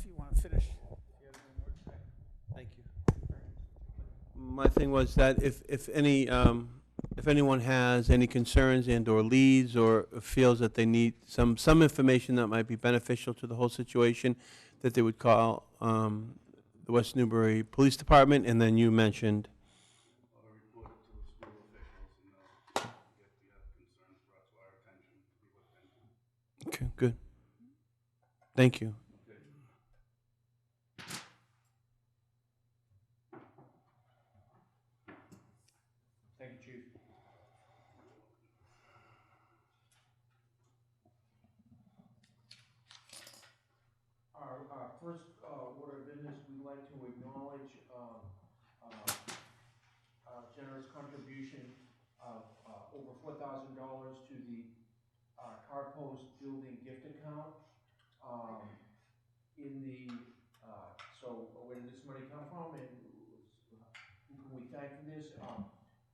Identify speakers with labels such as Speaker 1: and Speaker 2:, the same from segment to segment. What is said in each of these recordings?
Speaker 1: you want to finish.
Speaker 2: Thank you. My thing was that if anyone has any concerns and or leads or feels that they need some information that might be beneficial to the whole situation, that they would call the West Newbury Police Department, and then you mentioned.
Speaker 3: Or report it to the school officials, if you have concerns brought to our attention, we would attend to.
Speaker 2: Okay, good. Thank you.
Speaker 4: Thank you, Chief. Our first order of business, we'd like to acknowledge generous contribution of over $4,000 to the Car Post Building gift account. So where did this money come from, and who can we thank for this?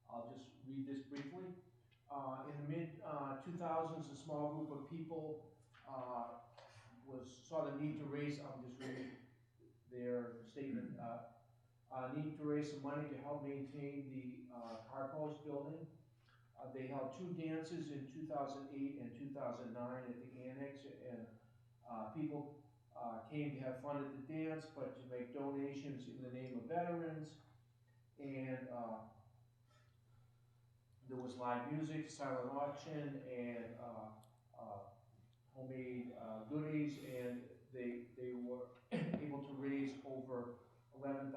Speaker 4: I'll just read this briefly. In the mid-2000s, a small group of people saw the need to raise, I'm just reading their statement, need to raise some money to help maintain the Car Post building. They held 2 dances in 2008 and 2009 at the Annex, and people came to have fun at the dance, but to make donations in the name of veterans. And there was live music, silent auction, and homemade goodies, and they were able to raise over $11,000.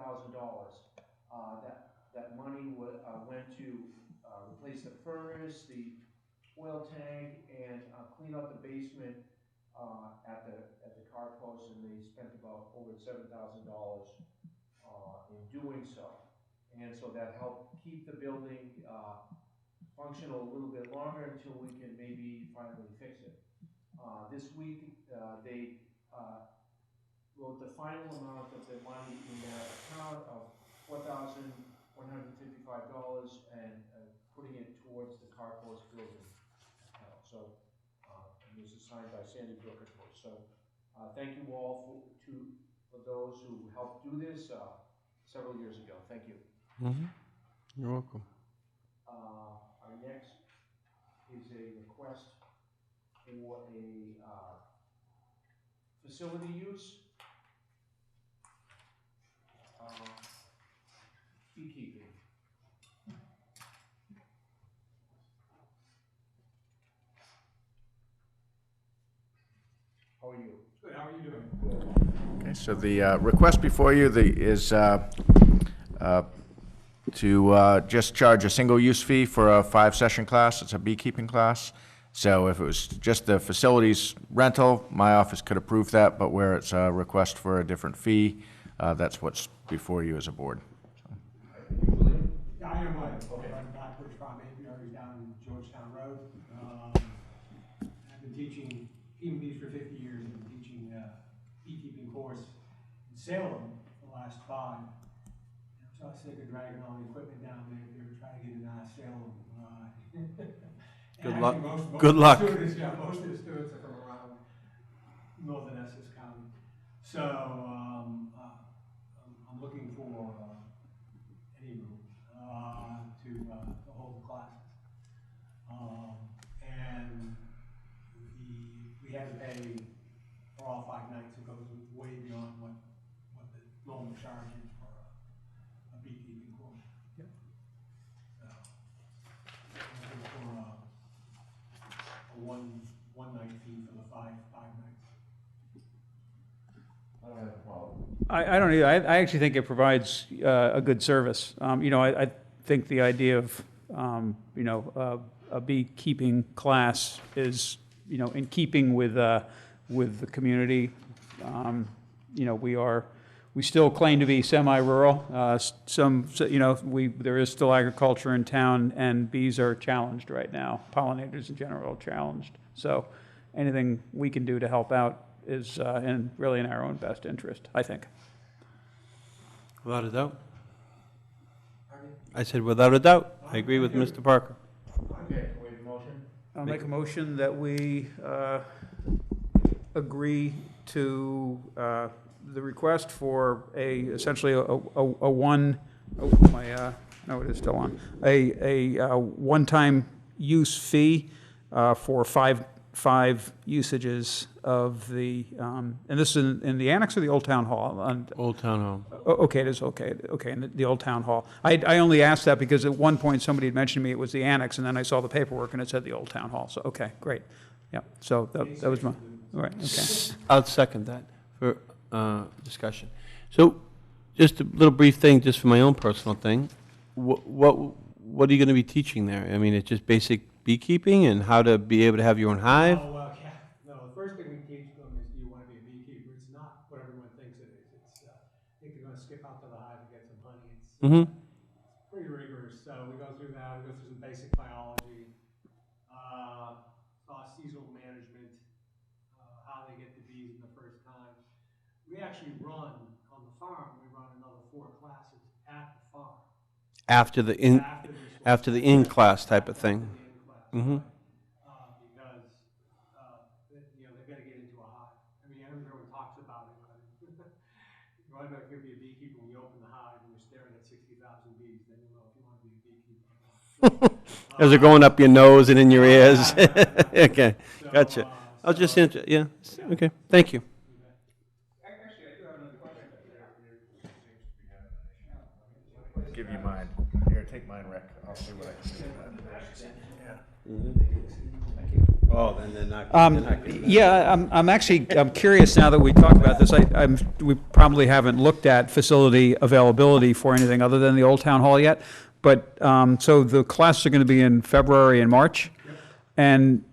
Speaker 4: That money went to replace the furnace, the oil tank, and clean up the basement at the Car Post, and they spent about over $7,000 in doing so. And so that helped keep the building functional a little bit longer until we can maybe finally fix it. This week, they wrote the final amount of the money in their account of $4,155 and putting it towards the Car Post building account. So, and this is signed by Sandy Brook, of course. So, thank you all for those who helped do this several years ago. Thank you.
Speaker 2: Mm-hmm. You're welcome.
Speaker 4: Our next is a request for a facility use. Beekeeping. How are you?
Speaker 5: Good. How are you doing?
Speaker 4: Good.
Speaker 5: Okay, so the request before you is to just charge a single-use fee for a 5-session class. It's a beekeeping class. So if it was just the facilities rental, my office could approve that, but where it's a request for a different fee, that's what's before you as a board.
Speaker 4: William?
Speaker 6: Yeah, I am William.
Speaker 4: Okay.
Speaker 6: I'm Blackbridge Farm Apiary down in Georgetown Road. I've been teaching keeping bees for 50 years. I've been teaching beekeeping course in Salem for the last 5. So I was sick of dragging all the equipment down there if you ever try to get in Salem.
Speaker 2: Good luck.
Speaker 6: Most
Speaker 2: Good
Speaker 6: of
Speaker 2: luck.
Speaker 6: the students, yeah, most of the students are from around northern Essex County. So I'm looking for any room to hold the classes. And we had to pay for all 5 nights. It goes way beyond what the normal charge is for a beekeeping course. Yep. So I'm looking for a one night fee for the 5 nights.
Speaker 4: I don't have a problem.
Speaker 1: I don't either. I actually think it provides a good service. I think the idea of, a beekeeping class is, in keeping with the community. We still claim to be semi-rural. There is still agriculture in town, and bees are challenged right now. Pollinators in general are challenged. So anything we can do to help out is really in our own best interest, I think.
Speaker 2: Without a doubt.
Speaker 4: Pardon?
Speaker 2: I said without a doubt. I agree with Mr. Parker.
Speaker 4: Okay, can we have a motion?
Speaker 1: I'll make a motion that we agree to the request for essentially a one, oh, no, it is still on, a one-time use fee for five usages of the, and this is in the annex or the Old Town Hall?
Speaker 2: Old Town Hall.
Speaker 1: Okay, it is, okay, in the Old Town Hall. I only asked that because at one point somebody had mentioned to me it was the annex, and then I saw the paperwork and it said the Old Town Hall, so, okay, great. Yeah, so that was my, all right, okay.
Speaker 2: I'll second that for discussion. So, just a little brief thing, just for my own personal thing. What are you going to be teaching there? I mean, it's just basic beekeeping and how to be able to have your own hive?
Speaker 6: Oh, well, yeah, no, the first thing we teach them is, do you want to be a beekeeper? It's not what everyone thinks it is. It's, I think they're gonna skip out to the hive and get some honey. It's
Speaker 2: Mm-hmm.
Speaker 6: pretty rigorous, so we go through that, we go through some basic biology, seasonal management, how they get the bees in the first time. We actually run, on the farm, we run another 4 classes at the farm.
Speaker 2: After the in class type of thing. Mm-hmm.
Speaker 6: Because, they've got to get into a hive. I mean, everyone talks about it, but you want to be a beekeeper when you open the hive and you're staring at 60,000 bees, then you'll know if you want to be a beekeeper or not.
Speaker 2: As they're going up your nose and in your ears. Okay,
Speaker 6: So,
Speaker 2: gotcha. I'll just answer, yeah, okay, thank you.
Speaker 5: Give you mine. Here, take mine, Rick. I'll see what I can do with that.
Speaker 2: Oh, then they're not.
Speaker 1: Yeah, I'm curious now that we talked about this. We probably haven't looked at facility availability for anything other than the Old Town Hall yet. But, so the classes are going to be in February and March. And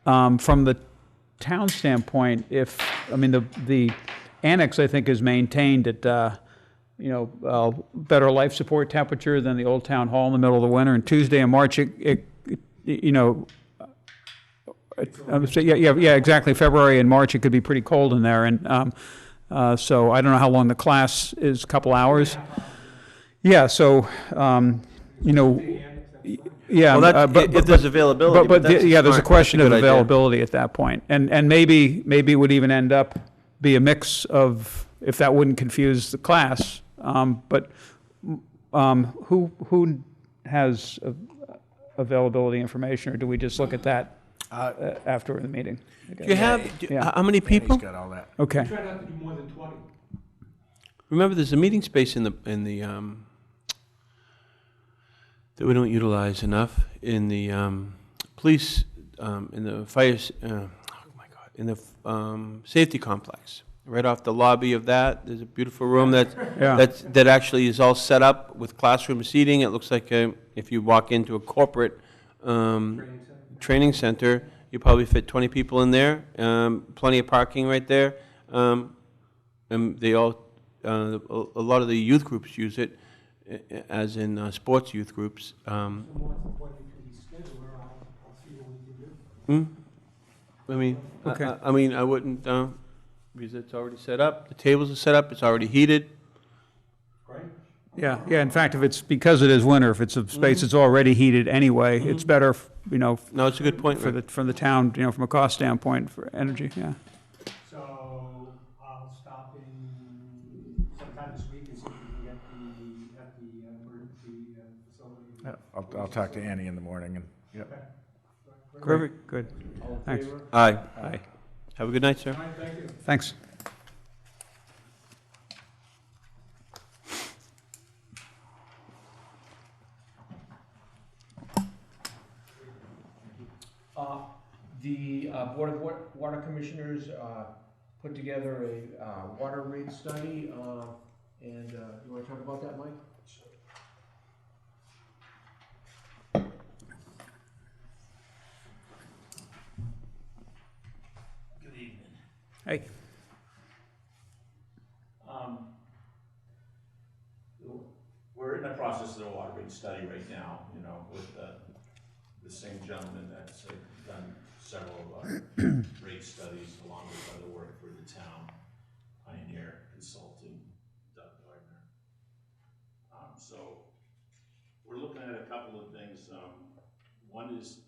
Speaker 1: from the town standpoint, the annex, I think, is maintained at, better life support temperature than the Old Town Hall in the middle of the winter. And Tuesday in March, yeah, exactly. February and March, it could be pretty cold in there. And so I don't know how long the class is, a couple hours. Yeah, so, yeah.
Speaker 2: Well, if there's availability.
Speaker 1: But
Speaker 2: that's
Speaker 1: yeah, there's a
Speaker 2: smart-
Speaker 1: question
Speaker 2: that's
Speaker 1: of
Speaker 2: good idea.
Speaker 1: availability at that point. And maybe it would even end up be a mix of, if that wouldn't confuse the class. But who has availability information, or do we just look at that after the meeting?
Speaker 2: Do you have,
Speaker 1: Yeah.
Speaker 2: how many people?
Speaker 5: He's got all that.
Speaker 1: Okay.
Speaker 6: Try not to do more than 20.
Speaker 2: Remember, there's a meeting space in the that we don't utilize enough in the police, in the fire, in the safety complex. Right off the lobby of that, there's a beautiful room
Speaker 1: Yeah.
Speaker 2: that actually is all set up with classroom seating. It looks like if you walk into a corporate training center, you probably fit 20 people in there. Plenty of parking right there. And they all, a lot of the youth groups use it, as in sports youth groups.
Speaker 6: More than 20 to be scheduled, I'll see what we can do.
Speaker 2: I mean,
Speaker 1: Okay.
Speaker 2: I wouldn't, because it's already set up. The tables are set up. It's already heated.
Speaker 6: Great.
Speaker 1: Yeah, in fact, if it's, because it is winter, if it's a space that's already heated anyway, it's better,
Speaker 2: No, it's a good point.
Speaker 1: for the town, from a cost standpoint for energy, yeah.
Speaker 6: So I'll stop in sometime this week and see if we can get the emergency facility.
Speaker 5: I'll talk to Annie in the morning and, yep.
Speaker 6: Okay.
Speaker 2: Perfect.
Speaker 1: Good.
Speaker 6: All in
Speaker 1: Thanks.
Speaker 6: favor?
Speaker 2: Aye.
Speaker 1: Aye.
Speaker 2: Have a good night, sir.
Speaker 6: All right, thank you.
Speaker 1: Thanks.
Speaker 4: The Board of Water Commissioners put together a water rate study, and you want to talk about that, Mike?
Speaker 7: Good evening.
Speaker 1: Hey.
Speaker 7: We're in the process of a water rate study right now, with the same gentleman that's done several rate studies along with other work for the town, Pioneer Consulting, Doug Gardner. So we're looking at a couple of things. One is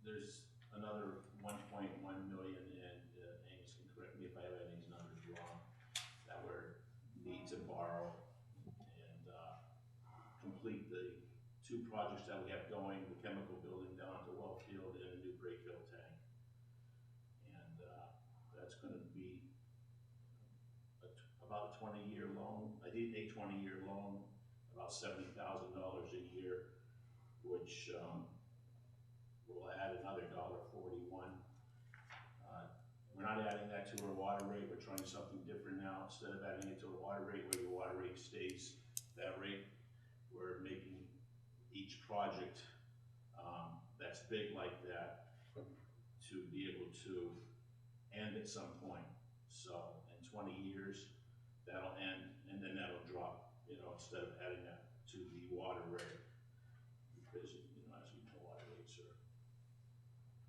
Speaker 7: there's another 1.1 million, and Angus can correct me if I have any of these numbers wrong, complete the two projects that we have going, the chemical building down at the well field and a new break fill tank. And, that's gonna be about a 20-year loan. I did a 20-year loan, about $70,000 a year, which, will add another $1.41. We're not adding that to our water rate, we're trying something different now. Instead of adding it to a water rate where your water rate stays that rate, we're making each project that's big like that to be able to end at some point. So in 20 years, that'll end, and then that'll drop, instead of adding that to the water rate. Because, as you know, water rates are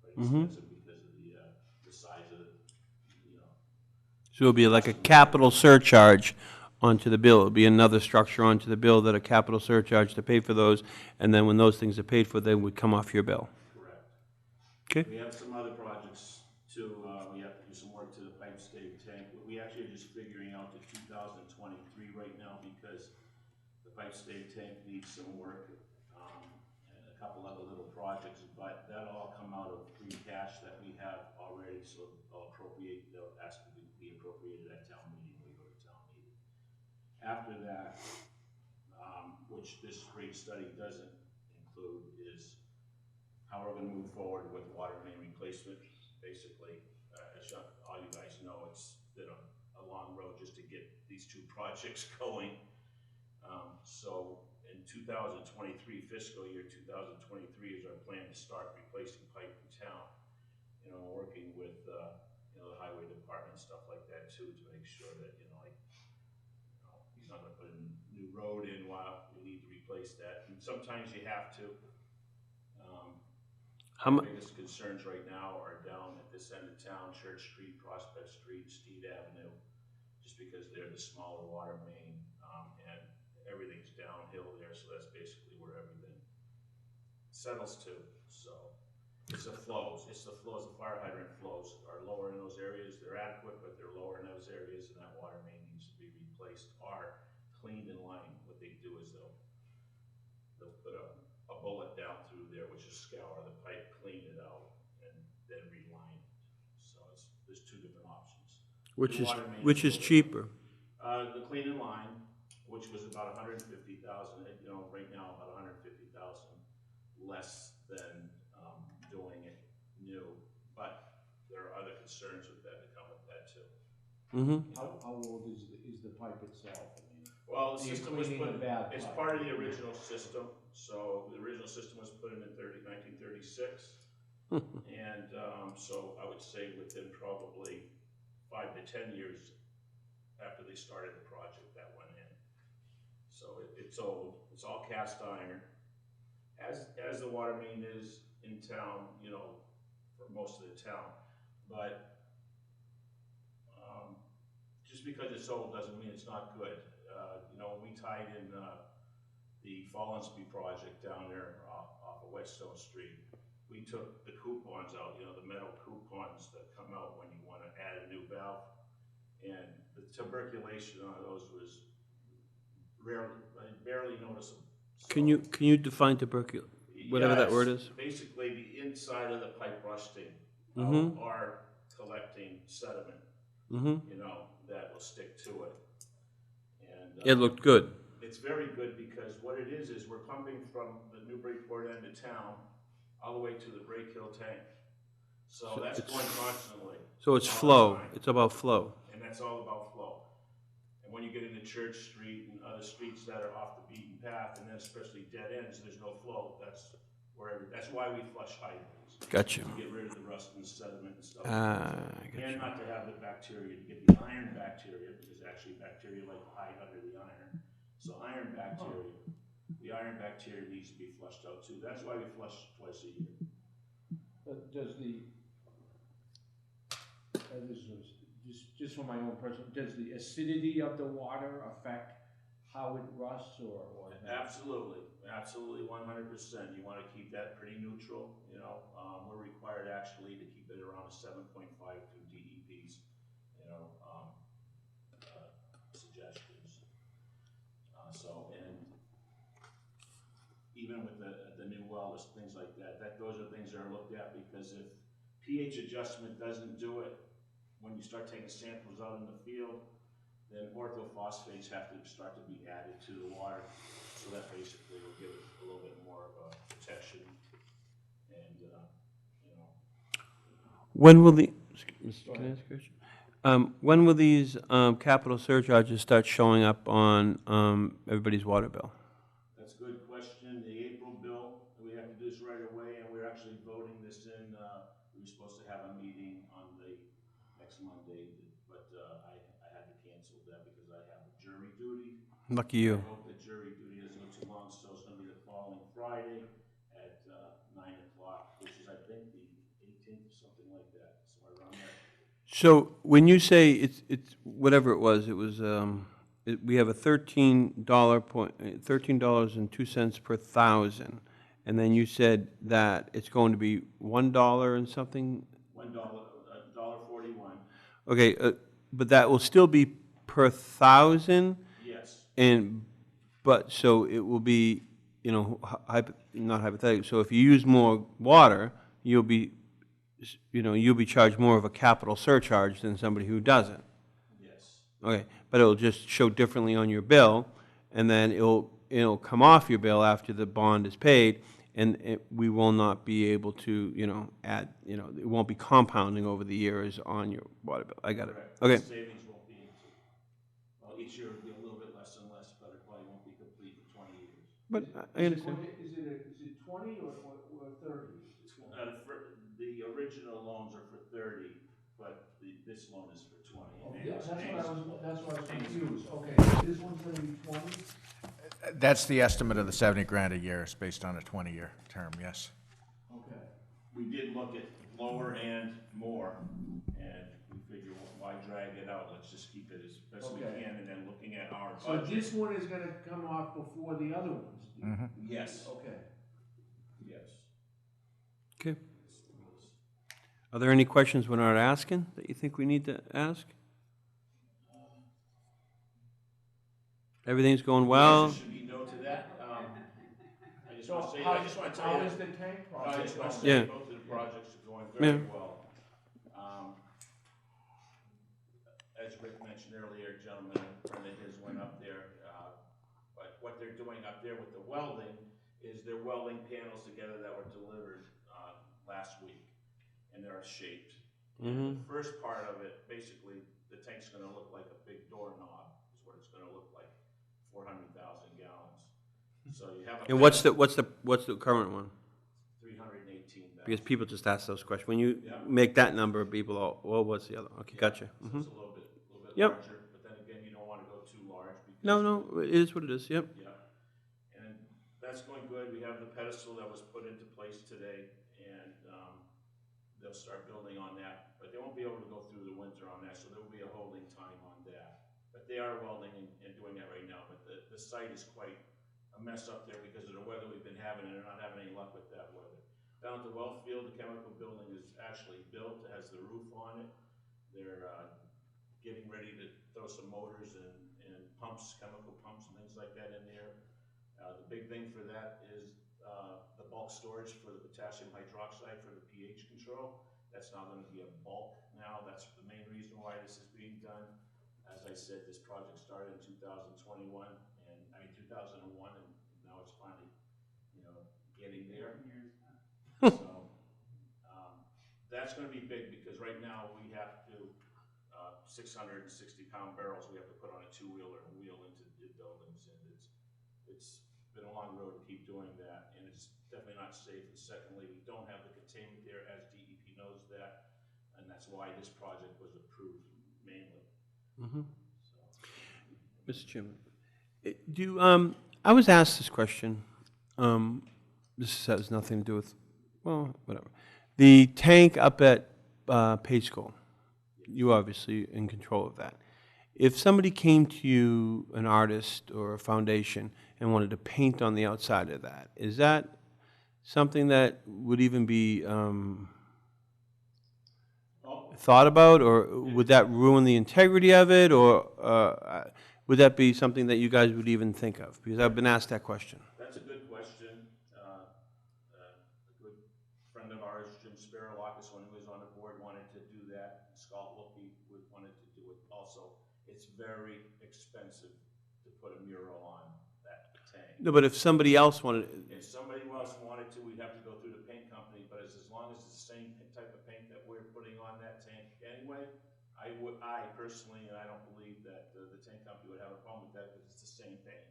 Speaker 7: quite expensive because of the size of the.
Speaker 2: So it'll be like a capital surcharge onto the bill. It'll be another structure onto the bill that a capital surcharge to pay for those, and then when those things are paid for, they would come off your bill.
Speaker 7: Correct.
Speaker 2: Okay.
Speaker 7: We have some other projects too. We have to do some work to the pipe stave tank. We actually are just figuring out the 2023 right now because the pipe stave tank needs some work, and a couple other little projects, but that'll all come out of free cash that we have already, so they'll ask to be appropriated at town meeting, we go to town meeting. After that, which this rate study doesn't include, is how we're gonna move forward with water main replacement. Basically, as all you guys know, it's been a long road just to get these two projects going. So in 2023 fiscal year, 2023 is our plan to start replacing pipe in town. Working with the highway department and stuff like that too, to make sure that he's not gonna put a new road in while we need to replace that. And sometimes you have to. Our biggest concerns right now are down at this end of town, Church Street, Prospect Street, Steed Avenue, just because they're the smaller water main, and everything's downhill there, so that's basically where everything settles to. So it's the flows. The fire hydrant flows are lower in those areas. They're adequate, but they're lower in those areas, and that water main needs to be replaced or cleaned in line. What they do is they'll put a bullet down through there, which is scour the pipe, clean it out, and then reline it. So there's two different options.
Speaker 2: Which is cheaper?
Speaker 7: The clean in line, which was about $150,000. Right now about $150,000 less than doing it new, but there are other concerns with that come with that too.
Speaker 2: Mm-hmm.
Speaker 4: How old is the pipe itself?
Speaker 7: Well, the system was put, it's
Speaker 4: pipe.
Speaker 7: part of the original system. So the original system was put in 1936. And so I would say within probably 5 to 10 years after they started the project, that went in. So it's old, it's all cast iron. As the water main is in town, for most of the town. But just because it's old doesn't mean it's not good. When we tied in the Fallensby project down there off of Whetstone Street, we took the coupons out, the metal coupons that come out when you want to add a new valve, and the tuberculation on those was barely noticeable. So,
Speaker 2: Can you define tuberculation? Whatever that word is.
Speaker 7: Basically, the inside of the pipe rusting are collecting sediment, that will stick to it. And
Speaker 2: It looked good.
Speaker 7: It's very good because what it is we're pumping from the Newburyport end of town all the way to the Break Hill tank. So that's going constantly.
Speaker 2: So it's flow. It's about flow.
Speaker 7: And that's all about flow. And when you get into Church Street and other streets that are off the beaten path, and then especially dead ends, there's no flow. That's why we flush hydrants.
Speaker 2: Gotcha.
Speaker 7: To get rid of the rust and the sediment and stuff.
Speaker 2: Gotcha.
Speaker 7: And not to have the bacteria, to get the iron bacteria, because actually bacteria like to hide under the iron. So iron bacteria, the iron bacteria needs to be flushed out too. That's why we flush twice a year.
Speaker 4: But does just for my own personal, does the acidity of the water affect how it rusts or not?
Speaker 7: Absolutely, 100%. You want to keep that pretty neutral. We're required actually to keep it around a 7.52 DEPs. Suggestions. even with the new well, there's things like that. Those are things that are looked at, because if pH adjustment doesn't do it, when you start taking samples out in the field, then orthophosphates have to start to be added to the water, so that basically will give it a little bit more of a protection. And, you know,
Speaker 2: When will the, can I ask a question? When will these capital surcharges start showing up on everybody's water bill?
Speaker 7: that's a good question. The April bill, we have to do this right away, and we're actually voting this in. We were supposed to have a meeting on the next Monday, but I had to cancel that because I have jury duty.
Speaker 2: Lucky you.
Speaker 7: I hope the jury duty doesn't go too long, so it's gonna be the following Friday at 9 o'clock, which is, I think, the 18th or something like that, somewhere around there.
Speaker 2: So when you say it's whatever it was, we have a $13.02 per thousand, and then you said that it's going to be $1 and something.
Speaker 7: $1.41.
Speaker 2: Okay, but that will still be per thousand,
Speaker 7: Yes.
Speaker 2: but so it will be, not hypothetical. So if you use more water, you'll be charged more of a capital surcharge than somebody who doesn't.
Speaker 7: Yes.
Speaker 2: Okay, but it'll just show differently on your bill, and then it'll come off your bill after the bond is paid, and we will not be able to, add, it won't be compounding over the years on your water bill. I got it.
Speaker 7: Correct.
Speaker 2: Okay.
Speaker 7: The savings won't be, well, each year will be a little bit less and less, but it probably won't be complete for 20 years.
Speaker 2: But I understand.
Speaker 4: Is it 20 or 30?
Speaker 7: The original loans are for 30, but this loan is for 20.
Speaker 4: Oh,
Speaker 7: And
Speaker 4: yeah,
Speaker 7: it's
Speaker 4: that's what I was confused. Okay, this one's gonna be 20?
Speaker 5: That's the estimate of the 70 grand a year, is based on a 20-year term, yes.
Speaker 4: Okay.
Speaker 7: We did look at lower and more, and we figured, why drag it out? Let's just keep it as best we
Speaker 4: Okay.
Speaker 7: can, and then looking at our
Speaker 4: So
Speaker 7: budget.
Speaker 4: this one is gonna come off before the other ones?
Speaker 7: Yes,
Speaker 4: Okay.
Speaker 7: yes.
Speaker 2: Okay. Are there any questions we're not asking that you think we need to ask? Everything's going
Speaker 7: The
Speaker 2: well?
Speaker 7: answer should be no to that. I just
Speaker 4: So
Speaker 7: want to say,
Speaker 4: how,
Speaker 7: I just want to tell
Speaker 4: how
Speaker 7: you.
Speaker 4: is the tank
Speaker 7: No, I
Speaker 4: project
Speaker 7: just want to
Speaker 4: going?
Speaker 7: say
Speaker 2: Yeah.
Speaker 7: both of the projects are going very
Speaker 2: Yeah.
Speaker 7: well. As Rick mentioned earlier, gentlemen, a friend of his went up there, but what they're doing up there with the welding is they're welding panels together that were delivered last week, and they're shaped. And the first part of it, basically, the tank's gonna look like a big doorknob, is what it's gonna look like, 400,000 gallons. So you have a.
Speaker 2: And what's the current one?
Speaker 7: 318,000.
Speaker 2: Because people just ask those questions. When you
Speaker 7: Yeah.
Speaker 2: make that number, people, well, what's the other? Okay, gotcha.
Speaker 7: So it's a little bit
Speaker 2: Yep.
Speaker 7: larger, but then again, you don't wanna go too large because.
Speaker 2: No, it is what it is, yep.
Speaker 7: Yeah, and that's going good. We have the pedestal that was put into place today, and they'll start building on that, but they won't be able to go through the winter on that, so there will be a holding time on that. But they are welding and doing that right now, but the site is quite a mess up there because of the weather we've been having, and they're not having any luck with that weather. Down at the well field, the chemical building is actually built, it has the roof on it. They're getting ready to throw some motors and pumps, chemical pumps and things like that in there. The big thing for that is the bulk storage for the potassium hydroxide for the pH control. That's now going to be a bulk now. That's the main reason why this is being done. As I said, this project started in 2021, and 2001, and now it's finally, getting there. So that's going to be big because right now we have to 660-pound barrels we have to put on a two-wheeler and wheel into the buildings, and it's been a long road to keep doing that, and it's definitely not safe. And secondly, we don't have the containment there, as DEP knows that, and that's why this project was approved mainly.
Speaker 2: Mr. Chairman, I was asked this question. This has nothing to do with, well, whatever. The tank up at Page School, you obviously in control of that. If somebody came to you, an artist or a foundation, and wanted to paint on the outside of that, is that something that would even be thought about, or would that ruin the integrity of it, or would that be something that you guys would even think of? Because I've been asked that question.
Speaker 7: That's a good question. very expensive to put a mural on that tank.
Speaker 2: No, but if somebody else wanted,
Speaker 7: If somebody else wanted to, we'd have to go through the paint company, but as long as it's the same type of paint that we're putting on that tank anyway, I personally, and I don't believe that the tank company would have a problem with that, because it's the same paint.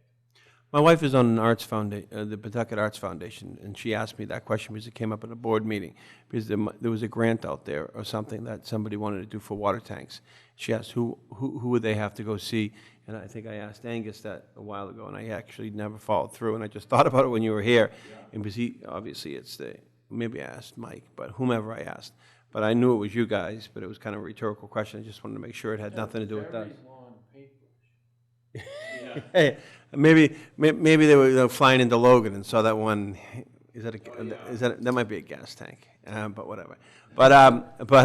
Speaker 2: my wife is on an arts foundation, the Pawtucket Arts Foundation, and she asked me that question because it came up at a board meeting, because there was a grant out there or something that somebody wanted to do for water tanks. She asked who would they have to go see, and I think I asked Angus that a while ago, and I actually never followed through, and I just thought about it when you were here. And because obviously it's maybe I asked Mike, but whomever I asked. But I knew it was you guys, but it was kind of a rhetorical question. I just wanted to make sure it had nothing to do with us.
Speaker 4: Very long paintbrush.
Speaker 7: Yeah.
Speaker 2: Hey, maybe they were flying into Logan and saw that one. Is that that might be a gas tank, but whatever. But
Speaker 4: Karina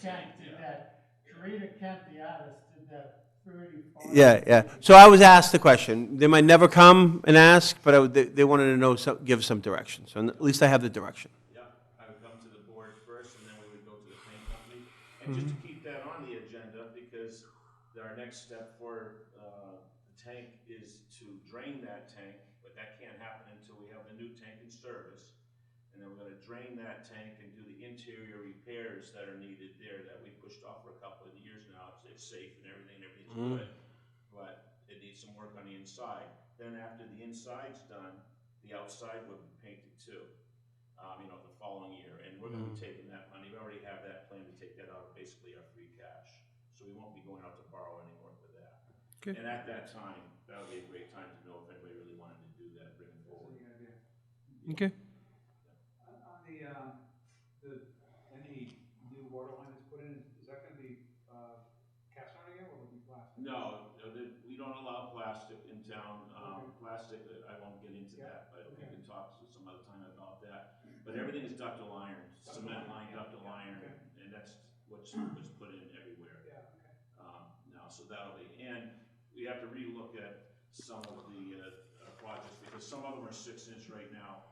Speaker 4: Kent did that. Karina Kent, the artist, did that 35.
Speaker 2: yeah. So I was asked the question. They might never come and ask, but they wanted to know, give some direction. So at least I have the direction.
Speaker 7: Yeah, I would come to the board first, and then we would go to the paint company. And just to keep that on the agenda, because our next step for the tank is to drain that tank, but that can't happen until we have the new tank in service. And then we're gonna drain that tank and do the interior repairs that are needed there that we pushed off for a couple of years now. It's safe and everything's good, but it needs some work on the inside. Then after the inside's done, the outside will be painted too, the following year. And we're gonna be taking that money, we already have that plan to take that out of basically our free cash. So we won't be going out to borrow anymore for that.
Speaker 2: Okay.
Speaker 7: And at that time, that'll be a great time to know if anybody really wanted to do that, bring it forward.
Speaker 2: Okay.
Speaker 4: On any new water line that's put in, is that gonna be, cast iron again, or will it be plastic?
Speaker 7: No, we don't allow plastic in town. Plastic, I won't get into that, but we can talk some other time about that. But everything is ductile iron, cement line, ductile iron, and that's what's put in everywhere.
Speaker 4: Yeah, okay.
Speaker 7: Now, so that'll be, and we have to relook at some of the projects, because some of them are 6-inch right now.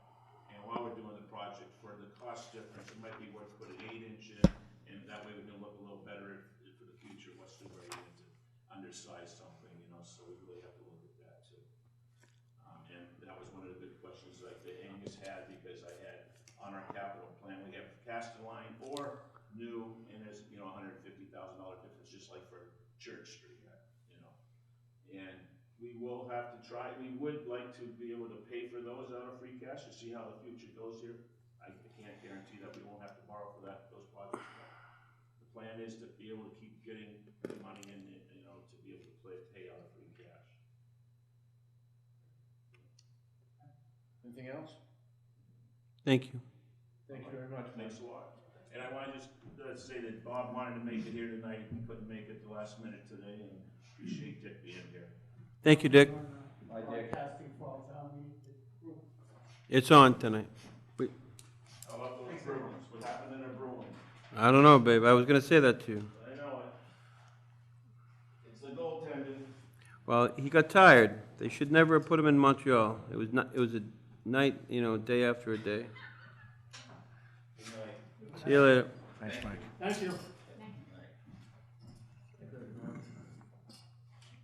Speaker 7: And while we're doing the project, for the cost difference, it might be worth putting 8-inch in, and that way we can look a little better for the future, what's too ready to undersize something, so we really have to look at that too. And that was one of the good questions that Angus had, because I had on our capital plan, we have cast line or new, and there's, $150,000 difference, just like for Church Street, And we will have to try, we would like to be able to pay for those out of free cash to see how the future goes here. I can't guarantee that we won't have to borrow for those projects. The plan is to be able to keep getting the money in, to be able to pay out of free cash.
Speaker 4: Anything else?
Speaker 2: Thank you.
Speaker 4: Thank you very much.
Speaker 7: Thanks a lot. And I want to just say that Bob wanted to make it here tonight, he couldn't make it the last minute today, and appreciate Dick being here.
Speaker 2: Thank you, Dick.
Speaker 4: Broadcasting falls on me.
Speaker 2: It's on tonight.
Speaker 7: How about those Bruins? What happened in the Bruins?
Speaker 2: I don't know, babe. I was going to say that to you.
Speaker 7: I know it. It's the goaltender.
Speaker 2: Well, he got tired. They should never have put him in Montreal. It was a night, day after a day.
Speaker 7: Good night.
Speaker 2: See you later.
Speaker 5: Thanks, Mike.
Speaker 4: Thank you.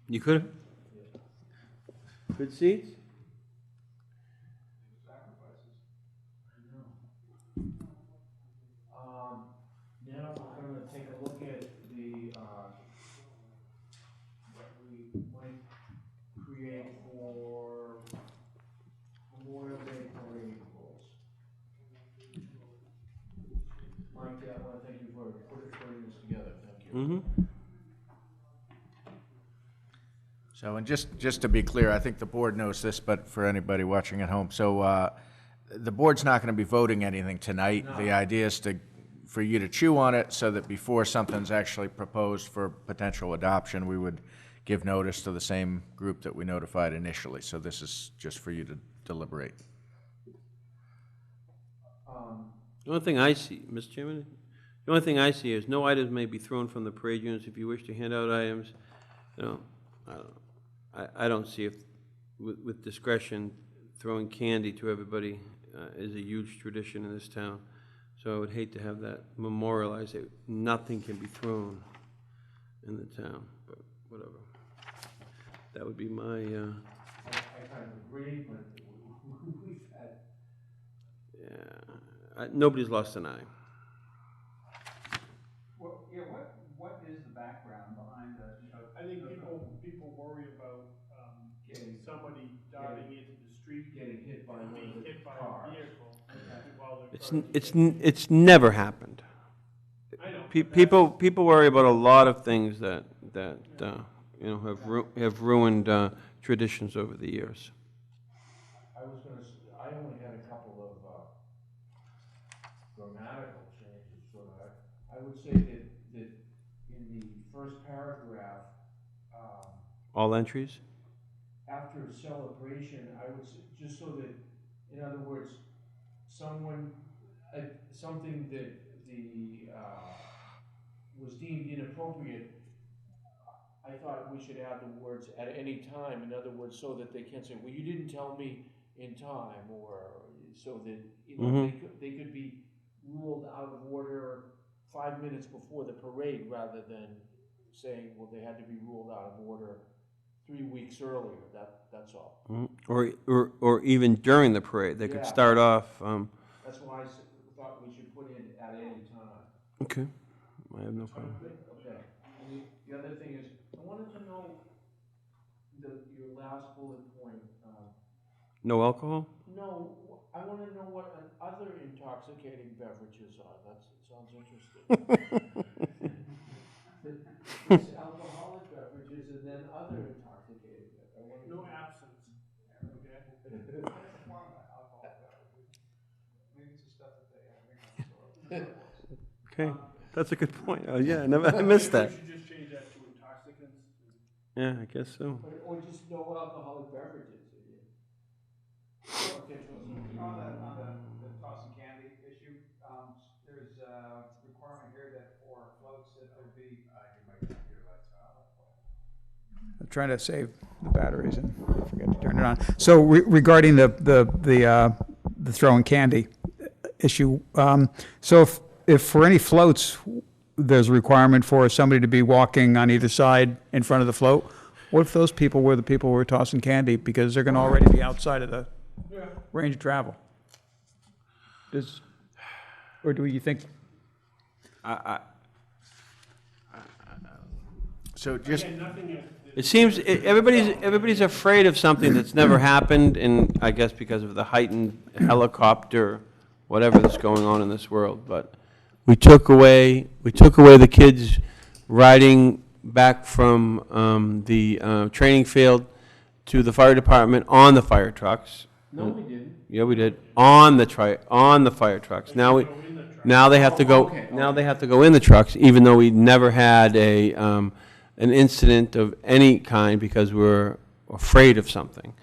Speaker 2: You could. Good seats?
Speaker 4: Now we're gonna take a look at what we might create for Memorial Day parade goals. Mike, I wanna thank you for putting this together, thank you.
Speaker 2: Mm-hmm.
Speaker 5: So, and just to be clear, I think the board knows this, but for anybody watching at home, so the board's not going to be voting anything tonight.
Speaker 4: No.
Speaker 5: The idea is for you to chew on it, so that before something's actually proposed for potential adoption, we would give notice to the same group that we notified initially. So this is just for you to deliberate.
Speaker 2: The only thing I see, Mr. Chairman, the only thing I see is no items may be thrown from the parade units. If you wish to hand out items, I don't know. I don't see if, with discretion, throwing candy to everybody is a huge tradition in this town. So I would hate to have that memorialized, that nothing can be thrown in the town. whatever. That would be my,
Speaker 4: I kind of agree, but we've had,
Speaker 2: yeah, nobody's lost an eye.
Speaker 1: Well, yeah, what is the background behind the, you know?
Speaker 6: I think people worry about, somebody diving into the street,
Speaker 4: getting hit by one
Speaker 6: being
Speaker 4: of the
Speaker 6: hit by
Speaker 4: cars.
Speaker 6: a vehicle while they're
Speaker 2: It's,
Speaker 6: trying to
Speaker 2: it's never happened.
Speaker 6: I know.
Speaker 2: People worry about a lot of things that have ruined traditions over the years.
Speaker 4: I was gonna, I only had a couple of grammatical changes, so I would say that in the first paragraph,
Speaker 2: All entries?
Speaker 4: after celebration, I would say, just so that, in other words, someone, something that was deemed inappropriate, I thought we should add the words "at any time," in other words, so that they can say, well, you didn't tell me in time, or so that, you know, they could be ruled out of order 5 minutes before the parade, rather than saying, well, they had to be ruled out of order 3 weeks earlier, that's all.
Speaker 2: Or even during the parade, they could
Speaker 4: Yeah.
Speaker 2: start off.
Speaker 4: That's why I thought we should put in "at any time."
Speaker 2: Okay, I have no problem.
Speaker 4: Okay, and the other thing is, I wanted to know your last bullet point.
Speaker 2: No alcohol?
Speaker 4: No, I wanna know what other intoxicating beverages are, it sounds interesting. It's alcoholic beverages and then other intoxicating beverages.
Speaker 6: No absence, okay?
Speaker 1: Maybe it's the stuff that they have.
Speaker 2: Okay, that's a good point. Yeah, I missed that.
Speaker 6: We should just change that to intoxicants.
Speaker 2: Yeah, I guess so.
Speaker 4: Or just no alcoholic beverages. Okay,
Speaker 1: On the toss and candy issue, there's a requirement here that for floats that there be. My computer lights on. I'm trying to save the batteries and forget to turn it on. So regarding the throwing candy issue, so if for any floats, there's a requirement for somebody to be walking on either side in front of the float, what if those people were the people who were tossing candy, because they're gonna already be outside of the range of travel? Or do you think?
Speaker 5: So just,
Speaker 6: And nothing,
Speaker 2: It seems everybody's afraid of something that's never happened, and I guess because of the heightened helicopter, whatever that's going on in this world. But we took away the kids riding back from the training field to the fire department on the fire trucks.
Speaker 4: No, we didn't.
Speaker 2: Yeah, we did on the fire trucks. Now they have to go.
Speaker 4: Okay.
Speaker 2: Now they have to go in the trucks, even though we never had an incident of any kind because we're afraid of something,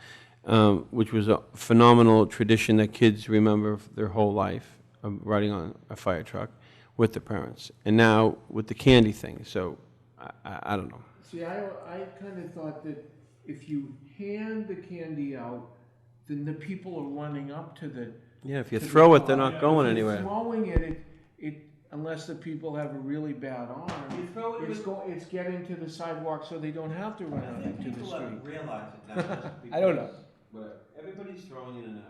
Speaker 2: which was a phenomenal tradition that kids remember their whole life, of riding on a fire truck with their parents. And now with the candy thing, so I don't know.
Speaker 4: See, I kind of thought that if you hand the candy out, then the people are running up to the.
Speaker 2: Yeah, if you
Speaker 4: to the
Speaker 2: throw it, they're
Speaker 4: car.
Speaker 2: not going
Speaker 4: If you're
Speaker 2: anywhere.
Speaker 4: throwing it, unless the people have a really bad arm,
Speaker 2: You throw it
Speaker 4: it's getting to the sidewalk so they don't have to run out into the street.
Speaker 2: realize it now. Just
Speaker 4: I don't know.
Speaker 2: Whatever. Everybody's throwing it in I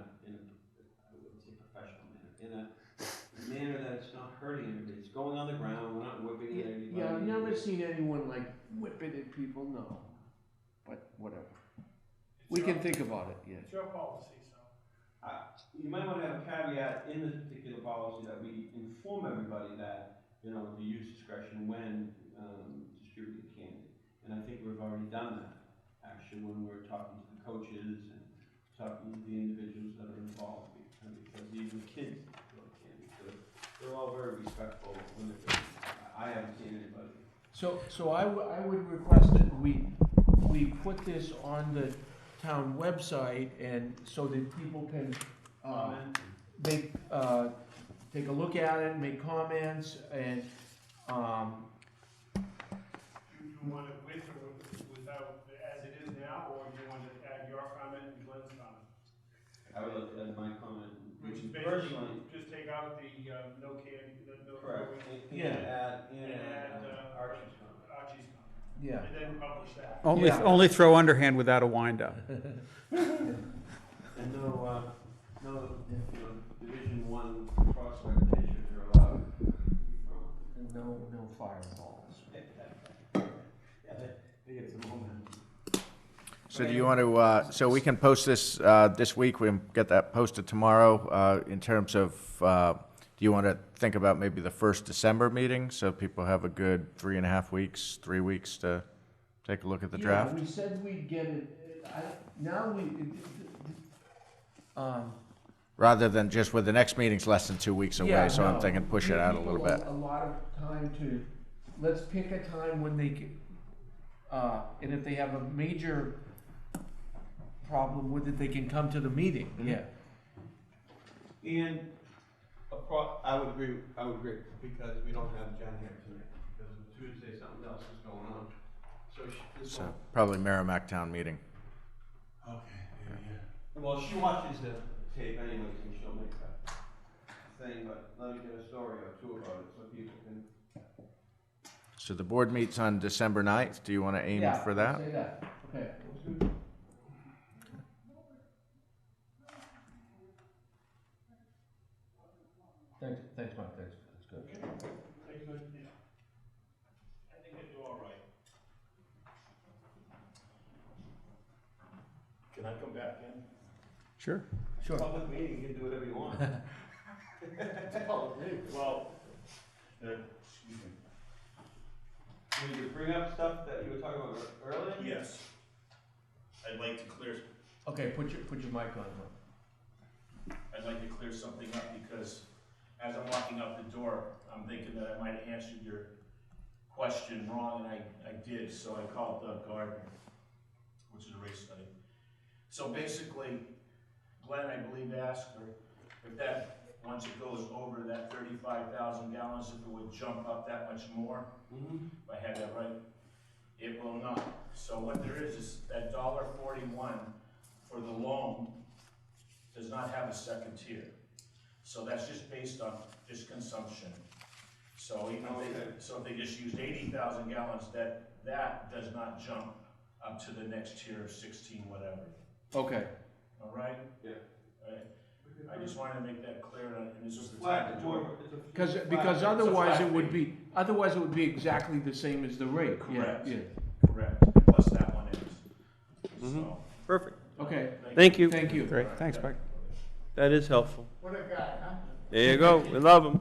Speaker 2: wouldn't say professional manner, in a manner that's not hurting anybody. It's going on the ground. We're not whipping at anybody.
Speaker 4: Yeah, I've never seen anyone like whipping at people, no. But whatever. We can think about it, yeah.
Speaker 6: it's your policy, so.
Speaker 2: You might want to have a caveat in this particular policy that we inform everybody that, to use discretion when distributing candy. And I think we've already done that, actually, when we're talking to the coaches and talking to the individuals that are involved, because even kids throw candy. So they're all very respectful when they're doing it. I haven't seen anybody.
Speaker 4: So I would request that we put this on the town website, and so that people can take a look at it, make comments, and
Speaker 6: You want it with or without, as it is now, or do you want to add your comment and Glenn's comment?
Speaker 2: I would like to add my comment,
Speaker 6: Which is
Speaker 2: personally.
Speaker 6: basically, just take out the no candy, no.
Speaker 2: Correct.
Speaker 4: Yeah.
Speaker 2: And add Archie's comment.
Speaker 6: Archie's comment.
Speaker 4: Yeah.
Speaker 7: and then publish that.
Speaker 1: Only,
Speaker 4: Yeah.
Speaker 1: only throw underhand without a wind-up.
Speaker 2: And no, Division One crosswalk pictures are allowed.
Speaker 4: And no fireballs.
Speaker 2: They get some momentum.
Speaker 5: So do you want to, so we can post this this week, we can get that posted tomorrow, in terms of, do you want to think about maybe the first December meeting, so people have a good 3.5 weeks, 3 weeks to take a look at the draft?
Speaker 4: Yeah, we said we'd get it,
Speaker 5: Rather than just with the next meeting's less than 2 weeks
Speaker 4: yeah,
Speaker 5: away, so I'm
Speaker 4: no.
Speaker 5: thinking push it
Speaker 4: Give
Speaker 5: out a little
Speaker 4: people
Speaker 5: bit.
Speaker 4: A lot of time to, let's pick a time when they can, and if they have a major problem with it, they can come to the meeting, yeah.
Speaker 2: And I would agree, because we don't have Jen here tonight, because of Tuesday, something else is going on. So this
Speaker 5: So
Speaker 2: one,
Speaker 5: probably Merrimack Town meeting.
Speaker 2: okay, yeah. Well, she watches the tape anyways, and she'll make a thing, but let me get a story or two about it, so people can.
Speaker 5: So the board meets on December 9th, do you want to aim
Speaker 4: Yeah,
Speaker 5: for that?
Speaker 4: say that, okay. Thanks, Mike, that's good.
Speaker 7: I think they do all right. Can I come back in?
Speaker 1: Sure.
Speaker 4: Sure.
Speaker 2: Public meeting, you can do whatever you want.
Speaker 7: Well, excuse me.
Speaker 2: Will you bring up stuff that you were talking about earlier?
Speaker 7: Yes. I'd like to clear,
Speaker 4: Okay, put your mic on.
Speaker 7: I'd like to clear something up because as I'm walking out the door, I'm thinking that I might have answered your question wrong, and I did, so I called Doug Gardner, which is a race study. So basically, Glenn, I believe, asked her if that, once it goes over that 35,000 gallons, if it would jump up that much more.
Speaker 2: Mm-hmm.
Speaker 7: If I had that right. It will not. So what there is that $1.41 for the loan does not have a second tier. So that's just based on just consumption. So even if they just used 80,000 gallons, that does not jump up to the next tier of 16 whatever.
Speaker 4: Okay.
Speaker 7: All right?
Speaker 2: Yeah.
Speaker 7: All right. I just wanted to make that clear, and this was the
Speaker 2: Flat,
Speaker 7: time
Speaker 2: it's
Speaker 7: to do it.
Speaker 4: Because otherwise
Speaker 7: flat
Speaker 4: it would
Speaker 7: fee.
Speaker 4: be exactly the same as the rate. Yeah,
Speaker 7: Correct.
Speaker 4: yeah.
Speaker 7: Correct. Plus that one is. So,
Speaker 2: Perfect.
Speaker 4: Okay,
Speaker 2: Thank you.
Speaker 4: thank you.
Speaker 1: Great, thanks, Mike.
Speaker 2: That is helpful. What a guy, huh? There you go, we love him.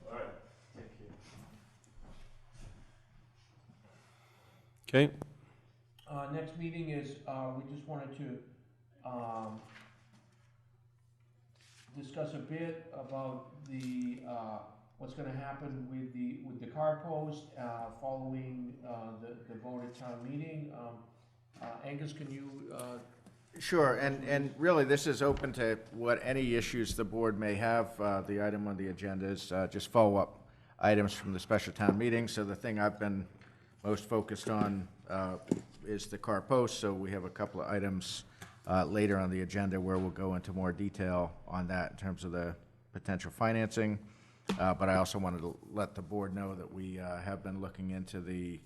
Speaker 7: all right.
Speaker 2: Okay.
Speaker 4: Next meeting is, we just wanted to, discuss a bit about the, what's gonna happen with the car post, following, the vote at town meeting. Angus, can you,
Speaker 5: Sure, and really, this is open to what any issues the board may have. The item on the agenda is just follow-up items from the special town meeting. So the thing I've been most focused on is the car post, so we have a couple of items later on the agenda where we'll go into more detail on that in terms of the potential financing. But I also wanted to let the board know that we have been looking into the,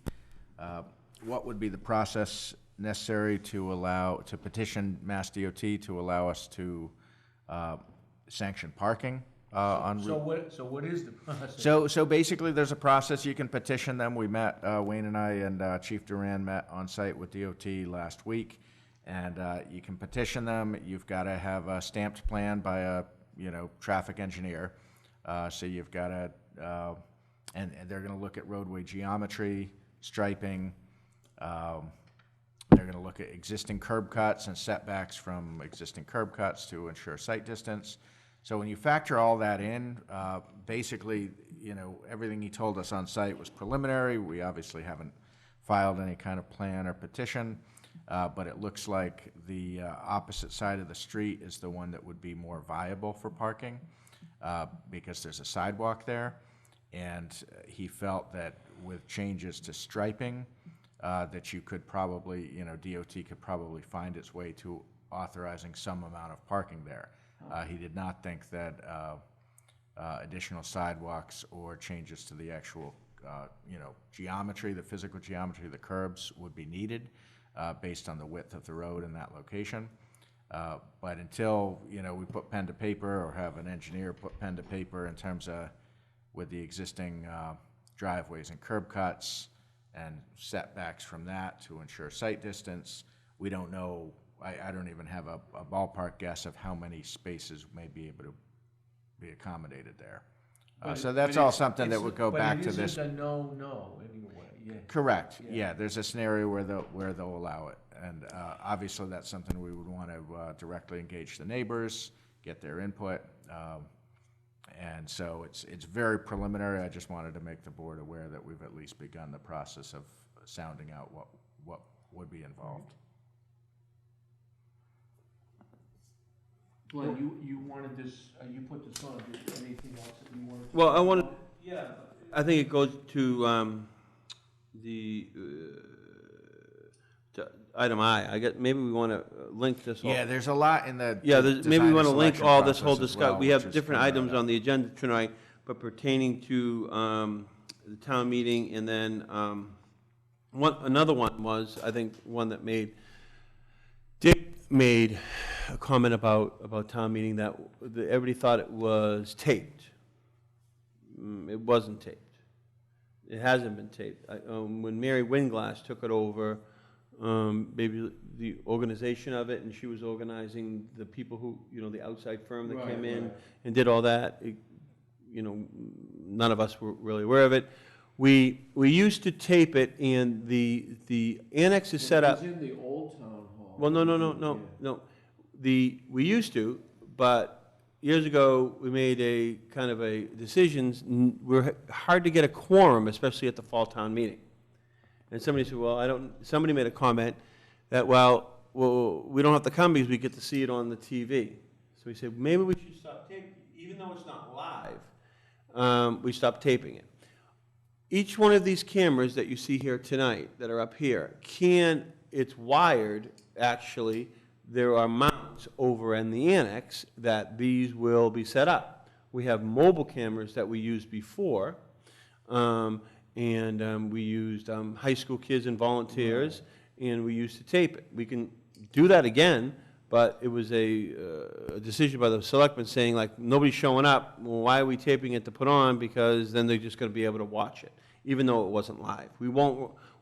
Speaker 5: what would be the process necessary to petition Mass DOT to allow us to sanction parking on Route.
Speaker 4: so what is the process?
Speaker 5: So basically, there's a process. You can petition them. We met, Wayne and I and Chief Duran met on site with DOT last week. And you can petition them. You've got to have a stamped plan by a, traffic engineer. So you've got to, and they're going to look at roadway geometry, striping. They're going to look at existing curb cuts and setbacks from existing curb cuts to ensure sight distance. So when you factor all that in, basically, everything he told us on site was preliminary. We obviously haven't filed any kind of plan or petition, but it looks like the opposite side of the street is the one that would be more viable for parking because there's a sidewalk there. And he felt that with changes to striping, that you could probably, DOT could probably find its way to authorizing some amount of parking there. He did not think that additional sidewalks or changes to the actual geometry, the physical geometry of the curbs would be needed based on the width of the road in that location. But until, we put pen to paper or have an engineer put pen to paper in terms of with the existing driveways and curb cuts and setbacks from that to ensure sight distance, we don't know, I don't even have a ballpark guess of how many spaces may be able to be accommodated there. So that's all something that would go back to this.
Speaker 4: But it isn't a no, anyway, yeah.
Speaker 5: Correct,
Speaker 4: Yeah.
Speaker 5: yeah, there's a scenario where they'll allow it. And obviously, that's something we would want to directly engage the neighbors, get their input. And so it's very preliminary. I just wanted to make the board aware that we've at least begun the process of sounding out what would be involved.
Speaker 4: Glenn, you wanted this, you put this on, is there anything else that you wanted to?
Speaker 2: Well, I wanted,
Speaker 4: Yeah.
Speaker 2: I think it goes to to item I guess, maybe we want to link this all.
Speaker 5: Yeah, there's a lot in the
Speaker 2: Yeah,
Speaker 5: design
Speaker 2: maybe we
Speaker 5: and
Speaker 2: want to link
Speaker 5: selection
Speaker 2: all this whole
Speaker 5: process as
Speaker 2: discuss,
Speaker 5: well,
Speaker 2: we have
Speaker 5: which is
Speaker 2: different
Speaker 5: brought
Speaker 2: items
Speaker 5: up.
Speaker 2: on the agenda tonight, but pertaining to the town meeting, and then another one was, I think, one that Dick made a comment about town meeting that everybody thought it was taped. It wasn't taped. It hasn't been taped. When Mary Winglass took it over, maybe the organization of it, and she was organizing the people who, the outside firm that came in and did all that, none of us were really aware of it. We used to tape it, and the annex is set up.
Speaker 4: It was in the old town hall.
Speaker 2: Well, no. We used to, but years ago, we made a kind of a decisions. We're hard to get a quorum, especially at the fall town meeting. And somebody said, somebody made a comment that, well, we don't have to come because we get to see it on the TV. So we said, maybe we should stop taping, even though it's not live, we stopped taping it. Each one of these cameras that you see here tonight, that are up here, it's wired, actually. There are mounts over in the annex that these will be set up. We have mobile cameras that we used before, and we used high school kids and volunteers, and we used to tape it. We can do that again, but it was a decision by the selectmen saying, like, nobody's showing up. Well, why are we taping it to put on? Because then they're just going to be able to watch it, even though it wasn't live.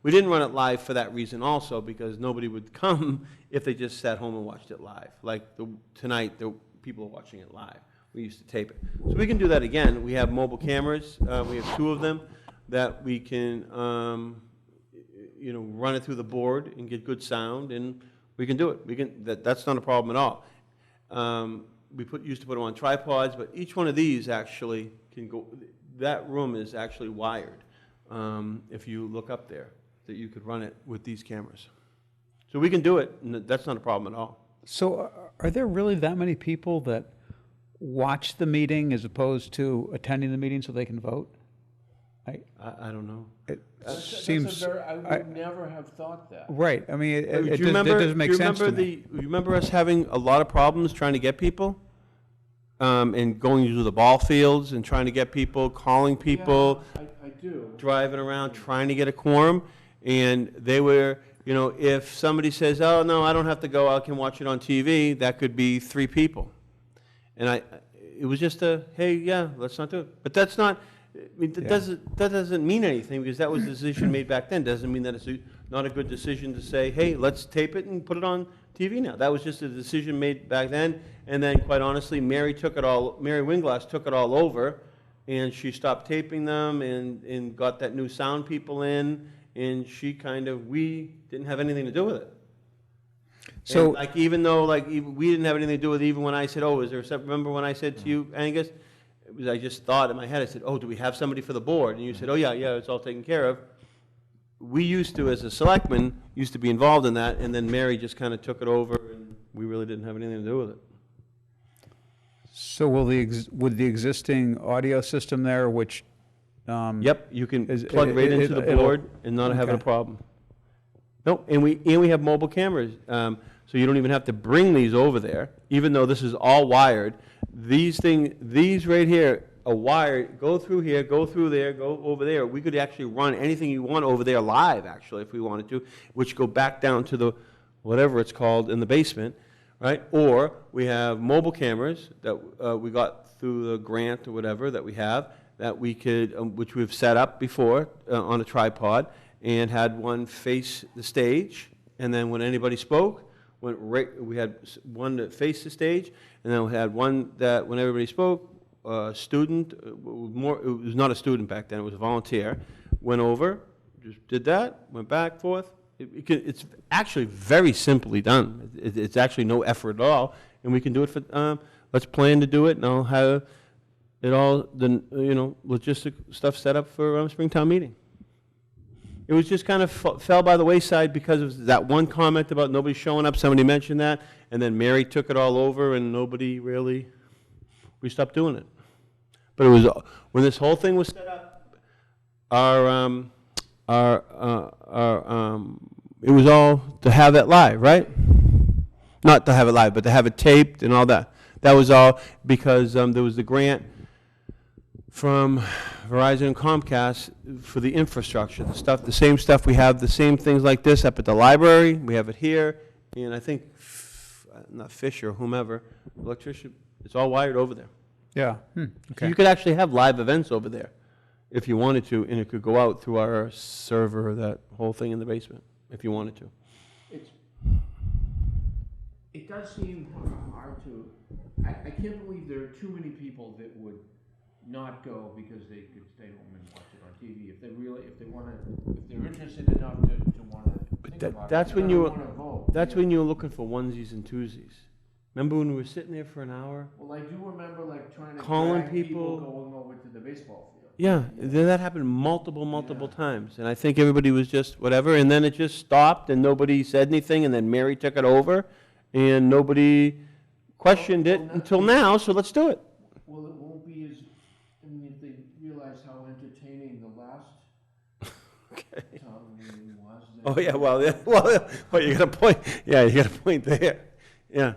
Speaker 2: We didn't run it live for that reason also, because nobody would come if they just sat home and watched it live. Like tonight, the people are watching it live. We used to tape it. So we can do that again. We have mobile cameras. We have 2 of them that we can, run it through the board and get good sound, and we can do it. That's not a problem at all. We used to put them on tripods, but each one of these actually can go. That room is actually wired. If you look up there, that you could run it with these cameras. So we can do it, and that's not a problem at all.
Speaker 1: So are there really that many people that watch the meeting as opposed to attending the meeting so they can vote?
Speaker 2: I don't know.
Speaker 1: It
Speaker 4: That's
Speaker 1: seems,
Speaker 4: I would never have thought that.
Speaker 1: right, I mean, it
Speaker 2: Do you
Speaker 1: doesn't make sense to me.
Speaker 2: You remember us having a lot of problems trying to get people? And going to the ball fields and trying to get people, calling people,
Speaker 4: Yeah, I do.
Speaker 2: driving around, trying to get a quorum. And they were, if somebody says, oh, no, I don't have to go, I can watch it on TV, that could be 3 people. And it was just hey, yeah, let's not do it. But that's not, that doesn't mean anything, because that was a decision made back then. Doesn't mean that it's not a good decision to say, hey, let's tape it and put it on TV now. That was just a decision made back then. And then, quite honestly, Mary Winglass took it all over, and she stopped taping them and got that new sound people in, and we didn't have anything to do with it.
Speaker 1: So,
Speaker 2: And, even though, we didn't have anything to do with it, even when I said, oh, is there something, remember when I said to you, Angus, I just thought in my head, I said, oh, do we have somebody for the board? And you said, oh, yeah, it's all taken care of. We used to, as a selectman, used to be involved in that, and then Mary just kind of took it over, and we really didn't have anything to do with it.
Speaker 1: so would the existing audio system there, which,
Speaker 2: Yep, you can
Speaker 1: Is-
Speaker 2: plug right into the
Speaker 1: it'll-
Speaker 2: board and not having a
Speaker 1: okay.
Speaker 2: problem. No, and we have mobile cameras, so you don't even have to bring these over there, even though this is all wired. These right here a wire, go through here, go through there, go over there. We could actually run anything you want over there live, actually, if we wanted to, which go back down to the, whatever it's called, in the basement, right? Or we have mobile cameras that we got through the grant or whatever that we have, that we could, which we've set up before on a tripod, and had one face the stage, and then when anybody spoke, we had one that faced the stage, and then we had one that when everybody spoke, a student, it was not a student back then, it was a volunteer, went over, just did that, went back, forth. It's actually very simply done. It's actually no effort at all, and we can do it for, let's plan to do it, and I'll have it all, the, logistic stuff set up for Springtown meeting. It was just kind of fell by the wayside because of that one comment about nobody showing up, somebody mentioned that, and then Mary took it all over, and nobody really, we stopped doing it. But it was, when this whole thing was set up, it was all to have it live, right? Not to have it live, but to have it taped and all that. That was all because there was the grant from Verizon and Comcast for the infrastructure, the same stuff we have, the same things like this up at the library, we have it here, and I think, not Fisher, whomever, electrician, it's all wired over there.
Speaker 1: Yeah,
Speaker 2: So
Speaker 1: okay.
Speaker 2: you could actually have live events over there if you wanted to, and it could go out through our server, that whole thing in the basement, if you wanted to.
Speaker 4: It does seem hard to, I can't believe there are too many people that would not go because they could stay home and watch it on TV. If they're interested enough to want to think about it.
Speaker 2: That's when
Speaker 4: they're
Speaker 2: you,
Speaker 4: gonna wanna vote.
Speaker 2: that's
Speaker 4: Yeah.
Speaker 2: when you were looking for onesies and twosies. Remember when we were sitting there for an hour?
Speaker 4: Well, I do remember like trying to
Speaker 2: Calling
Speaker 4: drag people
Speaker 2: people.
Speaker 4: going over to the baseball field.
Speaker 2: Yeah, that happened multiple times, and I think everybody was just whatever, and then it just stopped, and nobody said anything, and then Mary took it over, and nobody questioned it until now, so let's do it.
Speaker 4: Well, it won't be as, I mean, if they realize how entertaining the last town meeting was. then-
Speaker 2: Oh, yeah, well, you got a point, yeah, you got a point there, yeah.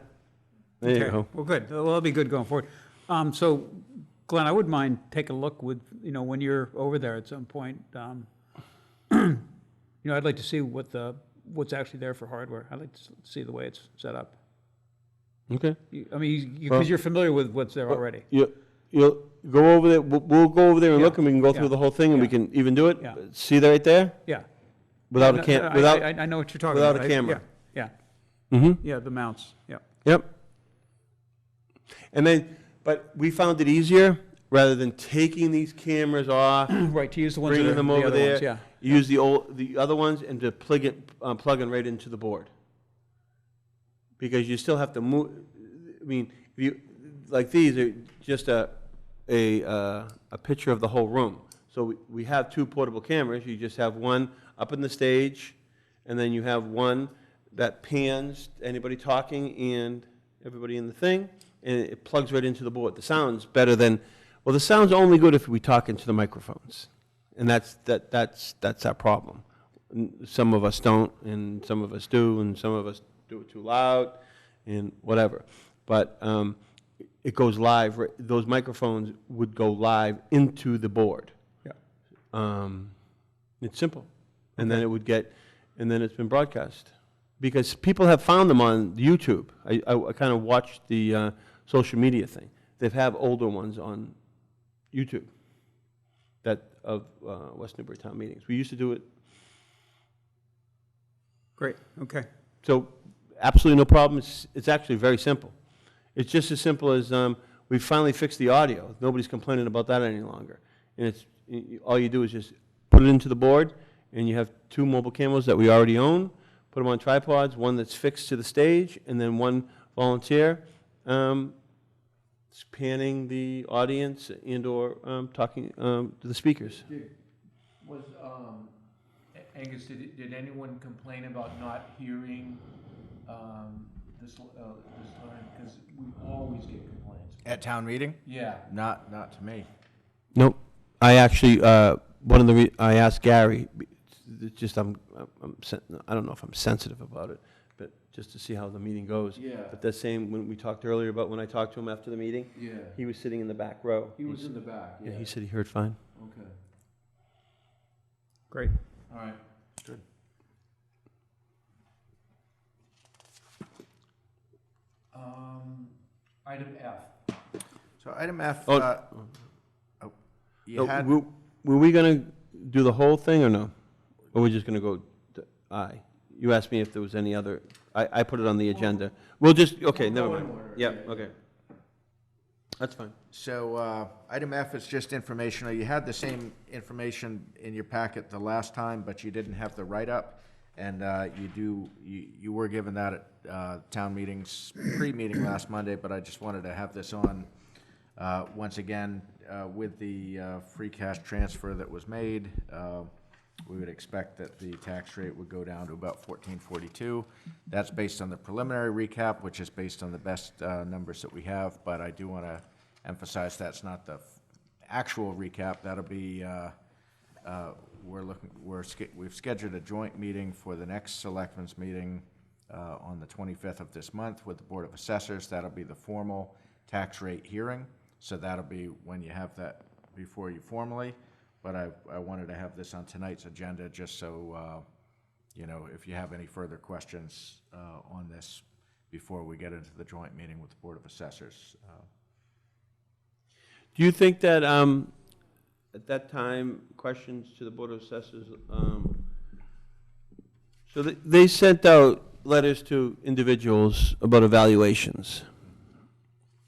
Speaker 2: There you
Speaker 1: Okay.
Speaker 2: go.
Speaker 1: Well, good. Well, that'll be good going forward. So, Glenn, I wouldn't mind taking a look with, when you're over there at some point. I'd like to see what's actually there for hardware. I'd like to see the way it's set up.
Speaker 2: Okay.
Speaker 1: Because you're familiar with what's there already.
Speaker 2: You'll go over there, we'll go over there and
Speaker 1: Yeah,
Speaker 2: look, and we can go
Speaker 1: yeah,
Speaker 2: through the whole thing, and we
Speaker 1: yeah.
Speaker 2: can even do it.
Speaker 1: Yeah.
Speaker 2: See that right there?
Speaker 1: Yeah.
Speaker 2: Without a
Speaker 1: I know what you're talking
Speaker 2: without
Speaker 1: about.
Speaker 2: a camera.
Speaker 1: Yeah,
Speaker 2: Mm-hmm.
Speaker 1: yeah, the mounts, yeah.
Speaker 2: Yep. And then, but we found it easier, rather than taking these cameras off,
Speaker 1: Right, to use the ones that
Speaker 2: bringing
Speaker 1: are
Speaker 2: them
Speaker 1: the
Speaker 2: over
Speaker 1: other
Speaker 2: there,
Speaker 1: ones, yeah.
Speaker 2: use the other ones, and to plug in right into the board. Because you still have to move, I mean, like these are just a picture of the whole room. So we have two portable cameras, you just have one up in the stage, and then you have one that pans anybody talking and everybody in the thing, and it plugs right into the board. The sound's better than, well, the sound's only good if we talk into the microphones, and that's our problem. Some of us don't, and some of us do, and some of us do it too loud, and whatever. But it goes live, those microphones would go live into the board.
Speaker 1: Yeah.
Speaker 2: It's simple. And then it would get, and then it's been broadcast. Because people have found them on YouTube. I kind of watched the social media thing. They have older ones on YouTube that of West Newbury Town meetings. We used to do it.
Speaker 1: Great, okay.
Speaker 2: So absolutely no problem. It's actually very simple. It's just as simple as we finally fixed the audio. Nobody's complaining about that any longer. And all you do is just put it into the board, and you have two mobile cameras that we already own. Put them on tripods, one that's fixed to the stage, and then one volunteer panning the audience and/or talking to the speakers.
Speaker 4: Angus, did anyone complain about not hearing this line? Because we always get complaints.
Speaker 5: At town meeting?
Speaker 4: Yeah.
Speaker 5: Not to me.
Speaker 2: Nope. I actually, I asked Gary, it's just I don't know if I'm sensitive about it, but just to see how the meeting goes.
Speaker 4: Yeah,
Speaker 2: But the same, when we talked earlier about when I talked to him after the meeting,
Speaker 4: yeah.
Speaker 2: he was sitting in the back row.
Speaker 4: He was in the back, yeah.
Speaker 2: Yeah, he said he heard fine.
Speaker 4: Okay,
Speaker 1: Great.
Speaker 4: all right.
Speaker 2: Good.
Speaker 4: Item F.
Speaker 5: So item F,
Speaker 2: Oh.
Speaker 5: you
Speaker 2: Oh,
Speaker 5: had,
Speaker 2: were we gonna do the whole thing or no? Or we're just gonna go to I? You asked me if there was any other, I put it on the agenda. We'll just, okay, never
Speaker 4: We'll go
Speaker 2: mind.
Speaker 4: in order,
Speaker 2: Yeah,
Speaker 4: yeah.
Speaker 2: okay. That's fine.
Speaker 5: so item F is just informational. You had the same information in your packet the last time, but you didn't have the write-up. And you were given that at town meetings, pre-meeting last Monday, but I just wanted to have this on once again with the free cash transfer that was made. We would expect that the tax rate would go down to about 1442. That's based on the preliminary recap, which is based on the best numbers that we have, but I do want to emphasize that's not the actual recap. That'll be, we've scheduled a joint meeting for the next Selectmen's meeting on the 25th of this month with the Board of Assessors. That'll be the formal tax rate hearing, so that'll be when you have that before you formally. But I wanted to have this on tonight's agenda just so, you know, if you have any further questions on this before we get into the joint meeting with the Board of Assessors.
Speaker 2: Do you think that, at that time, questions to the Board of Assessors, so they sent out letters to individuals about evaluations.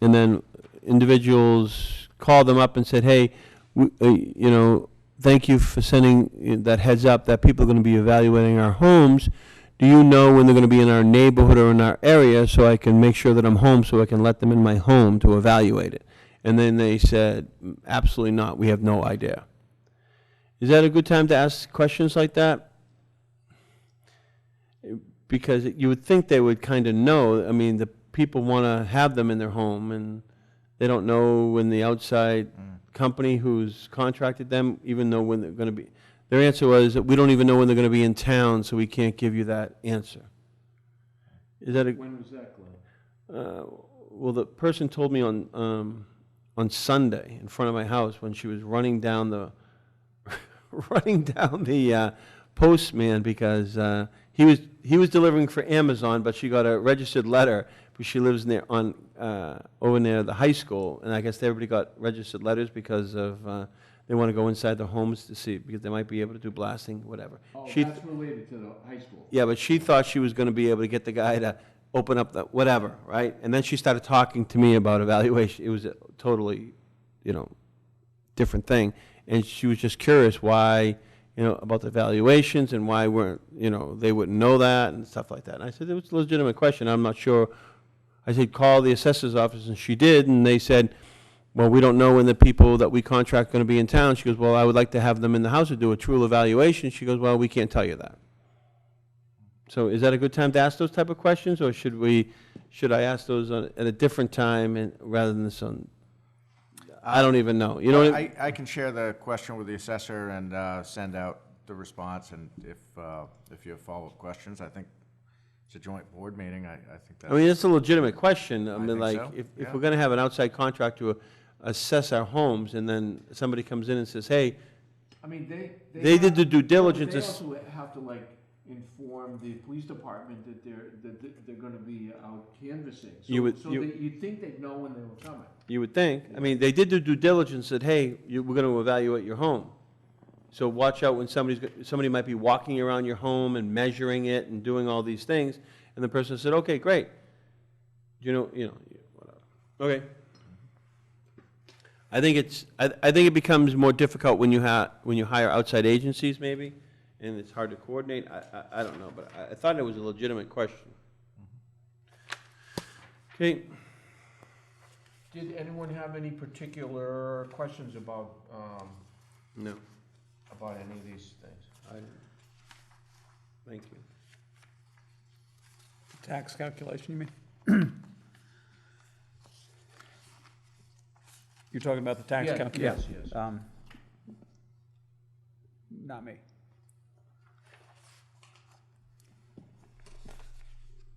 Speaker 2: And then individuals called them up and said, hey, you know, thank you for sending that heads up that people are going to be evaluating our homes. Do you know when they're going to be in our neighborhood or in our area so I can make sure that I'm home so I can let them in my home to evaluate it? And then they said, absolutely not, we have no idea. Is that a good time to ask questions like that? Because you would think they would kind of know. I mean, the people want to have them in their home, and they don't know when the outside company who's contracted them even know when they're going to be. Their answer was that we don't even know when they're going to be in town, so we can't give you that answer. Is that a?
Speaker 4: When was that, Glenn?
Speaker 2: Well, the person told me on Sunday in front of my house when she was running down the postman because he was delivering for Amazon, but she got a registered letter because she lives near on over near the high school, and I guess everybody got registered letters because of they want to go inside their homes to see because they might be able to do blasting, whatever.
Speaker 4: Oh,
Speaker 2: She
Speaker 4: that's related to the high school.
Speaker 2: Yeah, but she thought she was going to be able to get the guy to open up the whatever, right? And then she started talking to me about evaluation. It was a totally, you know, different thing. And she was just curious why, you know, about the evaluations and why weren't, you know, they wouldn't know that and stuff like that. And I said, it was a legitimate question. I'm not sure. I said, call the assessor's office, and she did, and they said, well, we don't know when the people that we contract are going to be in town. She goes, well, I would like to have them in the house to do a true evaluation. She goes, well, we can't tell you that. So is that a good time to ask those type of questions, or should I ask those at a different time and rather than this on? I don't even know. You know what I mean?
Speaker 5: I can share the question with the assessor and send out the response, and if you have follow-up questions, I think it's a joint board meeting. I think that's.
Speaker 2: I mean, it's a legitimate question. I mean,
Speaker 5: think
Speaker 2: like,
Speaker 5: so,
Speaker 2: if
Speaker 5: yeah.
Speaker 2: we're gonna have an outside contractor to assess our homes, and then somebody comes in and says, hey,
Speaker 4: I mean,
Speaker 2: They did the due
Speaker 4: They
Speaker 2: diligence.
Speaker 4: also have to like inform the police department that they're gonna be out canvassing.
Speaker 2: You would-
Speaker 4: So you'd think they'd know when they were coming.
Speaker 2: you would think, I mean, they did the due diligence, said, hey, we're gonna evaluate your home. So watch out when somebody might be walking around your home and measuring it and doing all these things, and the person said, okay, great. You know, whatever. Okay. I think it becomes more difficult when you hire outside agencies, maybe, and it's hard to coordinate. I don't know, but I thought it was a legitimate question. Okay.
Speaker 4: Did anyone have any particular questions about,
Speaker 2: No,
Speaker 4: about any of these things?
Speaker 2: I didn't. Thank you.
Speaker 1: Tax calculation, you mean? You're talking about the tax
Speaker 4: Yeah,
Speaker 1: calculation?
Speaker 4: yes.
Speaker 1: Not me.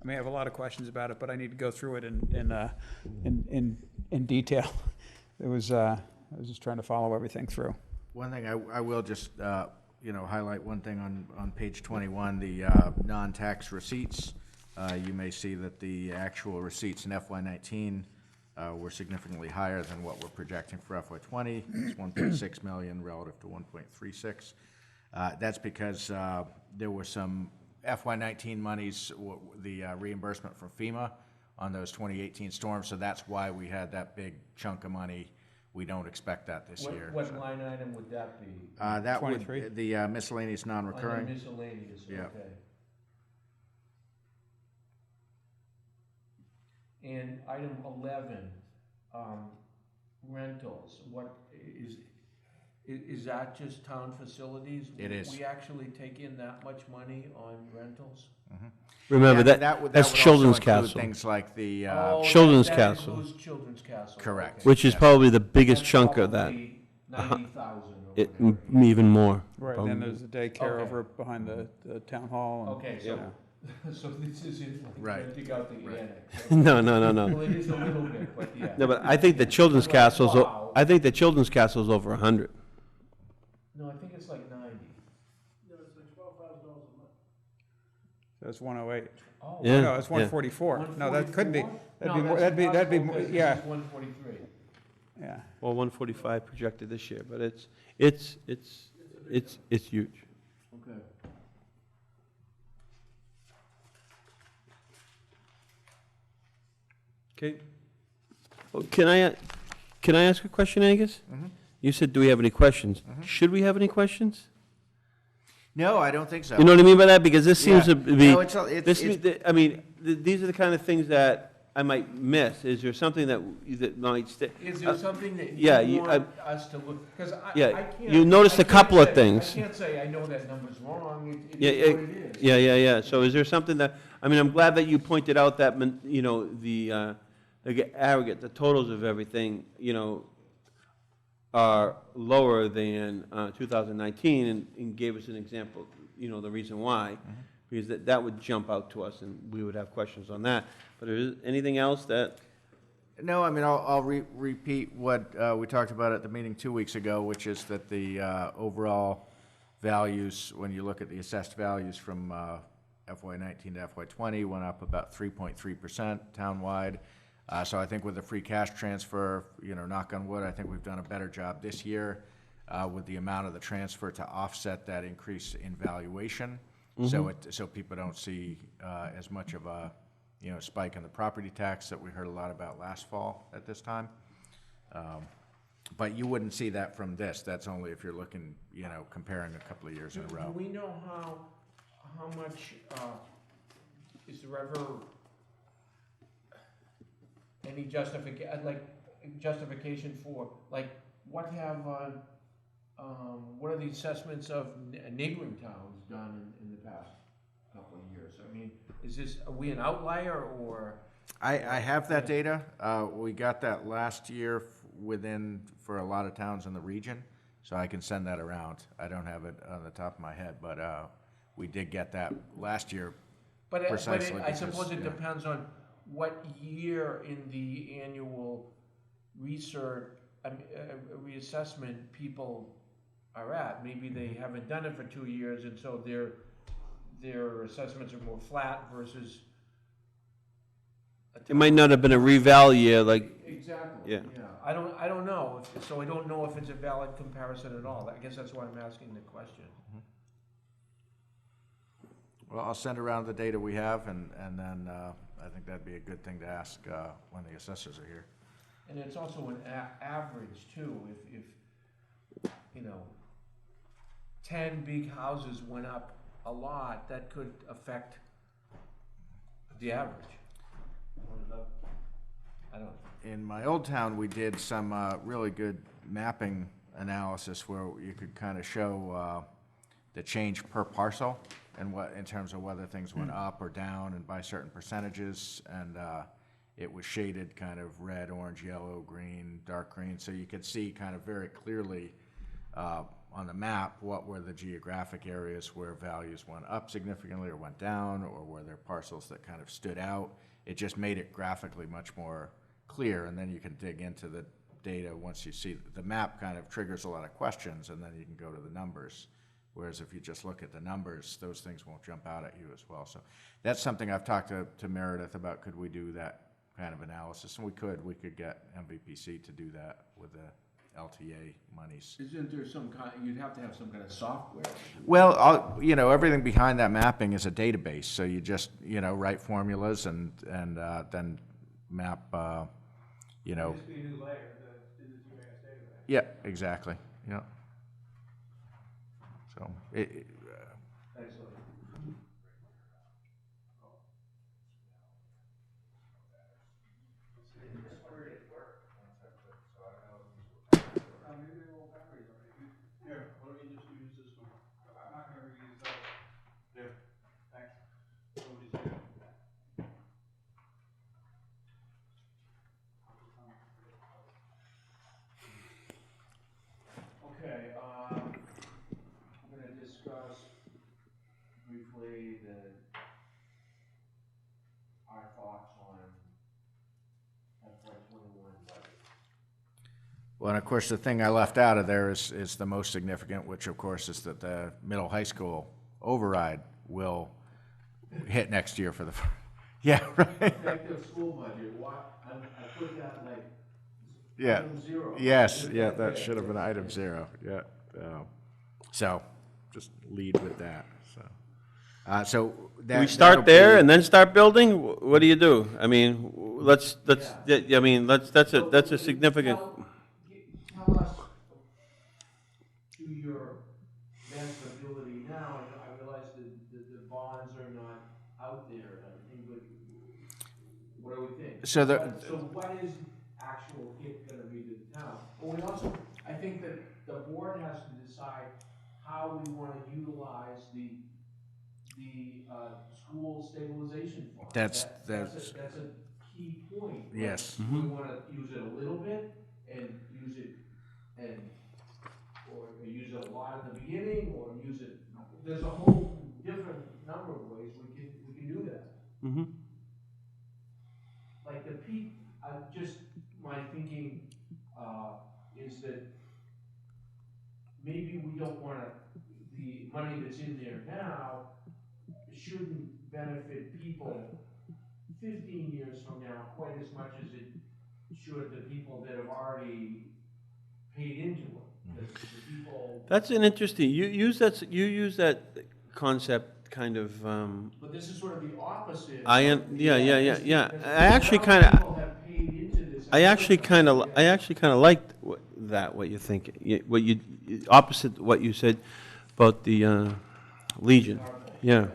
Speaker 1: I may have a lot of questions about it, but I need to go through it in detail. It was, I was just trying to follow everything through.
Speaker 5: One thing I will just, highlight one thing on page 21, the non-tax receipts. You may see that the actual receipts in FY19 were significantly higher than what we're projecting for FY20. It's 1.6 million relative to 1.36. That's because there were some FY19 monies, the reimbursement from FEMA on those 2018 storms, so that's why we had that big chunk of money. We don't expect that this year.
Speaker 4: What
Speaker 5: so.
Speaker 4: line item would that be?
Speaker 5: That
Speaker 1: 23?
Speaker 5: would, the miscellaneous
Speaker 4: On the
Speaker 5: non-recurring.
Speaker 4: miscellaneous,
Speaker 5: Yeah.
Speaker 4: okay. And item 11, rentals, what is that just town facilities?
Speaker 5: It is.
Speaker 4: We actually take in that much money on rentals?
Speaker 2: Remember,
Speaker 5: Yeah,
Speaker 2: that's
Speaker 5: would also
Speaker 2: Children's
Speaker 5: include
Speaker 2: Castle,
Speaker 5: Things like the,
Speaker 4: Oh,
Speaker 2: Children's
Speaker 4: that
Speaker 2: Castle.
Speaker 4: includes Children's Castle.
Speaker 5: Correct.
Speaker 4: okay.
Speaker 2: which is
Speaker 5: Yes.
Speaker 2: probably the biggest
Speaker 4: That's
Speaker 2: chunk of that.
Speaker 4: probably 90,000 or
Speaker 2: It,
Speaker 4: whatever.
Speaker 2: even more.
Speaker 1: Right,
Speaker 2: probably.
Speaker 1: and then there's the daycare
Speaker 4: Okay.
Speaker 1: over behind the town hall. And,
Speaker 4: Okay,
Speaker 1: yeah.
Speaker 4: so this isn't like
Speaker 5: Right.
Speaker 4: renting out the
Speaker 5: Right.
Speaker 4: annex.
Speaker 2: No, no, no,
Speaker 4: Well,
Speaker 2: no.
Speaker 4: it is a little bit, but yeah.
Speaker 2: No, but I think the Children's
Speaker 4: Like,
Speaker 2: Castle's,
Speaker 4: wow.
Speaker 2: I think the Children's Castle's over 100.
Speaker 4: No, I think it's like 90.
Speaker 1: That's 108.
Speaker 4: Oh,
Speaker 2: Yeah.
Speaker 1: No, it's 144. No, that couldn't be.
Speaker 4: 144?
Speaker 1: That'd
Speaker 4: No,
Speaker 1: be more,
Speaker 4: that's
Speaker 1: that'd be,
Speaker 4: impossible
Speaker 1: more-
Speaker 4: 'cause this
Speaker 1: yeah,
Speaker 4: is 143.
Speaker 1: yeah.
Speaker 2: Well, 145 projected this year, but it's huge.
Speaker 4: Okay.
Speaker 2: Okay. Oh, can I ask a question, Angus? You said, do we have any questions? Should we have any questions?
Speaker 5: no, I don't think so.
Speaker 2: You know what I mean by that? Because this seems
Speaker 5: Yeah.
Speaker 2: to be,
Speaker 5: No, it's
Speaker 2: I mean, these are the kind of things that I might miss. Is there something that might stay?
Speaker 4: Is there something that
Speaker 2: yeah,
Speaker 4: you
Speaker 2: you-
Speaker 4: want us to look, because
Speaker 2: Yeah,
Speaker 4: I can't.
Speaker 2: you noticed
Speaker 4: I
Speaker 2: a couple
Speaker 4: can't
Speaker 2: of
Speaker 4: say-
Speaker 2: things.
Speaker 4: I can't say I know that number's wrong, it
Speaker 2: Yeah,
Speaker 4: is what it is.
Speaker 2: Yeah. So is there something that, I mean, I'm glad that you pointed out that, the aggregate, the totals of everything, are lower than 2019 and gave us an example, the reason why. Because that would jump out to us and we would have questions on that. But is anything else that,
Speaker 5: No, I mean, I'll repeat what we talked about at the meeting 2 weeks ago, which is that the overall values, when you look at the assessed values from FY19 to FY20, went up about 3.3% townwide. So I think with the free cash transfer, knock on wood, I think we've done a better job this year with the amount of the transfer to offset that increase in valuation. So people don't see as much of a spike in the property tax that we heard a lot about last fall at this time. But you wouldn't see that from this. That's only if you're looking, comparing a couple of years in a
Speaker 4: Do
Speaker 5: row.
Speaker 4: we know how much, is there ever any justification for, what are the assessments of neighboring towns done in the past couple of years? I mean, are we an outlier, or?
Speaker 5: I have that data. We got that last year for a lot of towns in the region, so I can send that around. I don't have it on the top of my head, but we did get that last year.
Speaker 4: But
Speaker 5: Precisely
Speaker 4: I suppose
Speaker 5: because,
Speaker 4: it depends on what year in the annual reassessment people are at. Maybe they haven't done it for 2 years, and so their assessments are more flat versus.
Speaker 2: it might not have been a reval year, like,
Speaker 4: Exactly,
Speaker 2: Yeah.
Speaker 4: yeah. I don't know, so I don't know if it's a valid comparison at all. I guess that's why I'm asking the question.
Speaker 5: Well, I'll send around the data we have, and then I think that'd be a good thing to ask when the assessors are here.
Speaker 4: And it's also an average too, if 10 big houses went up a lot, that could affect the average. I don't know.
Speaker 5: In my old town, we did some really good mapping analysis where you could kind of show the change per parcel and in terms of whether things went up or down and by certain percentages, and it was shaded kind of red, orange, yellow, green, dark green, so you could see kind of very clearly on the map, what were the geographic areas where values went up significantly or went down, or were there parcels that kind of stood out? It just made it graphically much more clear, and then you can dig into the data once you see, the map kind of triggers a lot of questions, and then you can go to the numbers. Whereas if you just look at the numbers, those things won't jump out at you as well. So that's something I've talked to Meredith about, could we do that kind of analysis? And we could get MVPC to do that with the LTA monies.
Speaker 4: Isn't there some kind, you'd have to have some kind of software?
Speaker 5: Well, you know, everything behind that mapping is a database, so you just, you know, write formulas and then map, you know.
Speaker 3: Just be a new layer in the GIS database.
Speaker 5: Yeah, exactly, yeah. So,
Speaker 4: Excellent.
Speaker 3: Maybe they're old batteries already. Here, why don't you just use this one? I'm not gonna reuse those. Here, thanks. Nobody's here.
Speaker 4: Okay, I'm gonna discuss briefly our thoughts on FY '21 budget.
Speaker 5: well, and of course, the thing I left out of there is the most significant, which of course is that the middle high school override will hit next year for the, yeah, right,
Speaker 4: Effective school budget, I put that like
Speaker 5: yeah.
Speaker 4: item 0.
Speaker 5: Yes, yeah, that should have been item 0, yeah. So, just lead with that, so. So that.
Speaker 2: Do we start there and then start building? What do you do? I mean, that's a significant.
Speaker 4: Tell us, to your best ability now, I realize that the bonds are not out there and everything, but what do we think?
Speaker 5: So
Speaker 4: what is actual hit gonna be to the town? But we also, I think that the board has to decide how we wanna utilize the school stabilization fund.
Speaker 5: That's
Speaker 4: That's a key point. Right?
Speaker 5: Yes.
Speaker 4: We wanna use it a little bit and use it or use it a lot at the beginning, or use it, there's a whole different number of ways we can do that.
Speaker 2: Mm-hmm.
Speaker 4: Like the peak, just my thinking, is that maybe we don't wanna, the money that's in there now shouldn't benefit people 15 years from now quite as much as it should the people that have already paid into it. The people.
Speaker 2: That's an interesting. You use that concept kind of.
Speaker 4: But this is sort of the opposite.
Speaker 2: Yeah. I actually kind of liked what you think. Opposite what you said about the Legion. Yeah.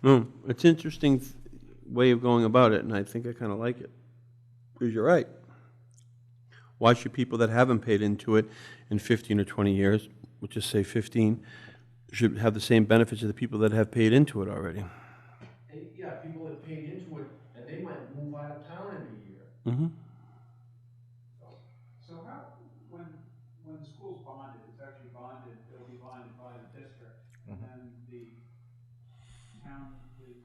Speaker 2: No, it's an interesting way of going about it, and I think I kind of like it. Because you're right. Why should people that haven't paid into it in 15 or 20 years, we'll just say 15, should have the same benefits as the people that have paid into it already?
Speaker 4: Yeah, people that paid into it, and they might move out of town in a year.
Speaker 2: Mm-hmm.
Speaker 3: So how, when the school's bonded, it's actually bonded, it'll be bonded by the district, and then the town is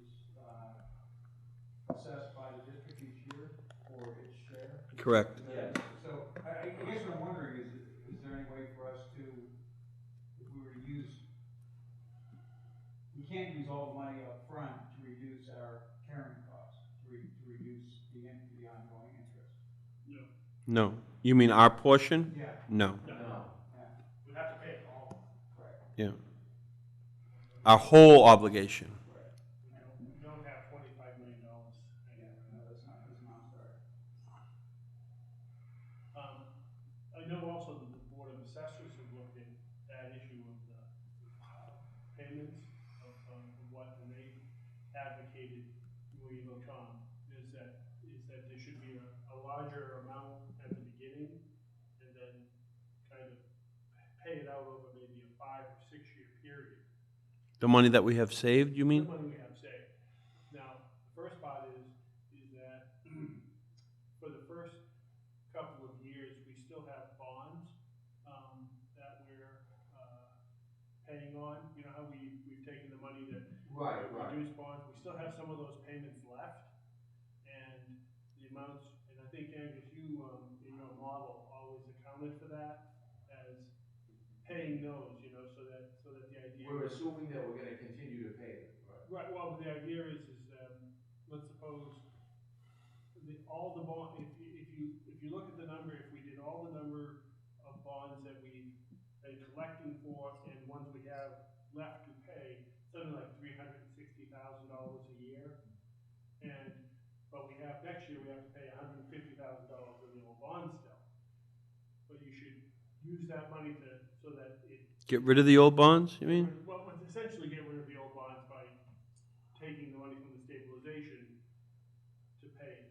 Speaker 3: assessed by the district each year for its share?
Speaker 2: Correct.
Speaker 4: Yes.
Speaker 3: So I guess what I'm wondering is there any way for us to, if we were to use, we can't use all the money up front to reduce our carrying costs, to reduce the ongoing interest?
Speaker 2: No. You mean our portion?
Speaker 3: Yeah.
Speaker 2: No.
Speaker 4: No.
Speaker 3: We'd have to pay it all. Correct.
Speaker 2: Yeah. Our whole obligation.
Speaker 3: We don't have $25 million. Yeah, no, that's not fair.
Speaker 8: I know also that the Board of Assessors have looked at that issue of the payments of what, and they advocated, Louis Locom, is that there should be a larger amount at the beginning and then kind of pay it out over maybe a 5 or 6 year period.
Speaker 2: The money that we have saved, you mean?
Speaker 8: The money we have saved. Now, the first part is that for the first couple of years, we still have bonds that we're paying on. You know how we've taken the money that
Speaker 4: Right, right.
Speaker 8: reduced bonds, we still have some of those payments left, and the amounts, and I think, Angus, you, in your model, always accounted for that as paying those, you know, so that the idea.
Speaker 4: We're assuming that we're gonna continue to pay them, right?
Speaker 8: Right, well, the idea is, let's suppose, all the bond, if you look at the number, if we did all the number of bonds that we've been collecting for, and ones we have left to pay, something like $360,000 a year, but we have, next year, we have to pay $150,000 on the old bond still. But you should use that money so that it.
Speaker 2: Get rid of the old bonds, you mean?
Speaker 8: Well, essentially get rid of the old bonds by taking the money from the stabilization to pay.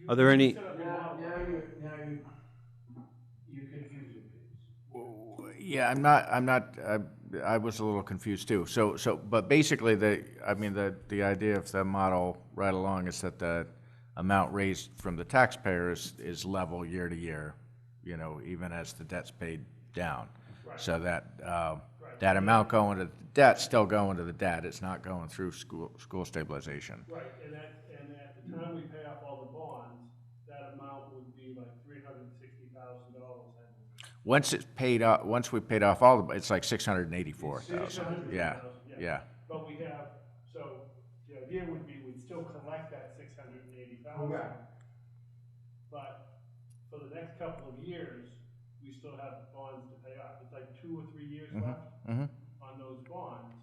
Speaker 2: Are there any-
Speaker 8: Set up your
Speaker 4: Now,
Speaker 8: model.
Speaker 4: you're confusing things.
Speaker 5: Yeah, I was a little confused too. But basically, the idea of the model right along is that the amount raised from the taxpayers is level year to year, you know, even as the debt's paid down.
Speaker 8: Right.
Speaker 5: So that,
Speaker 8: Right.
Speaker 5: that amount going to the debt's still going to the debt, it's not going through school stabilization.
Speaker 8: Right, and at the time we pay off all the bonds, that amount would be like $360,000, I believe.
Speaker 5: Once we paid off all the, it's like 684,000. Yeah, yeah.
Speaker 8: But we have, so the idea would be we'd still collect that 680,000.
Speaker 4: Correct.
Speaker 8: But for the next couple of years, we still have bonds to pay off. It's like 2 or 3 years left on those bonds.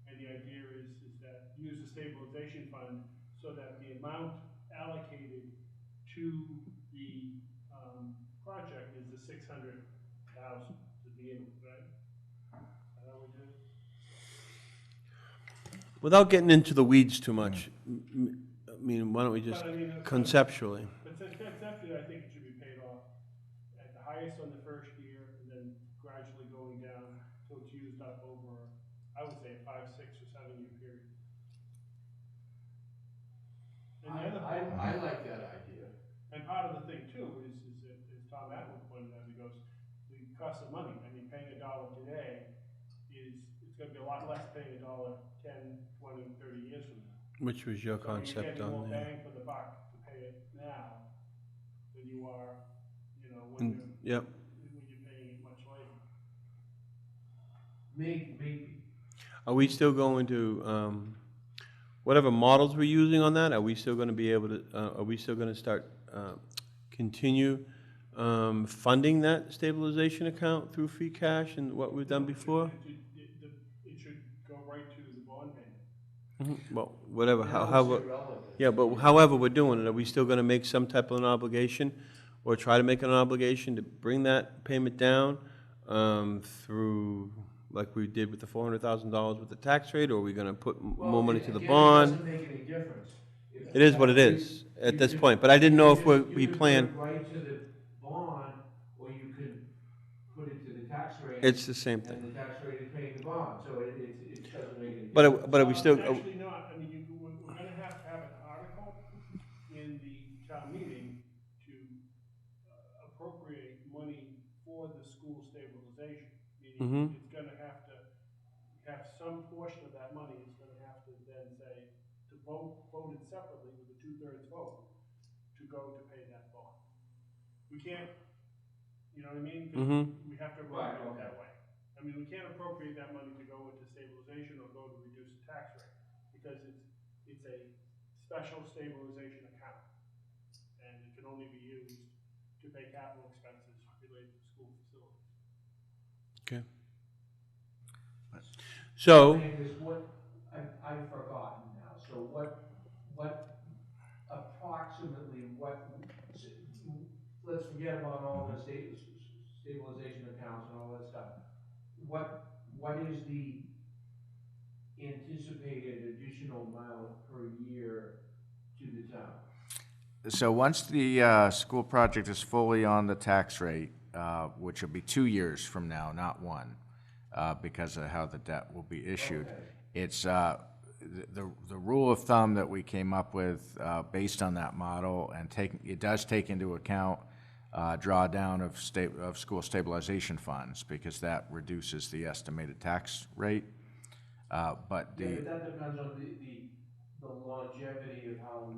Speaker 8: And the idea is that use the stabilization fund so that the amount allocated to the project is the 600,000 to begin with, right? Is that how we do it?
Speaker 2: Without getting into the weeds too much, I mean, why don't we just
Speaker 8: But I mean, that's-
Speaker 2: conceptually?
Speaker 8: But conceptually, I think it should be paid off at the highest on the first year, and then gradually going down till it's used up over, I would say, a 5, 6, or 7 year period. And the other
Speaker 4: I like that idea.
Speaker 8: and part of the thing too is that, as Tom Atwood pointed out, he goes, the cost of money. I mean, paying $1 today it's going to be a lot less paying $1 10, 20, 30 years from now.
Speaker 2: Which was your
Speaker 8: So
Speaker 2: concept
Speaker 8: you're getting more
Speaker 2: on there?
Speaker 8: bang for the buck to pay it now than you are, you know, when
Speaker 2: Yep.
Speaker 8: you're paying it much later.
Speaker 4: Maybe.
Speaker 2: Are we still going to, whatever models we're using on that, are we still gonna be able to, are we still gonna start, continue, funding that stabilization account through free cash and what we've done before?
Speaker 8: It should go right to the bond payment.
Speaker 2: Well, whatever,
Speaker 4: Now it's
Speaker 2: however,
Speaker 4: irrelevant.
Speaker 2: yeah, but however we're doing it, are we still gonna make some type of an obligation? Or try to make an obligation to bring that payment down, through, like we did with the $400,000 with the tax rate, or are we gonna put more money to the
Speaker 4: Again,
Speaker 2: bond?
Speaker 4: it doesn't make any difference.
Speaker 2: It is what it is at this point, but I didn't know if we plan.
Speaker 4: You could put it right to the bond, or you could put it to the tax rate.
Speaker 2: It's the same
Speaker 4: And
Speaker 2: thing.
Speaker 4: the tax rate is paying the bond, so it doesn't make any difference.
Speaker 2: But are we still,
Speaker 8: Actually not, I mean, we're gonna have to have an article in the town meeting to appropriate money for the school stabilization. Meaning it's gonna have some portion of that money is gonna have to then say, to voted separately with a 2/3 vote, to go to pay that bond. We can't, you know what I mean? 'Cause we have to
Speaker 4: Right,
Speaker 8: appropriate it
Speaker 4: okay.
Speaker 8: that way. I mean, we can't appropriate that money to go into stabilization or go to reduce the tax rate, because it's a special stabilization account. And it can only be used to pay capital expenses related to school facilities.
Speaker 2: okay. So,
Speaker 4: Angus, I've forgotten now, so approximately let's forget about all the stabilization accounts and all that stuff. What is the anticipated additional amount per year to the town?
Speaker 5: So once the school project is fully on the tax rate, which will be 2 years from now, not 1, because of how the debt will be issued,
Speaker 4: Okay.
Speaker 5: it's the rule of thumb that we came up with based on that model, and it does take into account drawdown of school stabilization funds, because that reduces the estimated tax rate. But
Speaker 4: Yeah,
Speaker 5: the,
Speaker 4: but that depends on the longevity of how we.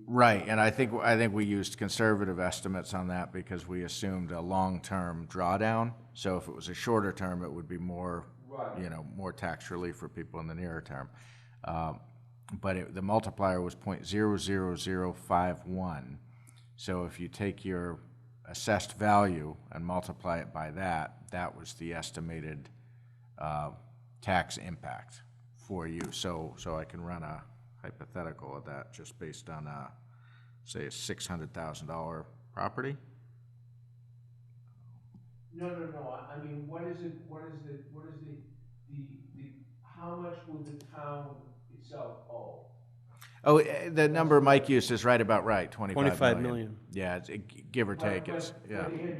Speaker 5: right, and I think we used conservative estimates on that because we assumed a long-term drawdown. So if it was a shorter term, it would be more,
Speaker 4: Right.
Speaker 5: more tax relief for people in the nearer term. But the multiplier was 0.00051. So if you take your assessed value and multiply it by that, that was the estimated tax impact for you. So I can run a hypothetical of that just based on say a $600,000 property.
Speaker 4: No, I mean, what is the, how much will the town itself owe?
Speaker 5: Oh, the number Mike used is right about right,
Speaker 2: 25 million.
Speaker 5: Yeah, give or take, it's, yeah.
Speaker 4: But annually,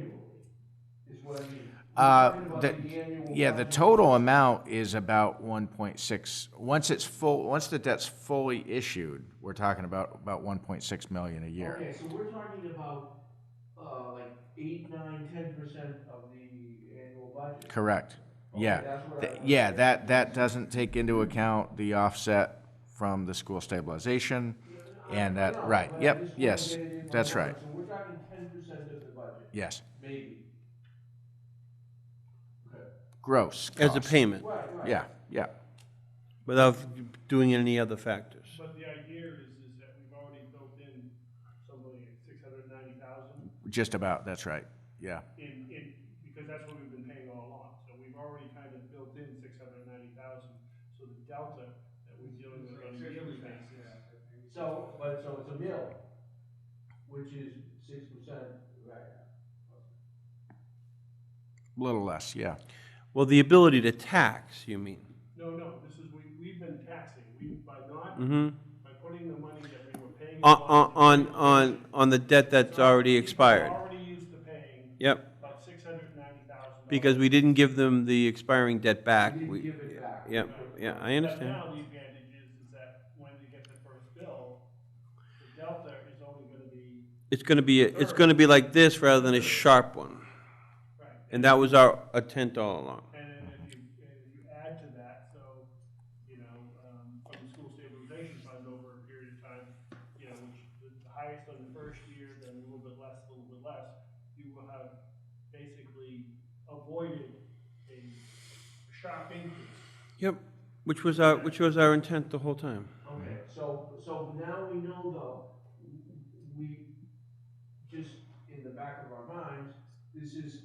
Speaker 4: is what I mean. We're talking about the annual
Speaker 5: Yeah, the
Speaker 4: budget.
Speaker 5: total amount is about 1.6, once the debt's fully issued, we're talking about 1.6 million a year.
Speaker 4: Okay, so we're talking about, like 8, 9, 10% of the annual budget.
Speaker 5: Correct,
Speaker 4: Okay,
Speaker 5: yeah.
Speaker 4: that's what
Speaker 5: Yeah, that doesn't take into account the offset from the school stabilization, and
Speaker 4: I
Speaker 5: that,
Speaker 4: know,
Speaker 5: right,
Speaker 4: but I
Speaker 5: yep,
Speaker 4: just wanna
Speaker 5: yes,
Speaker 4: get it in my
Speaker 5: that's
Speaker 4: mind.
Speaker 5: right,
Speaker 4: So we're talking 10% of the budget,
Speaker 5: yes.
Speaker 4: maybe. Okay.
Speaker 5: Gross
Speaker 2: As a
Speaker 5: cost.
Speaker 2: payment,
Speaker 5: Yeah, yeah,
Speaker 2: without doing any other factors.
Speaker 8: But the idea is that we've already built in something like 690,000
Speaker 5: just about, that's right, yeah.
Speaker 8: because that's what we've been paying all along. So we've already kind of built in 690,000. So the delta that we're dealing with on a yearly basis.
Speaker 4: So it's a mill, which is 6%, right?
Speaker 5: A little less, yeah.
Speaker 2: Well, the ability to tax, you mean?
Speaker 8: No, this is, we've been taxing, by putting the money that we were paying.
Speaker 2: On the debt that's already expired.
Speaker 8: We're already used to paying
Speaker 2: Yep,
Speaker 8: about $690,000.
Speaker 2: because we didn't give them the expiring debt back.
Speaker 4: We didn't give it back.
Speaker 2: Yep, yeah, I
Speaker 8: But
Speaker 2: understand.
Speaker 8: now the advantage is that when they get the first bill, the delta is only gonna be,
Speaker 2: It's gonna be like this rather than a sharp one.
Speaker 8: right.
Speaker 2: And that was our intent all along.
Speaker 8: And then if you add to that, so, from the school stabilization fund over a period of time, which the highest on the first year, then a little bit less, you will have basically avoided a sharp increase.
Speaker 2: Yep, which was our intent the whole time.
Speaker 4: Okay, so now we know though, we, just in the back of our minds, this is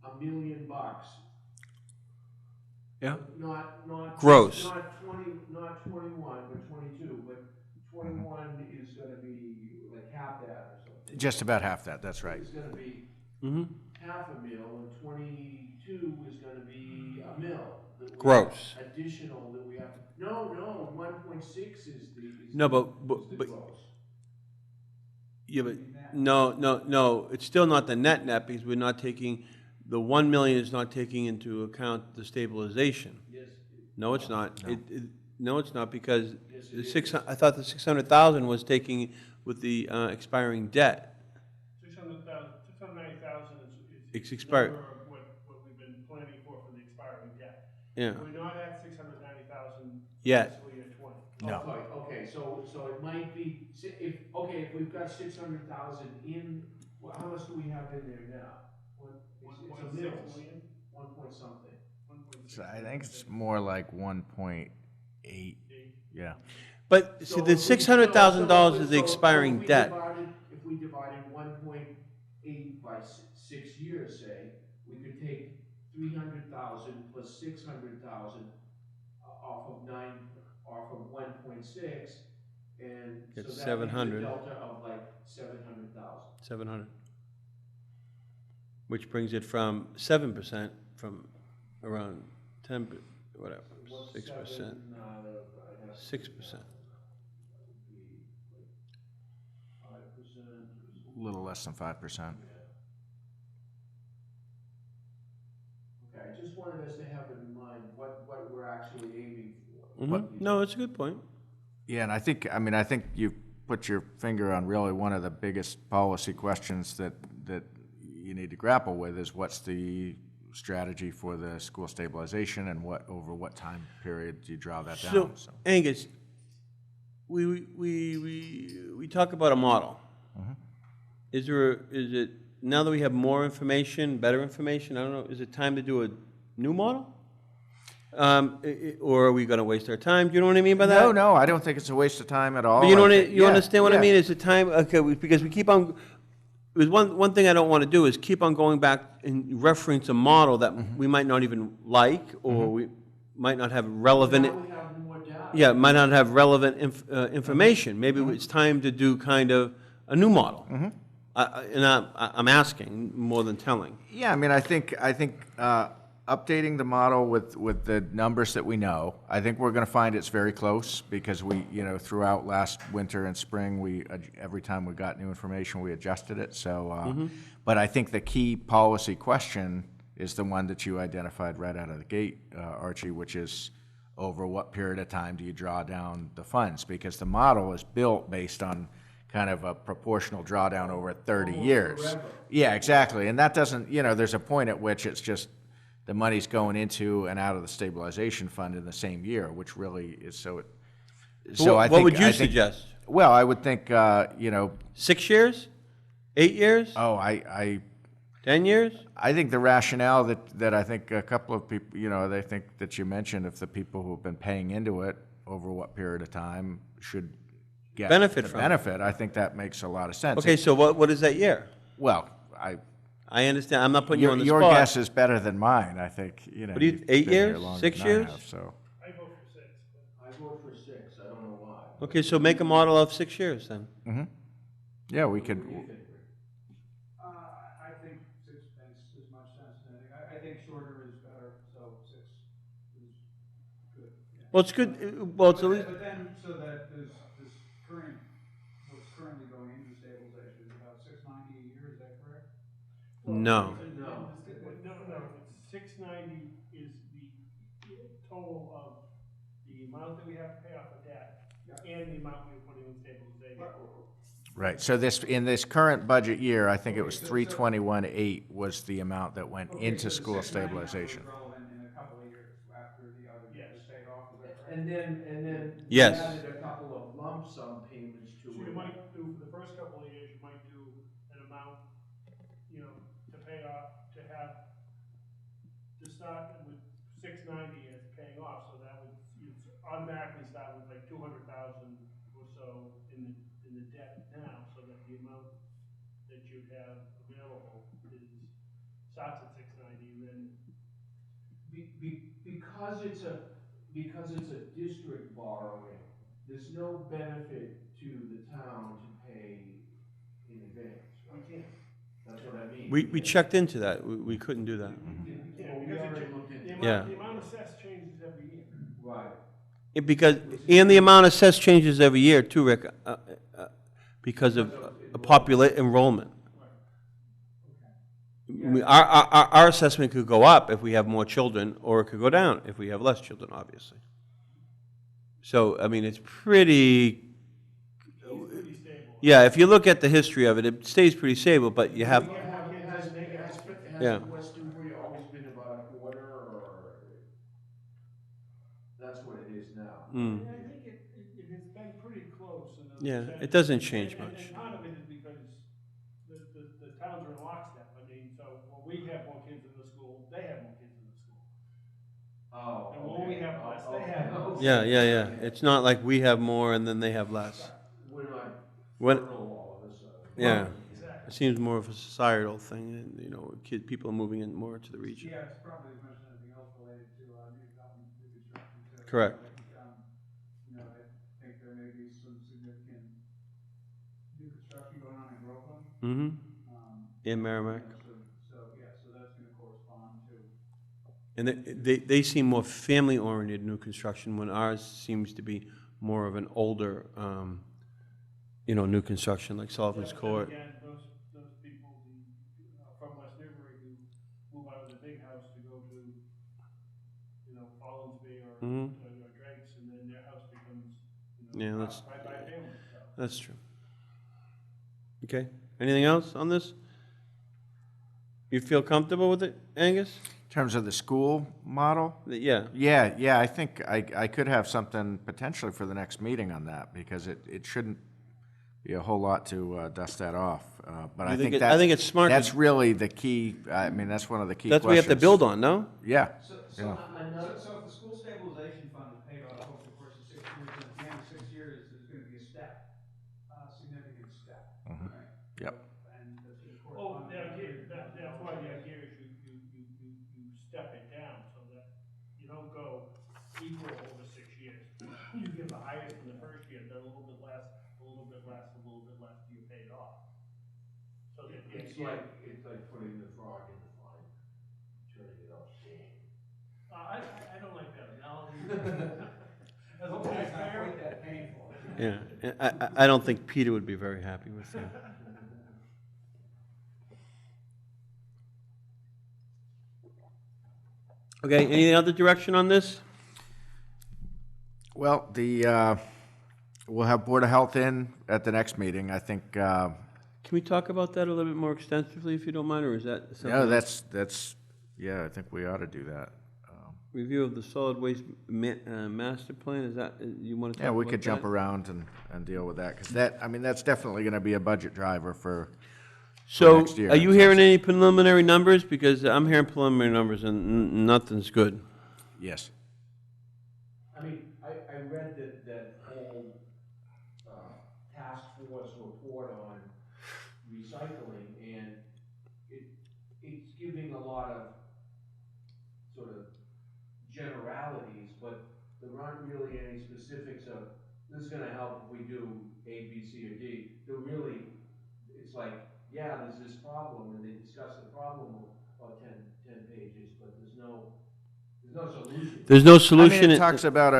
Speaker 4: $1 million.
Speaker 2: Yeah.
Speaker 4: Not.
Speaker 2: Gross.
Speaker 4: Not 21, but 22, but 21 is gonna be like half that or something.
Speaker 5: Just about half that, that's right.
Speaker 4: It's gonna be
Speaker 2: Mm-hmm.
Speaker 4: half a mil, and 22 is gonna be a mil. that we
Speaker 2: Gross.
Speaker 4: have Additional that we have, no, 1.6 is the.
Speaker 2: No, but
Speaker 4: is the gross.
Speaker 2: Yeah, but, no, it's still not the net because we're not taking, the 1 million is not taking into account the stabilization.
Speaker 4: Yes.
Speaker 2: No, it's not.
Speaker 5: No.
Speaker 2: No, it's not, because
Speaker 4: Yes,
Speaker 2: the
Speaker 4: it
Speaker 2: six,
Speaker 4: is.
Speaker 2: I thought the 600,000 was taking with the expiring debt.
Speaker 8: 690,000
Speaker 2: It's
Speaker 8: the
Speaker 2: expired.
Speaker 8: number of what we've been planning for the expiring debt.
Speaker 2: Yeah,
Speaker 8: We're not at 690,000
Speaker 2: Yet.
Speaker 8: fiscal year 20.
Speaker 5: No.
Speaker 4: Okay, so it might be, if we've got 600,000 in, well, how much do we have in there now? It's a
Speaker 8: 1.6
Speaker 4: mills,
Speaker 8: million?
Speaker 4: 1 point something.
Speaker 8: 1.6
Speaker 5: So I think it's more like 1.8, yeah.
Speaker 2: but see, the $600,000 is the expiring debt.
Speaker 4: If we divided 1.8 by 6 years, say, we could take 300,000 plus 600,000 off of 1.6, and so
Speaker 2: It's
Speaker 4: that
Speaker 2: 700.
Speaker 4: gives a delta of like 700,000.
Speaker 2: 700. Which brings it from 7% from around 10, whatever,
Speaker 4: What's
Speaker 2: 6%. 6%.
Speaker 4: 5%.
Speaker 5: A little less than 5%.
Speaker 4: Okay, I just wanted us to have in mind what we're actually aiming for.
Speaker 2: No, it's a good point.
Speaker 5: Yeah, and I think you put your finger on really one of the biggest policy questions that you need to grapple with is what's the strategy for the school stabilization and over what time period do you draw that
Speaker 2: So,
Speaker 5: down? So,
Speaker 2: Angus, we talk about a model. Is it, now that we have more information, better information, I don't know, is it time to do a new model? Or are we gonna waste our time? Do you know what I mean by that?
Speaker 5: no, I don't think it's a waste of time at all.
Speaker 2: But you know
Speaker 5: I
Speaker 2: what,
Speaker 5: think-
Speaker 2: you
Speaker 5: yeah,
Speaker 2: understand what I
Speaker 5: yeah.
Speaker 2: mean? Is it time, okay, because we keep on, with one thing I don't wanna do is keep on going back and reference a model that we might not even like, or we might not have relevant.
Speaker 4: Now we have more data.
Speaker 2: Yeah, might not have relevant information. Maybe it's time to do kind of a new model. And I'm asking more than telling.
Speaker 5: Yeah, I mean, I think updating the model with the numbers that we know, I think we're gonna find it's very close, because we, throughout last winter and spring, every time we got new information, we adjusted it, so, but I think the key policy question is the one that you identified right out of the gate, Archie, which is, over what period of time do you draw down the funds? Because the model is built based on kind of a proportional drawdown over 30 years.
Speaker 4: forever.
Speaker 5: Yeah, exactly, and that doesn't, there's a point at which it's just, the money's going into and out of the stabilization fund in the same year, which really is so. So I think.
Speaker 2: What would you
Speaker 5: I think-
Speaker 2: suggest?
Speaker 5: Well, I would think,
Speaker 2: 6 years? 8 years?
Speaker 5: oh, I
Speaker 2: 10 years?
Speaker 5: think the rationale that I think a couple of people, they think that you mentioned, if the people who've been paying into it over what period of time should get
Speaker 2: Benefit
Speaker 5: the
Speaker 2: from it.
Speaker 5: benefit, I think that makes a lot of sense.
Speaker 2: Okay, so what is that year?
Speaker 5: Well,
Speaker 2: I understand, I'm not putting you on the
Speaker 5: your
Speaker 2: spot.
Speaker 5: guess is better than mine, I think,
Speaker 2: What do you-
Speaker 5: you've
Speaker 2: 8
Speaker 5: been here
Speaker 2: years?
Speaker 5: longer
Speaker 2: 6
Speaker 5: than I
Speaker 2: years?
Speaker 5: have, so.
Speaker 8: I vote for 6, but.
Speaker 4: I vote for 6, I don't know why.
Speaker 2: Okay, so make a model of 6 years then.
Speaker 5: Yeah, we could,
Speaker 3: I think 6 makes as much sense as anything. I think shorter is better, so 6 is good. Yeah.
Speaker 2: Well, it's good, well, it's at least,
Speaker 3: But then, so that this current, what's currently going into stabilization is about 690 a year, is that correct?
Speaker 2: no.
Speaker 4: No.
Speaker 8: No, it's 690 is the total of the amount that we have to pay off of debt and the amount we're putting in stabilization.
Speaker 5: right, so in this current budget year, I think it was 321.8 was the amount that went into school stabilization.
Speaker 3: Relevant in a couple of years after the other debt is paid off, is that correct?
Speaker 4: And then we
Speaker 2: Yes.
Speaker 4: added a couple of lump sum payments to
Speaker 8: So you
Speaker 4: it.
Speaker 8: might do, for the first couple of years, you might do an amount, to pay off, to start with 690 as paying off, so that would, you'd automatically start with like 200,000 or so in the debt now, so that the amount that you have available starts at 690 and then.
Speaker 4: Because it's a district borrowing, there's no benefit to the town to pay in advance, right? We can't. That's what I mean.
Speaker 2: We checked into that, we couldn't do that.
Speaker 8: Yeah,
Speaker 4: Well, we
Speaker 8: because
Speaker 4: already
Speaker 8: it,
Speaker 4: looked into it.
Speaker 2: Yeah.
Speaker 8: the amount assessed changes every year.
Speaker 4: Right.
Speaker 2: And the amount assessed changes every year too, Rick, because of enrollment. Our assessment could go up if we have more children, or it could go down if we have less children, obviously. So, I mean, it's pretty,
Speaker 8: Pretty stable.
Speaker 2: yeah, if you look at the history of it, it stays pretty stable, but you have,
Speaker 4: Has
Speaker 2: Yeah.
Speaker 4: West Newbury always been about a quarter, or that's what it is now?
Speaker 2: mm,
Speaker 8: I think it has been pretty close. In the
Speaker 2: Yeah,
Speaker 8: percentage.
Speaker 2: it doesn't change
Speaker 8: And-
Speaker 2: much.
Speaker 8: And part of it is because the towns are in lockstep. I mean, so when we have more kids in the school, they have more kids in the school.
Speaker 4: Oh,
Speaker 8: And when we
Speaker 4: okay.
Speaker 8: have less, they
Speaker 4: Okay.
Speaker 8: have less.
Speaker 2: yeah. It's not like we have more and then they have less.
Speaker 4: We're not
Speaker 2: When,
Speaker 4: fertile all of a sudden.
Speaker 2: yeah,
Speaker 8: Exactly.
Speaker 2: it seems more of a societal thing, and, people are moving in more to the region.
Speaker 3: Yeah, it's probably as much as anything else related to new development, new construction too.
Speaker 2: Correct.
Speaker 3: I think there may be some significant new construction going on in Groveland.
Speaker 2: Mm-hmm, in Merrimack.
Speaker 3: So that's gonna correspond to.
Speaker 2: And they seem more family-oriented new construction, when ours seems to be more of an older, new construction, like Sullivan's
Speaker 8: But then
Speaker 2: Court.
Speaker 8: again, those people from West Newbury who move out of the big house to go to, Follinsby or
Speaker 2: Mhm.
Speaker 8: or Drake's, and then their house becomes,
Speaker 2: Yeah, that's-
Speaker 8: occupied by a family, so.
Speaker 2: That's true. Okay, anything else on this? You feel comfortable with it, Angus?
Speaker 5: In terms of the school model?
Speaker 2: Yeah.
Speaker 5: Yeah, I think I could have something potentially for the next meeting on that, because it shouldn't be a whole lot to dust that off. But I
Speaker 2: think
Speaker 5: think
Speaker 2: it- I think it's smart to-
Speaker 5: that's really the key, I mean, that's one of the key
Speaker 2: That's what we have to
Speaker 5: questions.
Speaker 2: build on, no?
Speaker 5: Yeah,
Speaker 3: So
Speaker 5: yeah.
Speaker 3: if the school stabilization fund is paid off over the course of 6 years, and at the end of 6 years, there's gonna be a step, a significant step,
Speaker 5: Mhm.
Speaker 3: right?
Speaker 5: Yep.
Speaker 3: And that's gonna
Speaker 8: Well,
Speaker 3: correspond.
Speaker 8: the idea, that's why the idea is you step it down so that you don't go equal over 6 years. You give the highest in the first year, then a little bit less, a little bit less, a little bit less, you pay it off. So that the idea.
Speaker 4: It's like putting the frog in the fire, turning it upstream.
Speaker 8: I don't like that analogy. As a taxpayer.
Speaker 4: Quite that painful.
Speaker 2: Yeah, I don't think Peter would be very happy with that. Okay, any other direction on this?
Speaker 5: Well, we'll have Board of Health in at the next meeting, I think.
Speaker 2: Can we talk about that a little bit more extensively, if you don't mind, or is that something?
Speaker 5: No,
Speaker 2: else?
Speaker 5: that's, yeah, I think we ought to do that.
Speaker 2: Review of the solid waste master plan, is that, you want to talk
Speaker 5: Yeah,
Speaker 2: about
Speaker 5: we could jump
Speaker 2: that?
Speaker 5: around and deal with that, because that, I mean, that's definitely gonna be a budget driver for
Speaker 2: So,
Speaker 5: next year.
Speaker 2: are you hearing any preliminary numbers? Because I'm hearing preliminary numbers and nothing's good.
Speaker 5: yes.
Speaker 4: I mean, I read that whole, task force report on recycling, and it's giving a lot of sort of generalities, but there aren't really any specifics of, this is gonna help if we do A, B, C, or D. They're really, it's like, yeah, there's this problem, and they discuss the problem about 10 pages, but there's no solution.
Speaker 2: There's no
Speaker 5: I
Speaker 2: solution.
Speaker 5: mean, it talks about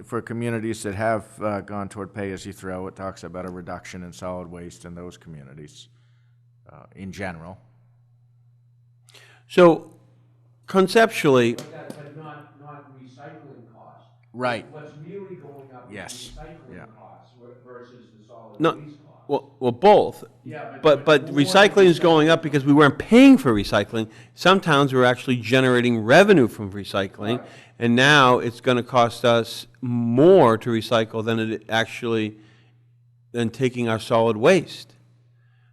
Speaker 5: for communities that have gone toward pay-as-you-throw, it talks about a reduction in solid waste in those communities, in general.
Speaker 2: So, conceptually,
Speaker 4: But not recycling costs.
Speaker 5: Right.
Speaker 4: What's really going up is
Speaker 5: Yes.
Speaker 4: recycling
Speaker 5: Yeah.
Speaker 4: costs versus the solid
Speaker 2: No,
Speaker 4: waste costs.
Speaker 2: well, both.
Speaker 4: Yeah,
Speaker 2: But
Speaker 4: more
Speaker 2: recycling is going up because we weren't paying for recycling. Some towns were actually generating revenue from recycling,
Speaker 4: Right.
Speaker 2: and now it's gonna cost us more to recycle than it actually, than taking our solid waste.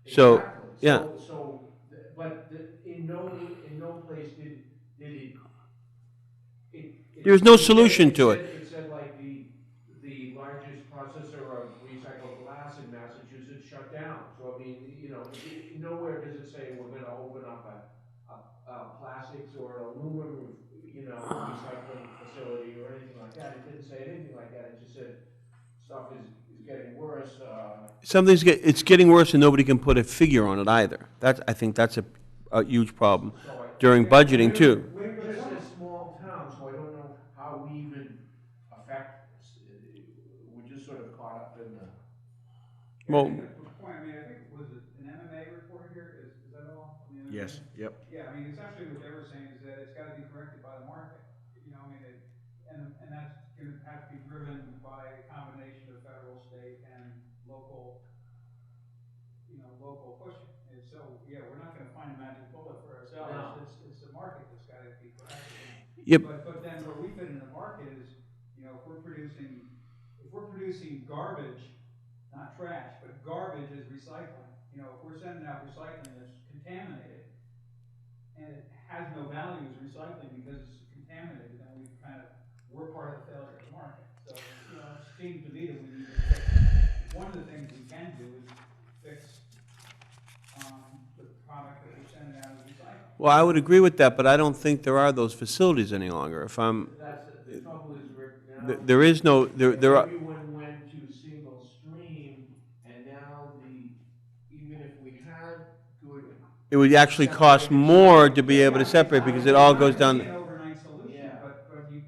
Speaker 2: So,
Speaker 4: Exactly.
Speaker 2: yeah.
Speaker 4: In no place did it.
Speaker 2: There's no solution to it.
Speaker 4: It said like the largest processor of recycled glass in Massachusetts shut down. So I mean, nowhere does it say we're gonna open up a plastics or an aluminum, recycling facility or anything like that. It didn't say anything like that. It just said stuff is getting worse.
Speaker 2: It's getting worse and nobody can put a figure on it either. I think that's a huge problem during budgeting too.
Speaker 4: We're just a small town, so I don't know how we even affect this. We're just sort of caught up in the.
Speaker 2: Well,
Speaker 3: I think the point, I think, was it an MMA report here, is that all? I mean,
Speaker 5: Yes, yep.
Speaker 3: Yeah, I mean, essentially what they were saying is that it's gotta be corrected by the market, I mean, and that's gonna have to be driven by a combination of federal, state, and local, local pushing. And so, yeah, we're not gonna find a magic bullet for ourselves,
Speaker 4: No.
Speaker 3: it's the market that's gotta be corrected.
Speaker 2: Yep.
Speaker 3: But then where we fit in the market is, if we're producing garbage, not trash, but garbage is recycling. If we're sending out recycling that's contaminated, and it has no value as recycling because it's contaminated, then we're part of the failure of the market. So, it seems to me that we need to fix, one of the things we can do is fix, the product that we're sending out as recycling.
Speaker 2: well, I would agree with that, but I don't think there are those facilities any longer. If I'm,
Speaker 4: That's the trouble is, Rick, now.
Speaker 2: there is no, there are,
Speaker 4: Everyone went to single stream, and now even if we had good.
Speaker 2: it would actually cost more to be able to separate because it all goes down.
Speaker 3: It's not gonna be an overnight solution,
Speaker 4: Yeah.
Speaker 3: but you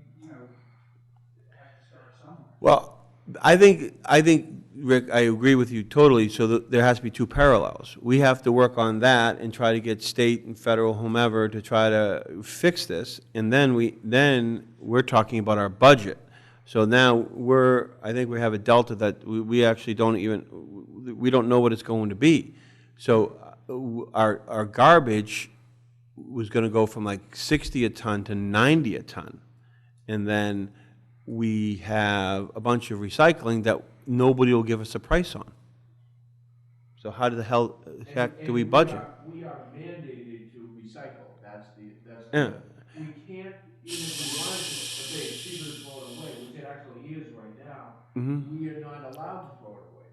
Speaker 3: have to start somewhere.
Speaker 2: Well, I think, Rick, I agree with you totally, so that there has to be two parallels. We have to work on that and try to get state and federal, whomever, to try to fix this, and then we're talking about our budget. So now I think we have a delta that we actually don't know what it's going to be. So our garbage was gonna go from like 60 a ton to 90 a ton. And then we have a bunch of recycling that nobody will give us a price on. So how the heck do we budget?
Speaker 4: We are mandated to recycle, that's
Speaker 2: Yeah.
Speaker 4: we can't, even if we wanted to, say it's cheaper to throw it away, which it actually is right now, we are not allowed to throw it away.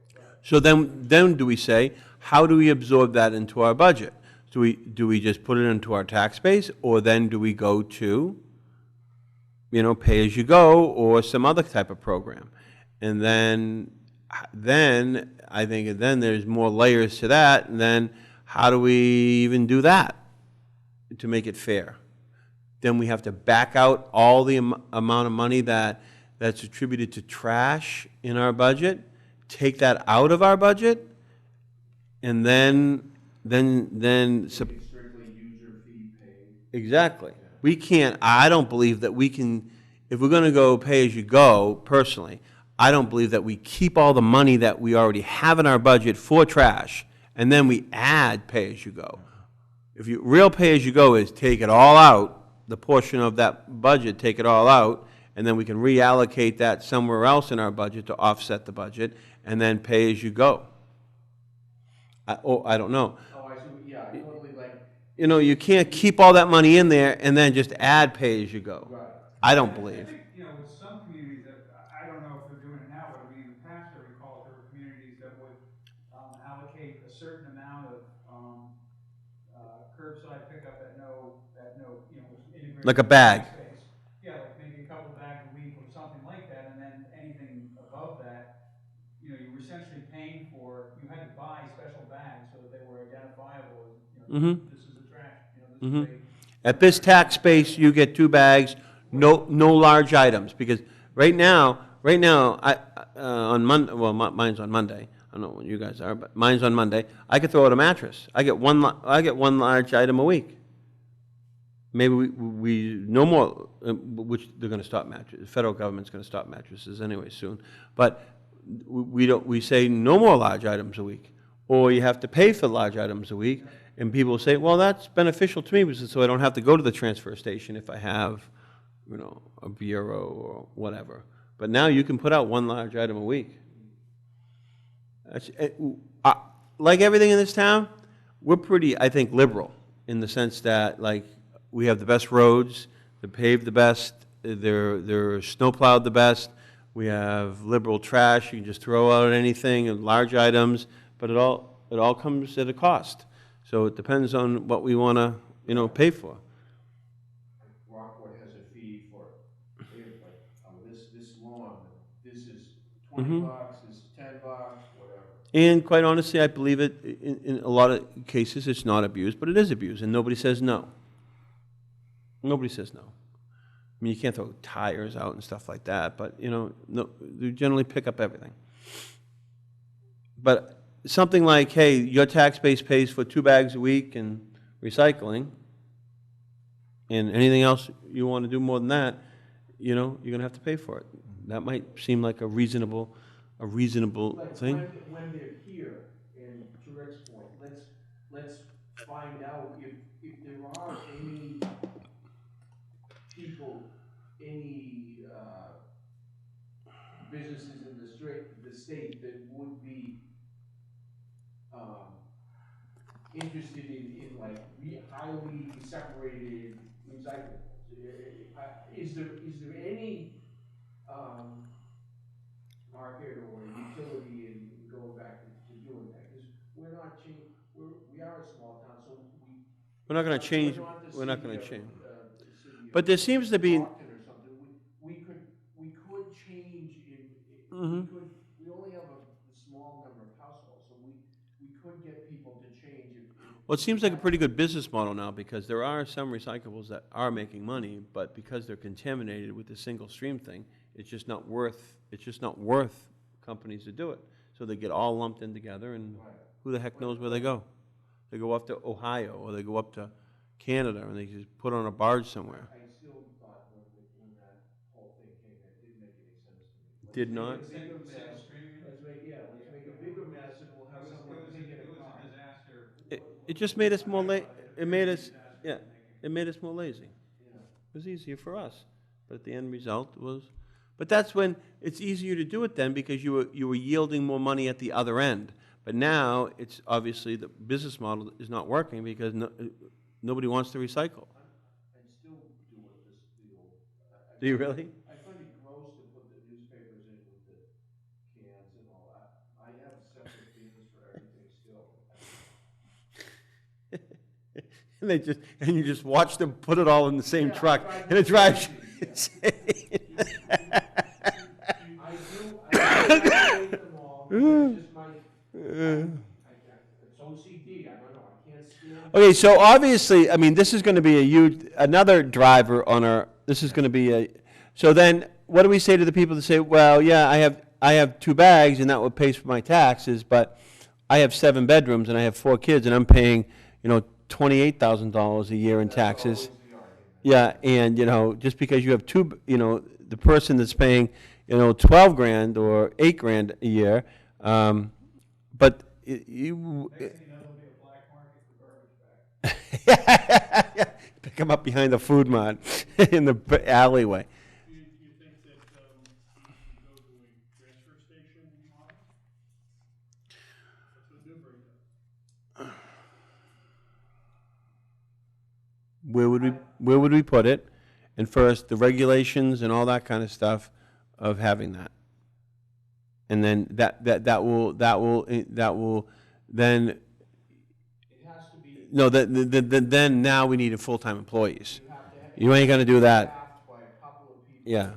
Speaker 2: So then do we say, how do we absorb that into our budget? Do we just put it into our tax base, or then do we go to, pay as you go, or some other type of program? And then I think then there's more layers to that, and then how do we even do that to make it fair? Then we have to back out all the amount of money that's attributed to trash in our budget, take that out of our budget, and then
Speaker 4: Strictly user fee paid.
Speaker 2: exactly. We can't, I don't believe that we can, if we're gonna go pay as you go, personally, I don't believe that we keep all the money that we already have in our budget for trash, and then we add pay as you go. Real pay as you go is take it all out, the portion of that budget, take it all out, and then we can reallocate that somewhere else in our budget to offset the budget, and then pay as you go. I don't know.
Speaker 4: Oh, I see, yeah, I totally like,
Speaker 2: You can't keep all that money in there and then just add pay as you go.
Speaker 4: right.
Speaker 2: I don't
Speaker 3: I
Speaker 2: believe.
Speaker 3: think, with some communities that, I don't know if they're doing it now, but I mean, in the past, I recall there were communities that would allocate a certain amount of curbside pickup at no, integrated.
Speaker 2: Like a bag.
Speaker 3: Space. Yeah, like maybe a couple bags a week or something like that, and then anything above that, you were essentially paying for, you had to buy special bags so that they were identifiable as, this is a trash, this is a.
Speaker 2: At this tax base, you get 2 bags, no large items, because right now, on Monday, well, mine's on Monday. I don't know what you guys are, but mine's on Monday. I could throw out a mattress. I get one large item a week. Maybe we no more, which they're going to stop mattresses. The federal government's going to stop mattresses anyway soon. But we say no more large items a week, or you have to pay for large items a week. And people say, well, that's beneficial to me, because so I don't have to go to the transfer station if I have, a bureau or whatever. But now you can put out 1 large item a week. Like everything in this town, we're pretty, I think, liberal in the sense that, like, we have the best roads, they're paved the best, they're snowplowed the best. We have liberal trash. You can just throw out anything and large items, but it all comes at a cost. So it depends on what we want to, pay for.
Speaker 4: Rockport has a fee for, this lawn, this is $20, this is $10, whatever.
Speaker 2: And quite honestly, I believe it, in a lot of cases, it's not abused, but it is abused, and nobody says no. Nobody says no. I mean, you can't throw tires out and stuff like that, but, no, they generally pick up everything. But something like, hey, your tax base pays for 2 bags a week in recycling, and anything else you want to do more than that, you're going to have to pay for it. That might seem like a reasonable
Speaker 4: Like
Speaker 2: thing.
Speaker 4: when they're here, and to Rick's point, let's find out if there are any people, any businesses in the state that would be interested in like highly separated recyclables. Is there any market or utility in going back to doing that? Because we are a small town, so
Speaker 2: We're not going to change.
Speaker 4: we're not
Speaker 2: going to
Speaker 4: the
Speaker 2: change.
Speaker 4: city of
Speaker 2: But there seems to be.
Speaker 4: Brockton or something. We could change we only have a small number of households, so we could get people to change if
Speaker 2: Well, it seems like a pretty good business model now, because there are some recyclables that are making money, but because they're contaminated with the single stream thing, it's just not worth companies to do it. So they get all lumped in together, and who the heck knows where they go? They go up to Ohio, or they go up to Canada, and they just put on a barge somewhere.
Speaker 4: I still thought when that whole thing came, it didn't make any sense to me.
Speaker 2: Did not?
Speaker 4: Let's make a bigger mess, and we'll have someone take it apart.
Speaker 3: It was a disaster.
Speaker 2: It just made us more it made us, yeah, it made us more lazy.
Speaker 4: Yeah.
Speaker 2: It was easier for us, but the end result was, but that's when it's easier to do it then, because you were yielding more money at the other end. But now, it's obviously, the business model is not working because nobody wants to recycle.
Speaker 4: I still do it this deal.
Speaker 2: Do you really?
Speaker 4: I find it gross to put the newspapers in with the cans and all that. I have separate bins for everything still.
Speaker 2: And you just watch them put it all in the same
Speaker 4: Yeah,
Speaker 2: truck,
Speaker 4: drives
Speaker 2: and it drives
Speaker 4: me
Speaker 2: you
Speaker 4: crazy,
Speaker 2: insane.
Speaker 4: I hate them all, it's just my, it's OCD, I don't know, I can't stand.
Speaker 2: Okay, so obviously, I mean, this is gonna be a huge, another driver on our, this is gonna be a, so then, what do we say to the people that say, well, yeah, I have 2 bags, and that what pays for my taxes, but I have 7 bedrooms, and I have 4 kids, and I'm paying, $28,000 a year in taxes. Yeah, and, just because you have 2, the person that's paying, 12 grand or 8 grand a year, but you.
Speaker 3: Next thing you know, there'll be a black market for garbage bags.
Speaker 2: Pick them up behind the food mart in the alleyway.
Speaker 8: Do you think that, we go to a transfer station model? That's what Newbury does.
Speaker 2: Where would we put it? And first, the regulations and all that kind of stuff of having that. And then that will then,
Speaker 4: It has to be,
Speaker 2: no, then now we need full-time employees.
Speaker 4: you have to have.
Speaker 2: You ain't gonna do that.
Speaker 4: Staffed by a couple of people.
Speaker 2: Yeah.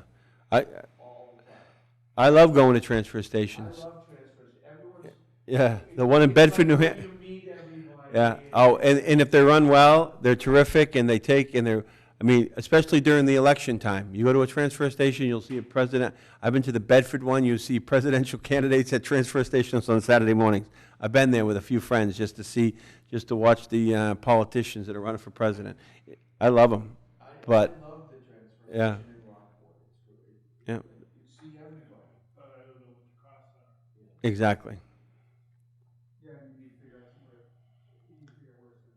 Speaker 4: All the time.
Speaker 2: I love going to transfer
Speaker 4: I
Speaker 2: stations.
Speaker 4: love transfers, everyone's.
Speaker 2: Yeah, the one in Bedford, New Hampshire.
Speaker 4: You meet everybody.
Speaker 2: Yeah. Oh, and if they run well, they're terrific, and they take, and they're, I mean, especially during the election time. You go to a transfer station, you'll see a president. I've been to the Bedford one, you see presidential candidates at transfer stations on Saturday mornings. I've been there with a few friends just to watch the politicians that are running for president. I love them, but,
Speaker 4: I love the transfer
Speaker 2: yeah.
Speaker 4: station in Rockport, it's great.
Speaker 2: Yeah,
Speaker 4: You see everybody.
Speaker 8: But I don't know what the costs are.
Speaker 2: exactly.
Speaker 3: Yeah, and you need to figure out somewhere, you need to figure out where it's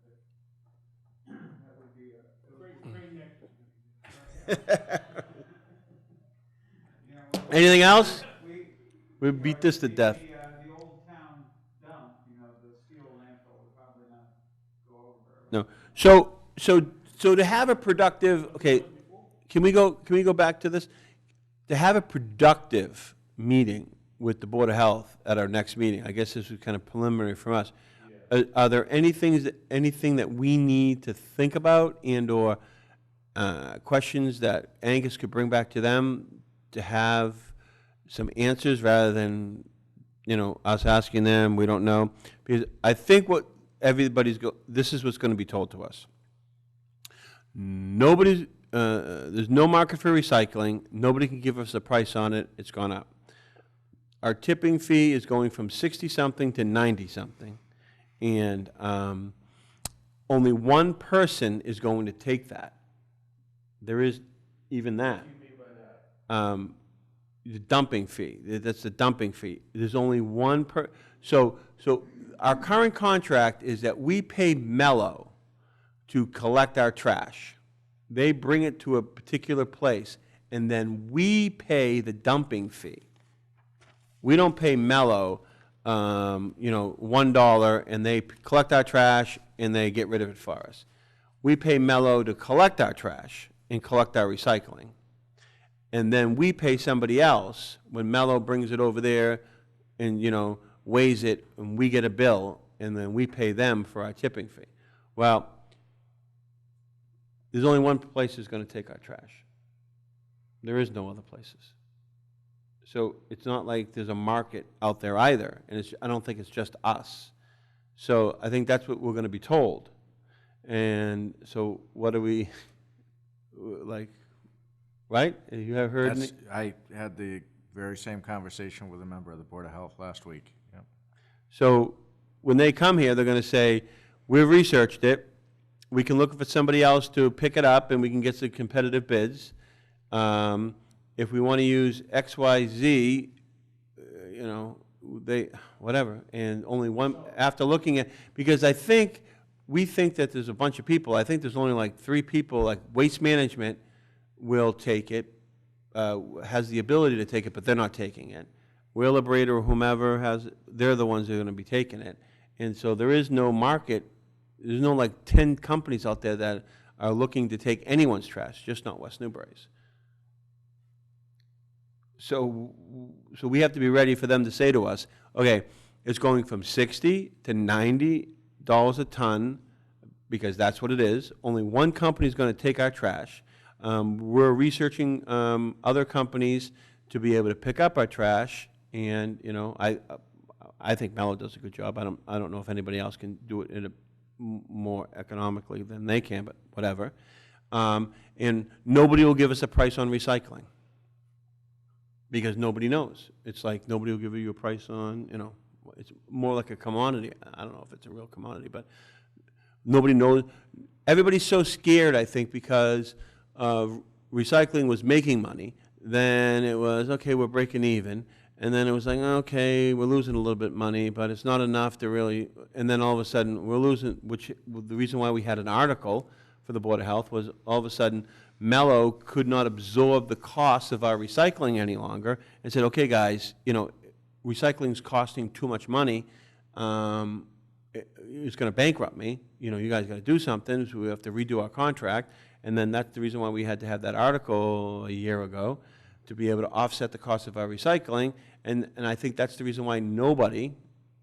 Speaker 3: gonna be. That would be a.
Speaker 8: Great neck is gonna be.
Speaker 3: You know,
Speaker 2: Anything else?
Speaker 3: we,
Speaker 2: We beat this to death.
Speaker 3: The old town dump, the steel landfill would probably not go over very well.
Speaker 2: No. So to have a productive, okay, can we go back to this? To have a productive meeting with the Board of Health at our next meeting, I guess this was kind of preliminary from us. Are there anything that we need to think about and/or questions that Angus could bring back to them to have some answers rather than, us asking them, we don't know? Because I think what this is what's going to be told to us. There's no market for recycling. Nobody can give us a price on it. It's gone up. Our tipping fee is going from 60-something to 90-something. And only one person is going to take that. There is even that.
Speaker 4: What do you mean by that?
Speaker 2: The dumping fee, that's the dumping fee. There's only one so our current contract is that we pay Mello to collect our trash. They bring it to a particular place, and then we pay the dumping fee. We don't pay Mello, $1, and they collect our trash, and they get rid of it for us. We pay Mello to collect our trash and collect our recycling. And then we pay somebody else when Mello brings it over there and, weighs it, and we get a bill, and then we pay them for our tipping fee. Well, there's only one place that's going to take our trash. There is no other places. So it's not like there's a market out there either, and I don't think it's just us. So I think that's what we're going to be told. And so what do we, like, right? You have heard me?
Speaker 5: I had the very same conversation with a member of the Board of Health last week. Yep.
Speaker 2: So when they come here, they're going to say, we've researched it. We can look for somebody else to pick it up, and we can get some competitive bids. If we want to use X, Y, Z, whatever. And only one, after looking at, because I think we think that there's a bunch of people, I think there's only like 3 people, like Waste Management will take it, has the ability to take it, but they're not taking it. Whale Liberator or whomever they're the ones that are gonna be taking it. And so there is no market, there's no like 10 companies out there that are looking to take anyone's trash, just not West Newbury's. So we have to be ready for them to say to us, okay, it's going from $60 to $90 a ton, because that's what it is. Only one company is going to take our trash. We're researching other companies to be able to pick up our trash, and you know, I think Mello does a good job. I don't know if anybody else can do it in a more economically than they can, but whatever. And nobody will give us a price on recycling, because nobody knows. It's like nobody will give you a price on, you know, it's more like a commodity. I don't know if it's a real commodity, but nobody knows. Everybody's so scared, I think, because recycling was making money. Then it was, okay, we're breaking even. And then it was like, okay, we're losing a little bit money, but it's not enough to really, and then all of a sudden we're losing, which the reason why we had an article for the Board of Health was all of a sudden Mello could not absorb the cost of our recycling any longer, and said, okay, guys, you know, recycling's costing too much money. It's going to bankrupt me. You know, you guys got to do something, so we have to redo our contract. And then that's the reason why we had to have that article a year ago, to be able to offset the cost of our recycling. And I think that's the reason why nobody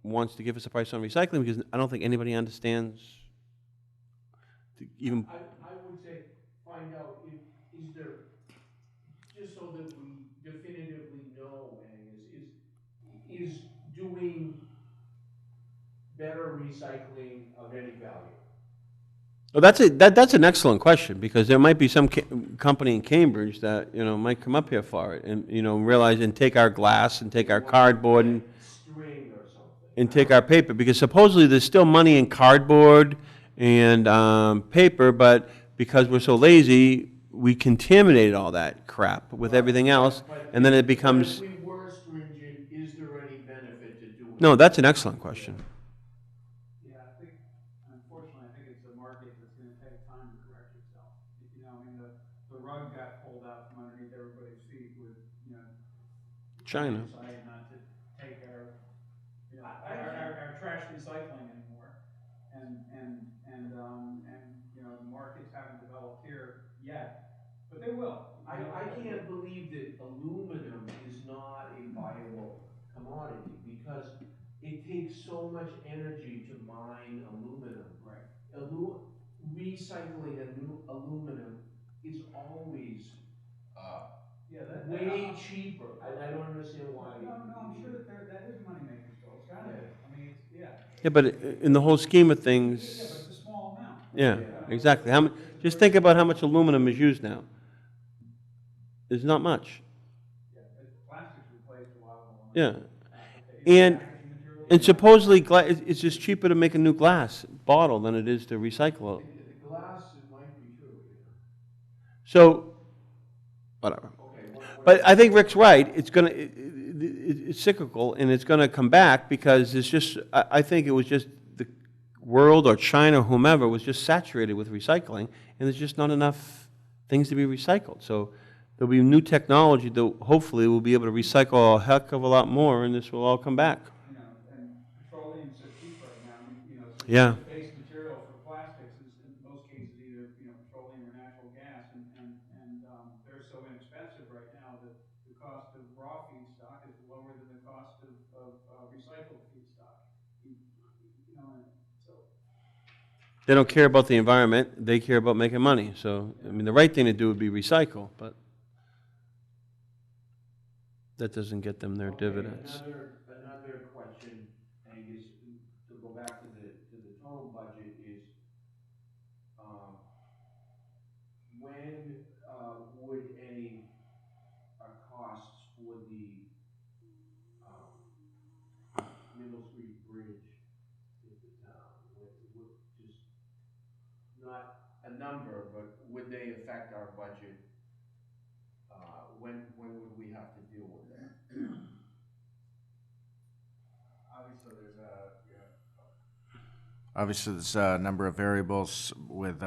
Speaker 2: wants to give us a price on recycling, because I don't think anybody understands even.
Speaker 4: I would say, find out if, is there, just so that we definitively know, Angus, is doing better recycling of any value?
Speaker 2: Well, that's an excellent question, because there might be some company in Cambridge that, you know, might come up here for it and, you know, realize and take our glass and take our cardboard and
Speaker 4: String or something.
Speaker 2: and take our paper, because supposedly there's still money in cardboard and paper, but because we're so lazy, we contaminated all that crap with everything else, and then it becomes.
Speaker 4: But if we were stringent, is there any benefit to doing it?
Speaker 2: No, that's an excellent question.
Speaker 3: Yeah, I think, unfortunately, I think it's a market that's gonna take time to correct itself. You know, I mean, the rug got pulled out from underneath everybody's feet with, you know,
Speaker 2: China.
Speaker 3: decided not to take our, you know, our trash recycling anymore. And, you know, the markets haven't developed here yet, but they will.
Speaker 4: I can't believe that aluminum is not a viable commodity, because it takes so much energy to mine aluminum.
Speaker 3: Right.
Speaker 4: Recycling aluminum is always
Speaker 3: Yeah,
Speaker 4: way cheaper, and I don't understand why.
Speaker 3: No, I'm sure that is moneymaker still, it's gotta be, I mean, it's, yeah.
Speaker 2: Yeah, but in the whole scheme of
Speaker 3: Yeah, but
Speaker 2: things,
Speaker 3: it's a small amount.
Speaker 2: yeah, exactly. Just think about how much aluminum is used now. There's not much.
Speaker 3: Yeah, plastics replaced a lot of them.
Speaker 2: Yeah. And supposedly it's just cheaper to make a new glass bottle than it is to recycle it.
Speaker 4: The glass, it might be true, yeah.
Speaker 2: So, whatever.
Speaker 4: Okay.
Speaker 2: But I think Rick's right. It's cyclical, and it's gonna come back, because it's just, I think it was just the world or China, whomever, was just saturated with recycling, and there's just not enough things to be recycled. So there'll be new technology that hopefully will be able to recycle a heck of a lot more, and this will all come back.
Speaker 3: You know, and petroleum's so cheap right now, you know, so
Speaker 2: Yeah.
Speaker 3: the base material for plastics is in most cases either, you know, petroleum or natural gas, and they're so inexpensive right now that the cost of raw feedstock is lower than the cost of recycled feedstock. You know, and so.
Speaker 2: They don't care about the environment, they care about making money. So, I mean, the right thing to do would be recycle, but that doesn't get them their dividends.
Speaker 4: Another question, Angus, to go back to the total budget is, when would any costs for the Middle Street Bridge hit the town? Would just, not a number, but would they affect our budget? When would we have to deal with that?
Speaker 3: Obviously, there's
Speaker 5: Obviously, there's a number of variables with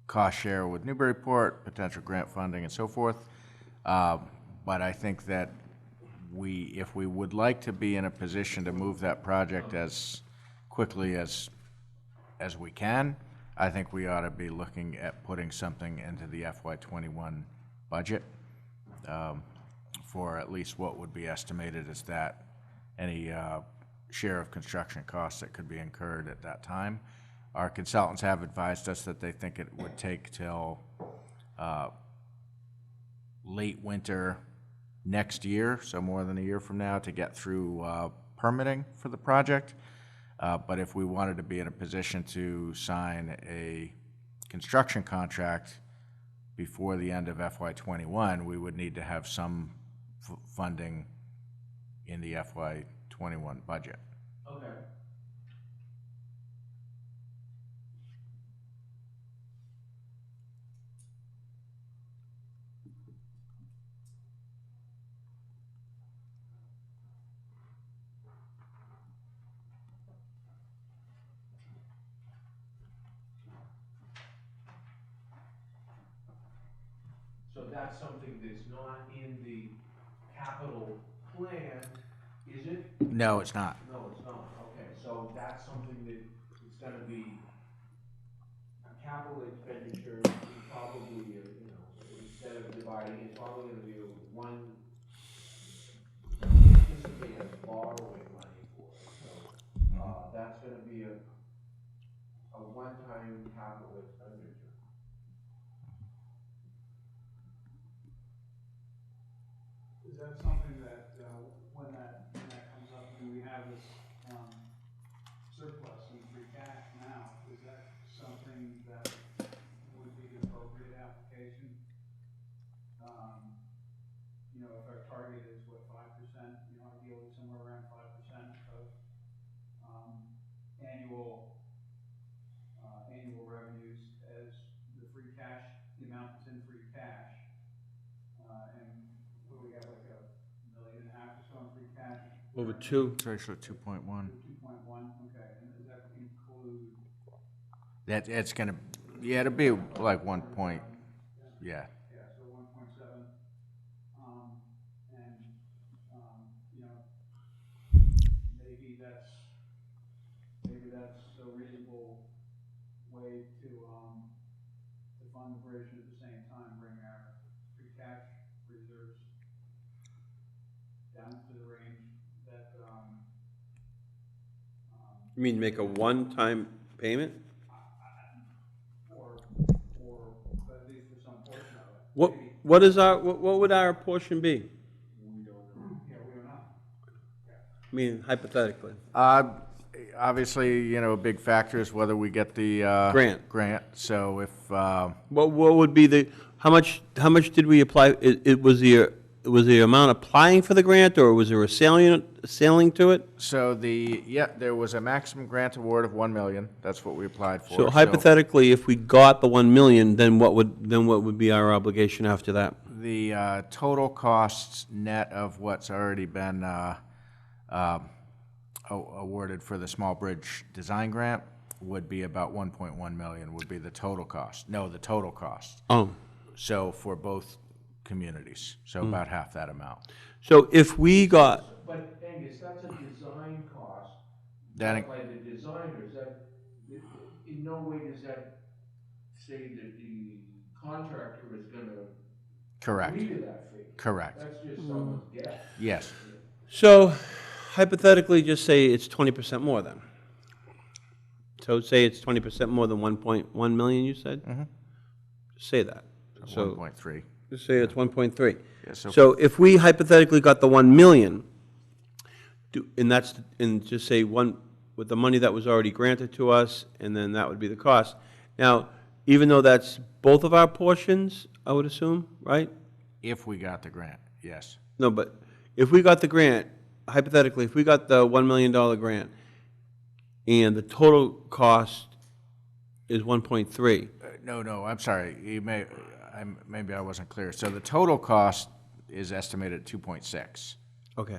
Speaker 5: cost share with Newburyport, potential grant funding, and so forth. But I think that if we would like to be in a position to move that project as quickly as we can, I think we ought to be looking at putting something into the FY21 budget for at least what would be estimated as that, any share of construction costs that could be incurred at that time. Our consultants have advised us that they think it would take till late winter next year, so more than a year from now, to get through permitting for the project. But if we wanted to be in a position to sign a construction contract before the end of FY21, we would need to have some funding in the FY21 budget.
Speaker 4: Okay. So that's something that's not in the capital plan, is it?
Speaker 5: No, it's not.
Speaker 4: No, it's not, okay, so that's something that it's gonna be a capital expenditure, probably, instead of dividing, it's probably gonna be one, anticipate us borrowing money for it, so, that's gonna be a one-time capital expenditure.
Speaker 3: Is that something that, when that comes up, and we have this, surplus in free cash now, is that something that would be the appropriate application? If our target is what, 5%, ideally somewhere around 5% of, annual revenues as the free cash, the amount that's in free cash. And what do we have, like $1.5 million or so in free cash?
Speaker 2: Over 2.
Speaker 5: It's actually 2.1.
Speaker 3: 2.1, okay, and does that include?
Speaker 5: It's gonna, yeah, it'll be like 1 point, yeah.
Speaker 3: Yeah, so 1.7, and, maybe that's a reasonable way to fund the bridge, and at the same time bring our free cash reserves down to the range that,
Speaker 2: You mean make a one-time payment?
Speaker 3: or at least for some portion of it.
Speaker 2: What
Speaker 3: Maybe,
Speaker 2: what would our portion be?
Speaker 3: yeah, we don't know.
Speaker 2: I mean, hypothetically.
Speaker 5: Obviously, a big factor is whether we get the grant. So if
Speaker 2: What would be the, how much did we apply? It was the amount applying for the grant, or was there a sailing to it?
Speaker 5: so there was a maximum grant award of $1 million. That's what we applied for.
Speaker 2: So hypothetically, if we got the 1 million, then what would be our obligation after that?
Speaker 5: The total costs net of what's already been awarded for the small bridge design grant would be about 1.1 million would be the total cost. No, the total cost.
Speaker 2: Oh,
Speaker 5: So for both communities, so about half that amount.
Speaker 2: so if we got,
Speaker 4: But Angus, that's a design cost,
Speaker 5: That,
Speaker 4: by the designers, in no way does that say that the contractor is gonna
Speaker 5: correct,
Speaker 4: agree to that fee.
Speaker 5: correct.
Speaker 4: That's just someone's guess.
Speaker 5: Yes,
Speaker 2: so hypothetically, just say it's 20% more then. So say it's 20% more than 1.1 million, you said?
Speaker 5: Mhm.
Speaker 2: Just say that. So
Speaker 5: 1.3.
Speaker 2: just say it's 1.3.
Speaker 5: Yeah,
Speaker 2: So if we hypothetically got the 1 million, and just say with the money that was already granted to us, and then that would be the cost. Now, even though that's both of our portions, I would assume, right?
Speaker 5: If we got the grant, yes.
Speaker 2: No, but if we got the grant, hypothetically, if we got the $1 million grant, and the total cost is 1.3,
Speaker 5: No, I'm sorry. Maybe I wasn't clear. So the total cost is estimated at 2.6.
Speaker 2: okay.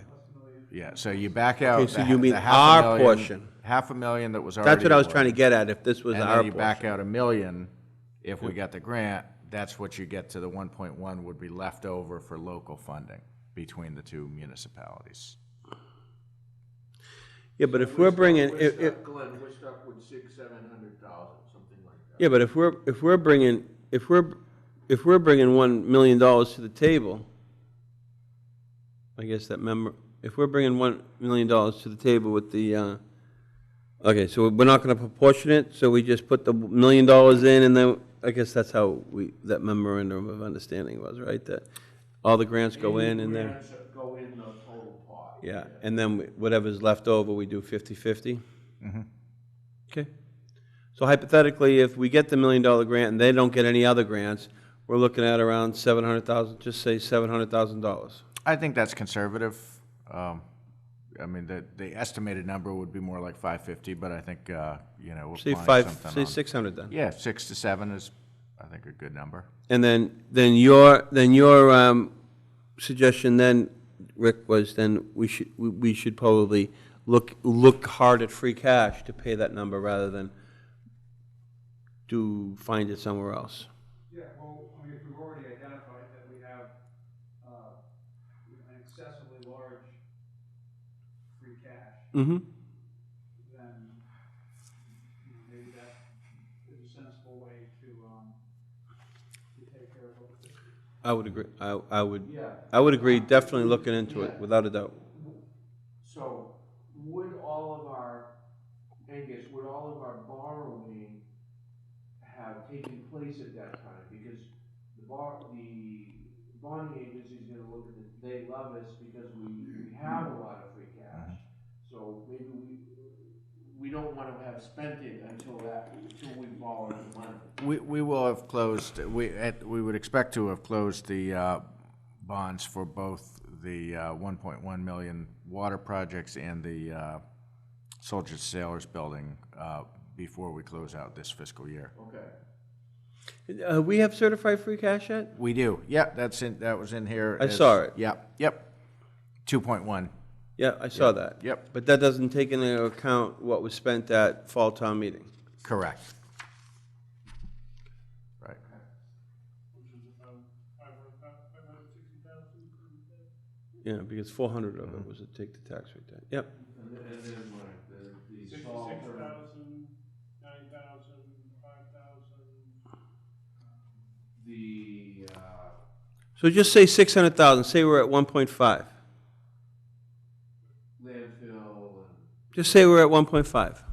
Speaker 5: Yeah, so you back out
Speaker 2: Okay, so
Speaker 5: the
Speaker 2: you mean
Speaker 5: the half a
Speaker 2: our
Speaker 5: million-
Speaker 2: portion.
Speaker 5: $500,000 that was already
Speaker 2: That's what I was trying to
Speaker 5: awarded.
Speaker 2: get at, if this was
Speaker 5: And
Speaker 2: our
Speaker 5: then you back
Speaker 2: portion.
Speaker 5: out $1 million, if we got the grant, that's what you get to the 1.1 would be left over for local funding between the two municipalities.
Speaker 2: Yeah, but if we're bringing,
Speaker 7: Glenn, we're stuck with 700,000, something like that.
Speaker 2: yeah, but if we're bringing $1 million to the table, I guess that member, if we're bringing $1 million to the table with the, okay, so we're not gonna proportion it, so we just put the $1 million in, and then, I guess that's how that memorandum of understanding was, right? That all the grants go in, and then,
Speaker 7: Grants go in the total pot.
Speaker 2: yeah, and then whatever's left over, we do 50/50? Okay. So hypothetically, if we get the $1 million grant and they don't get any other grants, we're looking at around 700,000, just say $700,000.
Speaker 5: I think that's conservative. I mean, the estimated number would be more like 550, but I think, you know, we're
Speaker 2: Say
Speaker 5: applying something
Speaker 2: say
Speaker 5: on.
Speaker 2: 600 then.
Speaker 5: Yeah, 6 to 7 is, I think, a good number.
Speaker 2: And then your suggestion then, Rick, was then we should probably look hard at free cash to pay that number rather than find it somewhere else.
Speaker 3: Yeah, well, I mean, if we've already identified that we have, an excessively large free cash,
Speaker 2: Mm-hmm.
Speaker 3: then, maybe that is a sensible way to take care of it.
Speaker 2: I would agree. I would agree, definitely looking into it, without a doubt.
Speaker 4: So, would all of our, Angus, would all of our borrowing have taken place at that time? Because the bonding agency's gonna look at it, they love us because we have a lot of free cash. So maybe we don't wanna have spent it until we borrow the money.
Speaker 5: We will have closed, we would expect to have closed the bonds for both the 1.1 million water projects and the Soldiers Sailors Building before we close out this fiscal year.
Speaker 4: Okay.
Speaker 2: We have certified free cash yet?
Speaker 5: We do, yeah, that was in here.
Speaker 2: I saw it.
Speaker 5: Yep, 2.1.
Speaker 2: Yeah, I saw that.
Speaker 5: Yep.
Speaker 2: But that doesn't take into account what was spent at fall town meeting.
Speaker 5: Correct. Right.
Speaker 8: Which is about 560,000.
Speaker 2: Yeah, because 400 of it was to take the tax rate down. Yep.
Speaker 7: And then what, the salt
Speaker 8: 66,000,
Speaker 7: or
Speaker 8: 9,000, 5,000.
Speaker 7: the,
Speaker 2: So just say 600,000, say we're at 1.5.
Speaker 7: landfill and,
Speaker 2: Just say we're at 1.5.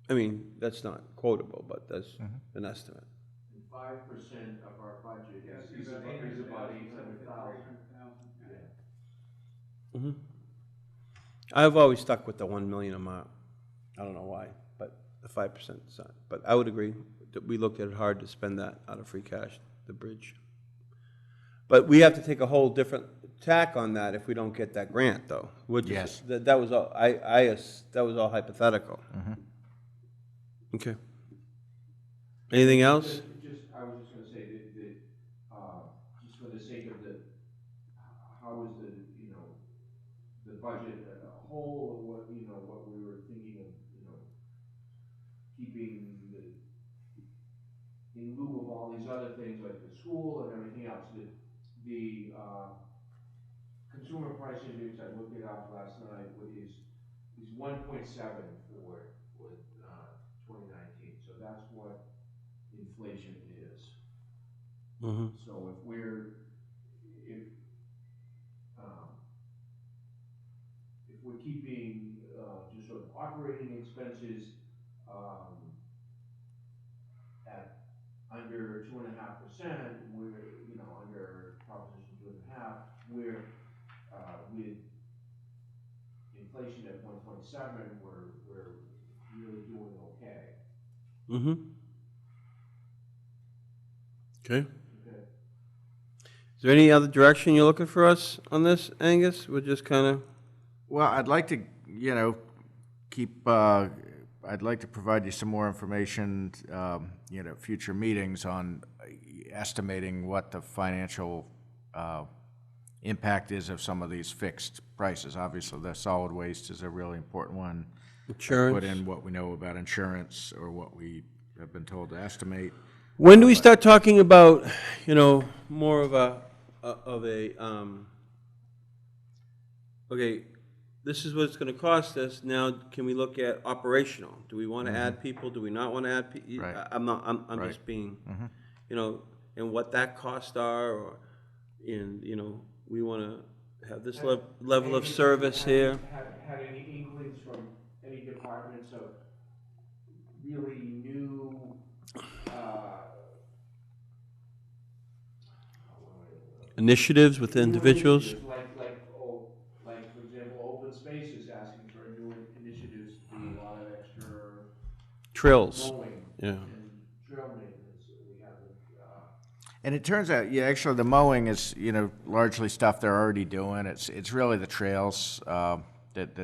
Speaker 2: I mean, that's not quotable, but that's an estimate.
Speaker 7: 5% of our budget
Speaker 3: Yeah,
Speaker 7: is
Speaker 3: it's
Speaker 7: about
Speaker 3: about
Speaker 7: 800,000.
Speaker 2: Mm-hmm. I've always stuck with the 1 million amount. I don't know why, but the 5% is not. But I would agree that we looked at it hard to spend that out of free cash, the bridge. But we have to take a whole different tack on that if we don't get that grant, though.
Speaker 5: Yes.
Speaker 2: That was all, that was all hypothetical. Okay. Anything else?
Speaker 4: I was just gonna say that, just for the sake of how is the budget as a whole, or what we were thinking of, keeping in lieu of all these other things like the school and everything else, the consumer price index, I looked it up last night, is 1.7 for 2019, so that's what inflation is.
Speaker 2: Mm-hmm.
Speaker 4: So if we're keeping just sort of operating expenses at under 2.5%, we're under Proposition 2.5, we're with inflation at 1.7, we're really doing okay.
Speaker 2: Mm-hmm. Okay.
Speaker 4: Okay.
Speaker 2: Is there any other direction you're looking for us on this, Angus? We're just kind of...
Speaker 5: Well, I'd like to, I'd like to provide you some more information, future meetings on estimating what the financial impact is of some of these fixed prices. Obviously, the solid waste is a really important one.
Speaker 2: Insurance.
Speaker 5: Put in what we know about insurance or what we have been told to estimate.
Speaker 2: When do we start talking about, more of okay, this is what it's gonna cost us, now can we look at operational? Do we wanna add people, do we not wanna add people?
Speaker 5: Right.
Speaker 2: I'm
Speaker 5: Right.
Speaker 2: just being, and what that costs are, or, we wanna have this level of service here.
Speaker 4: Had any inklings from any departments of really new,
Speaker 2: Initiatives with individuals?
Speaker 4: Like, for example, open space is asking for new initiatives to do a lot of extra
Speaker 2: Trills,
Speaker 4: mowing
Speaker 2: yeah.
Speaker 4: and trail maintenance. We haven't,
Speaker 5: And it turns out, yeah, actually, the mowing is, largely stuff they're already doing. It's really the trails that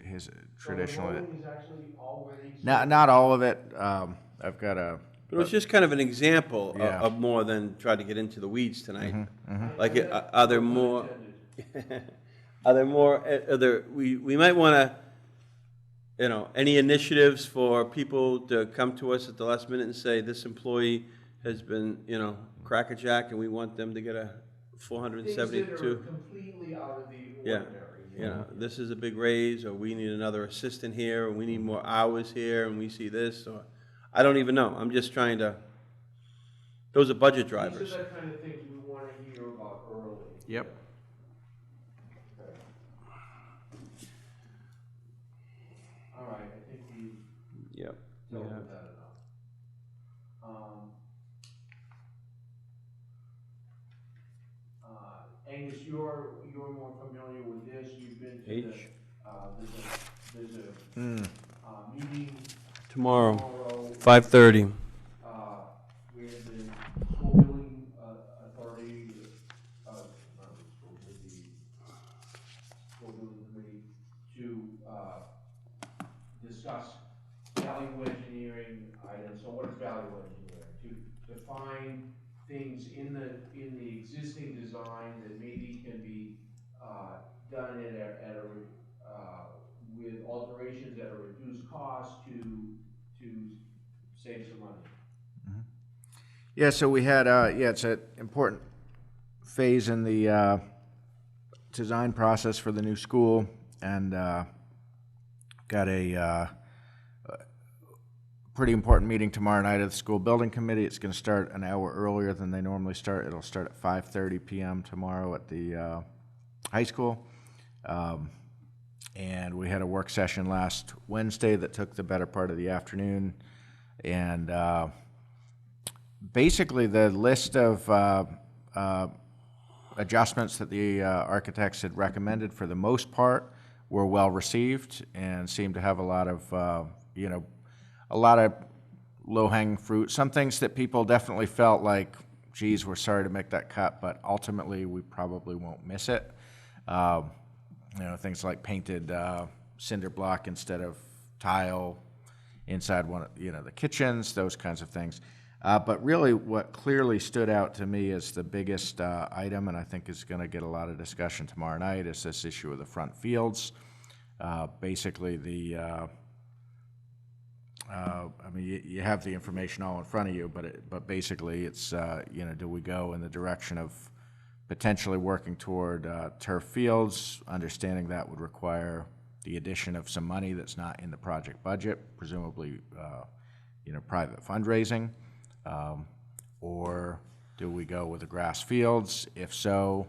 Speaker 5: his traditionally.
Speaker 4: So the mowing is actually all where they.
Speaker 5: Not all of it. I've got a.
Speaker 2: But it was just kind of an example
Speaker 5: Yeah.
Speaker 2: of more than try to get into the weeds tonight. Like,
Speaker 4: I-
Speaker 2: are there more, we might want to, any initiatives for people to come to us at the last minute and say, this employee has been, crackerjack, and we want them to get a
Speaker 4: Things that
Speaker 2: 472.
Speaker 4: are completely out of the
Speaker 2: Yeah.
Speaker 4: ordinary.
Speaker 2: This is a big raise, or we need another assistant here, or we need more hours here, and we see this, or, I don't even know. I'm just trying to, those are budget drivers.
Speaker 4: These are the kind of things we want to hear about early.
Speaker 5: Yep.
Speaker 4: Okay. All right, I think we
Speaker 2: Yep.
Speaker 4: dealt with that enough. Angus, you're more familiar with this, you've been to
Speaker 2: H.
Speaker 4: there's a meeting
Speaker 2: Tomorrow,
Speaker 4: tomorrow,
Speaker 2: 5:30.
Speaker 4: where the school building authority, not the school, but the school building committee, to discuss value engineering items. So what is value engineering? To define things in the existing design that maybe can be done with alterations at a reduced cost to save some money.
Speaker 5: Yeah, so we had, it's an important phase in the design process for the new school, and got a pretty important meeting tomorrow night at the school building committee. It's going to start an hour earlier than they normally start. It'll start at 5:30 p.m. tomorrow at the high school. And we had a work session last Wednesday that took the better part of the afternoon. And basically the list of adjustments that the architects had recommended, for the most part, were well received and seemed to have a lot of, a lot of low-hanging fruit. Some things that people definitely felt like, geez, we're sorry to make that cut, but ultimately we probably won't miss it. Things like painted cinder block instead of tile inside one of, the kitchens, those kinds of things. But really what clearly stood out to me as the biggest item, and I think is going to get a lot of discussion tomorrow night, is this issue of the front fields. Basically the, you have the information all in front of you, but basically it's, do we go in the direction of potentially working toward turf fields, understanding that would require the addition of some money that's not in the project budget, presumably, private fundraising, or do we go with the grass fields? If so,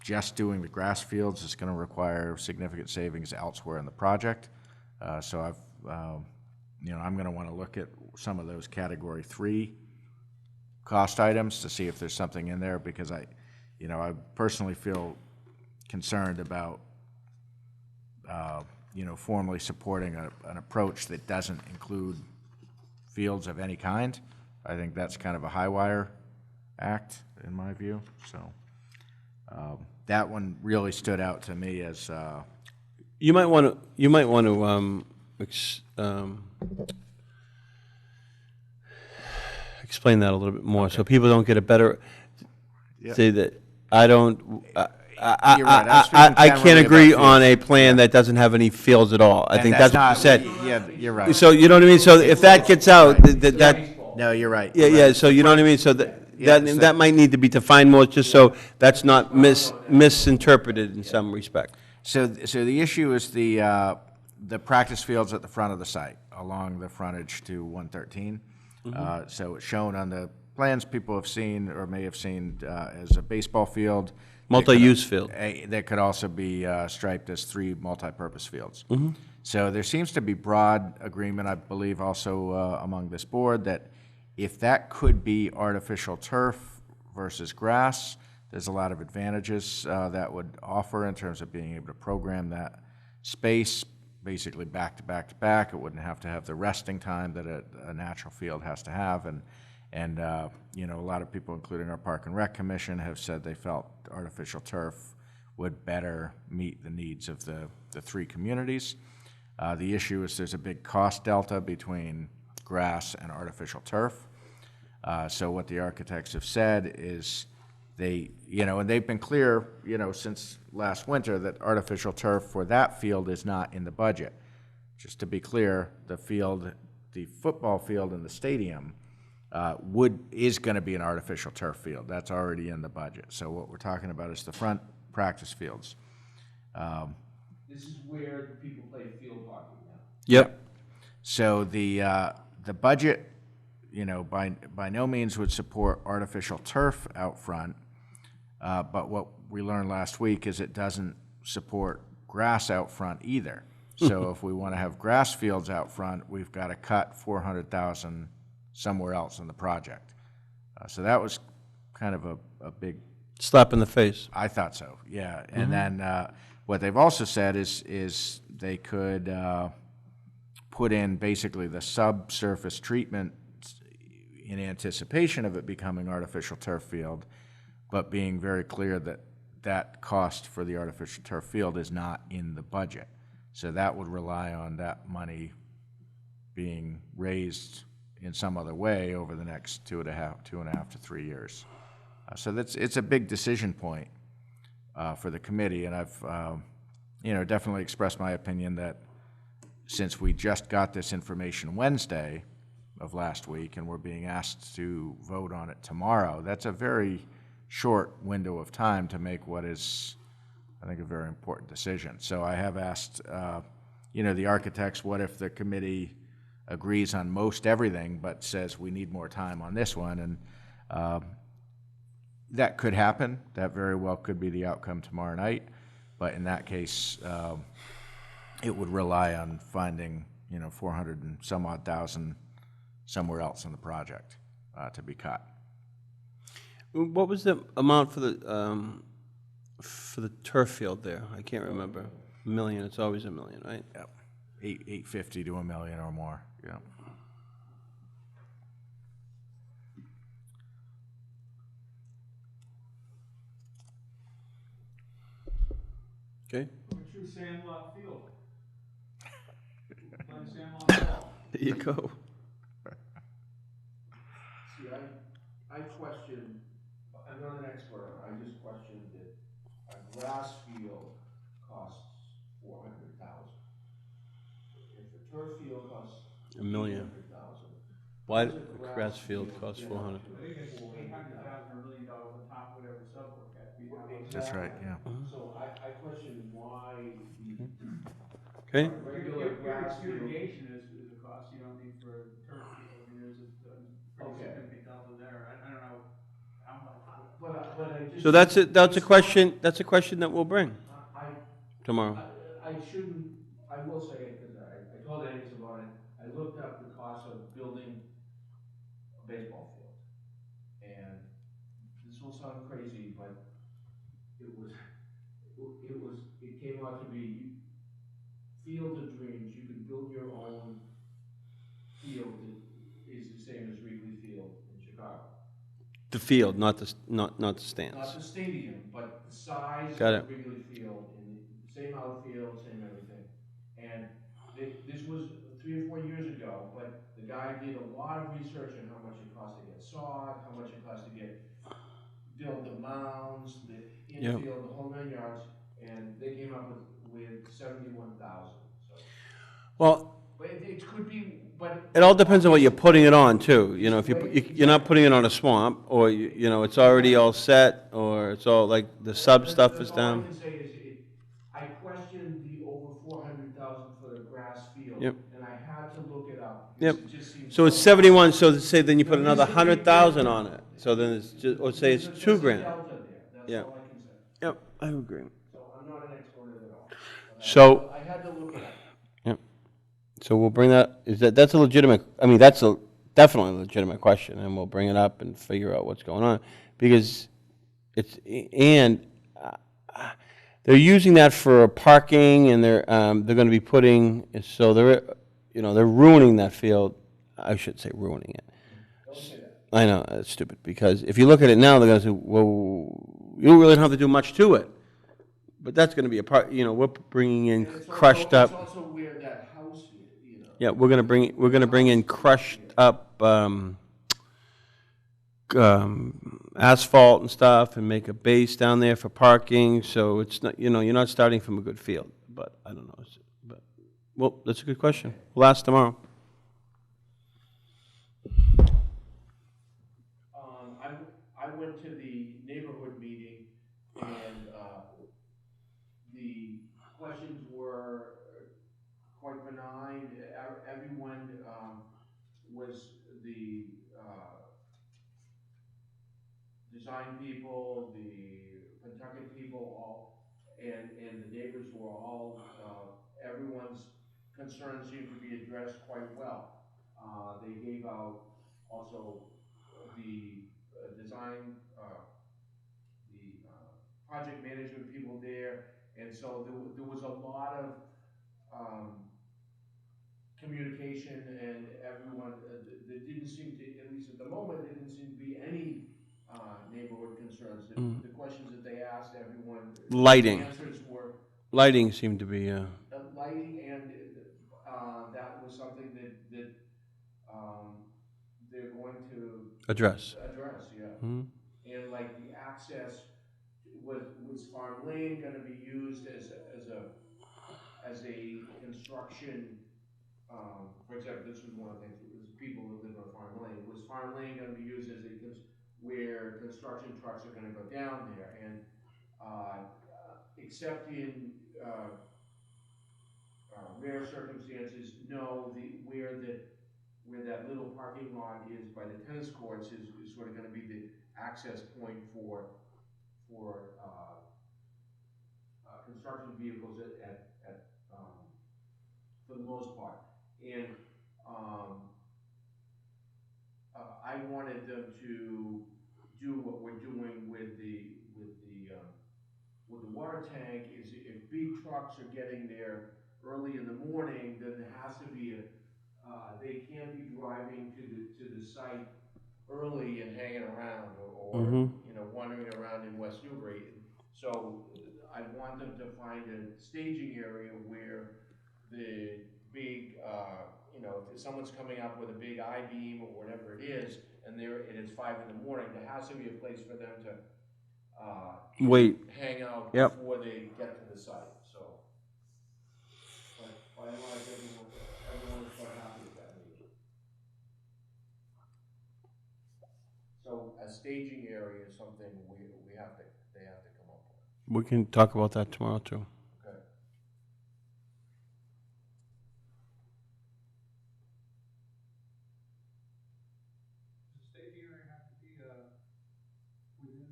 Speaker 5: just doing the grass fields is going to require significant savings elsewhere in the project. So I'm going to want to look at some of those category 3 cost items to see if there's something in there, because I personally feel concerned about, formally supporting an approach that doesn't include fields of any kind. I think that's kind of a high wire act, in my view. So that one really stood out to me as.
Speaker 2: You might want to explain that a little bit more, so people don't get a better.
Speaker 5: Yeah.
Speaker 2: Say that I don't,
Speaker 5: You're right, that's speaking
Speaker 2: I can't
Speaker 5: generally
Speaker 2: agree
Speaker 5: about
Speaker 2: on a
Speaker 5: fields.
Speaker 2: plan
Speaker 5: Yeah.
Speaker 2: that doesn't have any fields at all. I
Speaker 5: And
Speaker 2: think that's what you
Speaker 5: not-
Speaker 2: said.
Speaker 5: Yeah, you're right.
Speaker 2: So, you know what I mean? So if that gets out, that,
Speaker 5: No, you're right.
Speaker 2: yeah,
Speaker 5: you're
Speaker 2: yeah,
Speaker 5: right.
Speaker 2: so you know what I mean? So
Speaker 5: Yeah, it's
Speaker 2: that might need to be defined more, just so that's not misinterpreted in some respect.
Speaker 5: So the issue is the practice fields at the front of the site, along the frontage to 113. So it's shown on the plans people have seen, or may have seen, as a baseball field.
Speaker 2: Multi-use field.
Speaker 5: That could also be striped as 3 multi-purpose fields. So there seems to be broad agreement, I believe, also among this board, that if that could be artificial turf versus grass, there's a lot of advantages that would offer in terms of being able to program that space basically back to back to back. It wouldn't have to have the resting time that a natural field has to have. And you know, a lot of people, including our Park and Rec Commission, have said they felt artificial turf would better meet the needs of the 3 communities. The issue is there's a big cost delta between grass and artificial turf. So what the architects have said is they, you know, and they've been clear, you know, since last winter that artificial turf for that field is not in the budget. Just to be clear, the football field in the stadium is going to be an artificial turf field. That's already in the budget. So what we're talking about is the front practice fields.
Speaker 4: This is where the people play field hockey now.
Speaker 2: Yep.
Speaker 5: So the budget, you know, by no means would support artificial turf out front, but what we learned last week is it doesn't support grass out front either. So if we want to have grass fields out front, we've got to cut $400,000 somewhere else in the project. So that was kind of a big.
Speaker 2: Slap in the face.
Speaker 5: I thought so, yeah. And then what they've also said is they could put in basically the subsurface treatment in anticipation of it becoming artificial turf field, but being very clear that that cost for the artificial turf field is not in the budget. So that would rely on that money being raised in some other way over the next 2.5 to 3 years. So it's a big decision point for the committee, and I've you know, definitely expressed my opinion that since we just got this information Wednesday of last week and we're being asked to vote on it tomorrow, that's a very short window of time to make what is, I think, a very important decision. So I have asked, you know, the architects, what if the committee agrees on most everything but says we need more time on this one? And that could happen. That very well could be the outcome tomorrow night. But in that case, it would rely on finding, you know, 400 and some odd thousand somewhere else in the project to be cut.
Speaker 2: What was the amount for the turf field there? I can't remember. $1 million, it's always $1 million, right?
Speaker 5: Yep. 850 to $1 million or more, yeah.
Speaker 2: Okay.
Speaker 3: A true sandlot field. Playing sandlot ball.
Speaker 2: There you go.
Speaker 4: See, I questioned, I'm not an expert, I just questioned that a grass field costs $400,000. If the turf field costs
Speaker 2: $1 million.
Speaker 4: $800,000.
Speaker 2: Why did the grass field cost 400?
Speaker 3: I think it's 800,000 or $1 million on top, whatever subwork had to be done.
Speaker 5: That's right, yeah.
Speaker 4: So I questioned why
Speaker 2: Okay.
Speaker 4: the regular grass field.
Speaker 3: Irrigation is a cost you don't need for turf field. I mean, there's a pretty significant delta there. I don't know how much.
Speaker 4: But I just.
Speaker 2: So that's a question that we'll bring
Speaker 4: I,
Speaker 2: tomorrow.
Speaker 4: I shouldn't, I will say it, because I told Angus about it, I looked up the cost of building a baseball field. And this will sound crazy, but it came out to be field of dreams. You can build your own field that is the same as Wrigley Field in Chicago.
Speaker 2: The field, not the
Speaker 4: Not
Speaker 2: stands.
Speaker 4: the stadium, but the size
Speaker 2: Got
Speaker 4: of
Speaker 2: it.
Speaker 4: Wrigley Field, and the same outfield, same everything. And this was 3 or 4 years ago, but the guy did a lot of research on how much it cost to get sod, how much it cost to get build the mounds, the
Speaker 2: Yep.
Speaker 4: infield, the whole 9 yards, and they came up with 71,000, so.
Speaker 2: Well,
Speaker 4: But it could be, but.
Speaker 2: it all depends on what you're putting it on too. You know, if you're not putting it on a swamp, or you know, it's already all set, or it's all like the sub stuff is
Speaker 4: All I
Speaker 2: down.
Speaker 4: can say is, I questioned the over 400,000 for the grass field.
Speaker 2: Yep.
Speaker 4: And I had to look it up.
Speaker 2: Yep.
Speaker 4: Because it just seems.
Speaker 2: So it's
Speaker 4: so
Speaker 2: 71,
Speaker 4: high.
Speaker 2: so say then you put
Speaker 4: But
Speaker 2: another
Speaker 4: there's a big
Speaker 2: 100,000 on
Speaker 4: delta.
Speaker 2: it. So then it's just, or say it's
Speaker 4: There's a
Speaker 2: $2,000.
Speaker 4: delta there, that's
Speaker 2: Yeah.
Speaker 4: all I can say.
Speaker 2: Yep, I agree.
Speaker 4: So I'm not an expert in it all. But
Speaker 2: So-
Speaker 4: I had to look it up.
Speaker 2: Yep. So we'll bring that, that's a legitimate, I mean, that's definitely a legitimate question, and we'll bring it up and figure out what's going on. Because and they're using that for parking, and they're gonna be putting, so they're ruining that field. I should say ruining it.
Speaker 4: Don't say that.
Speaker 2: I know, that's stupid, because if you look at it now, they're gonna say, well, you don't really have to do much to it. But that's gonna be a part, we're bringing in
Speaker 4: And it's
Speaker 2: crushed
Speaker 4: also,
Speaker 2: up.
Speaker 4: It's also where that house is,
Speaker 2: Yeah, we're gonna bring in crushed up, asphalt and stuff, and make a base down there for parking, so it's not, you're not starting from a good field, but I don't know. But, well, that's a good question. We'll ask tomorrow.
Speaker 4: I went to the neighborhood meeting, and the questions were quite benign. Everyone was the design people, the Pentucket people, all, and the neighbors were all, everyone's concerns seemed to be addressed quite well. They gave out also the design, the project management people there, and so there was a lot of communication, and everyone, there didn't seem to, at least at the moment, there didn't seem to be any neighborhood concerns. The questions that they asked, everyone.
Speaker 2: Lighting.
Speaker 4: The answers were.
Speaker 2: Lighting seemed to be,
Speaker 4: Lighting, and that was something that they're going to
Speaker 2: address.
Speaker 4: yeah.
Speaker 2: Mhm.
Speaker 4: And like the access, was Farm Lane gonna be used as a construction, for example, this was one of the things, was people that live on Farm Lane, was Farm Lane gonna be used as where construction trucks are gonna go down there, and, except in, rare circumstances, no, where that little parking lot is by the tennis courts is sort of gonna be the access point for construction vehicles for the most part. And I wanted them to do what we're doing with the water tank, is if big trucks are getting there early in the morning, then there has to be they can't be driving to the site early and hanging around, or wandering around in West Newbury. So I want them to find a staging area where the big, if someone's coming up with a big I-beam or whatever it is, and it's 5 in the morning, there has to be a place for them to
Speaker 2: Wait.
Speaker 4: hang out
Speaker 2: Yep.
Speaker 4: before they get to the site. So, but by and large, everyone is quite happy with that meeting. So a staging area is something they have to come up with.
Speaker 2: We can talk about that tomorrow, too.
Speaker 4: Okay.
Speaker 3: Does the staging area have to be, within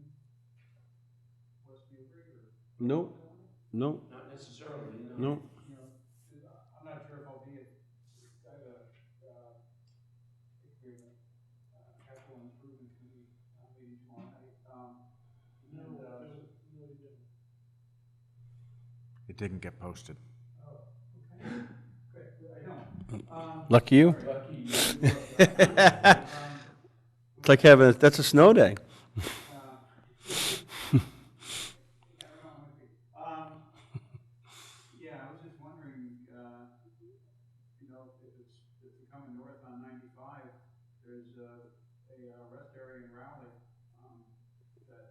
Speaker 3: West Newbury, or?
Speaker 2: No, no,
Speaker 4: Not necessarily,
Speaker 2: no.
Speaker 3: You know, 'cause I'm not sure if I'll be at, agreement, capital improvement committee, meeting tomorrow night,
Speaker 8: No,
Speaker 3: and,
Speaker 8: no, you didn't.
Speaker 5: It didn't get posted.
Speaker 3: oh, okay, good, I don't.
Speaker 2: Lucky you.
Speaker 3: sorry.
Speaker 4: Lucky you.
Speaker 2: It's like that's a snow day.
Speaker 3: Yeah, I was just wondering, if you're coming north on 95, there's a rest area in Raleigh, that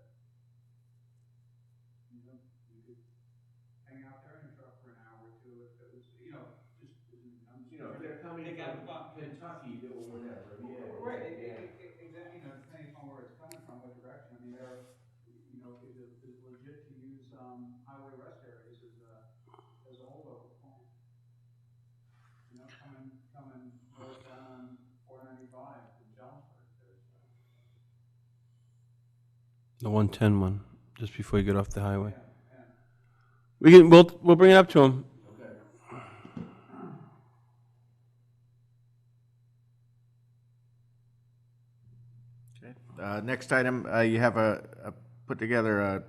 Speaker 3: you know, just, I'm just.
Speaker 4: You know, if they're coming
Speaker 3: Take out
Speaker 4: from Kentucky or whatever, yeah.
Speaker 3: Right,
Speaker 4: yeah.
Speaker 3: exactly, you know, depending upon where it's coming from, what direction, I mean, you know, is it legit to use, highway rest areas as a holdover point? You know, coming north down on 495 to Chelmsford,
Speaker 2: The 110 one, just before you get off the highway.
Speaker 3: yeah.
Speaker 2: We'll bring it up to him.
Speaker 4: Okay.
Speaker 5: Next item, you have put together a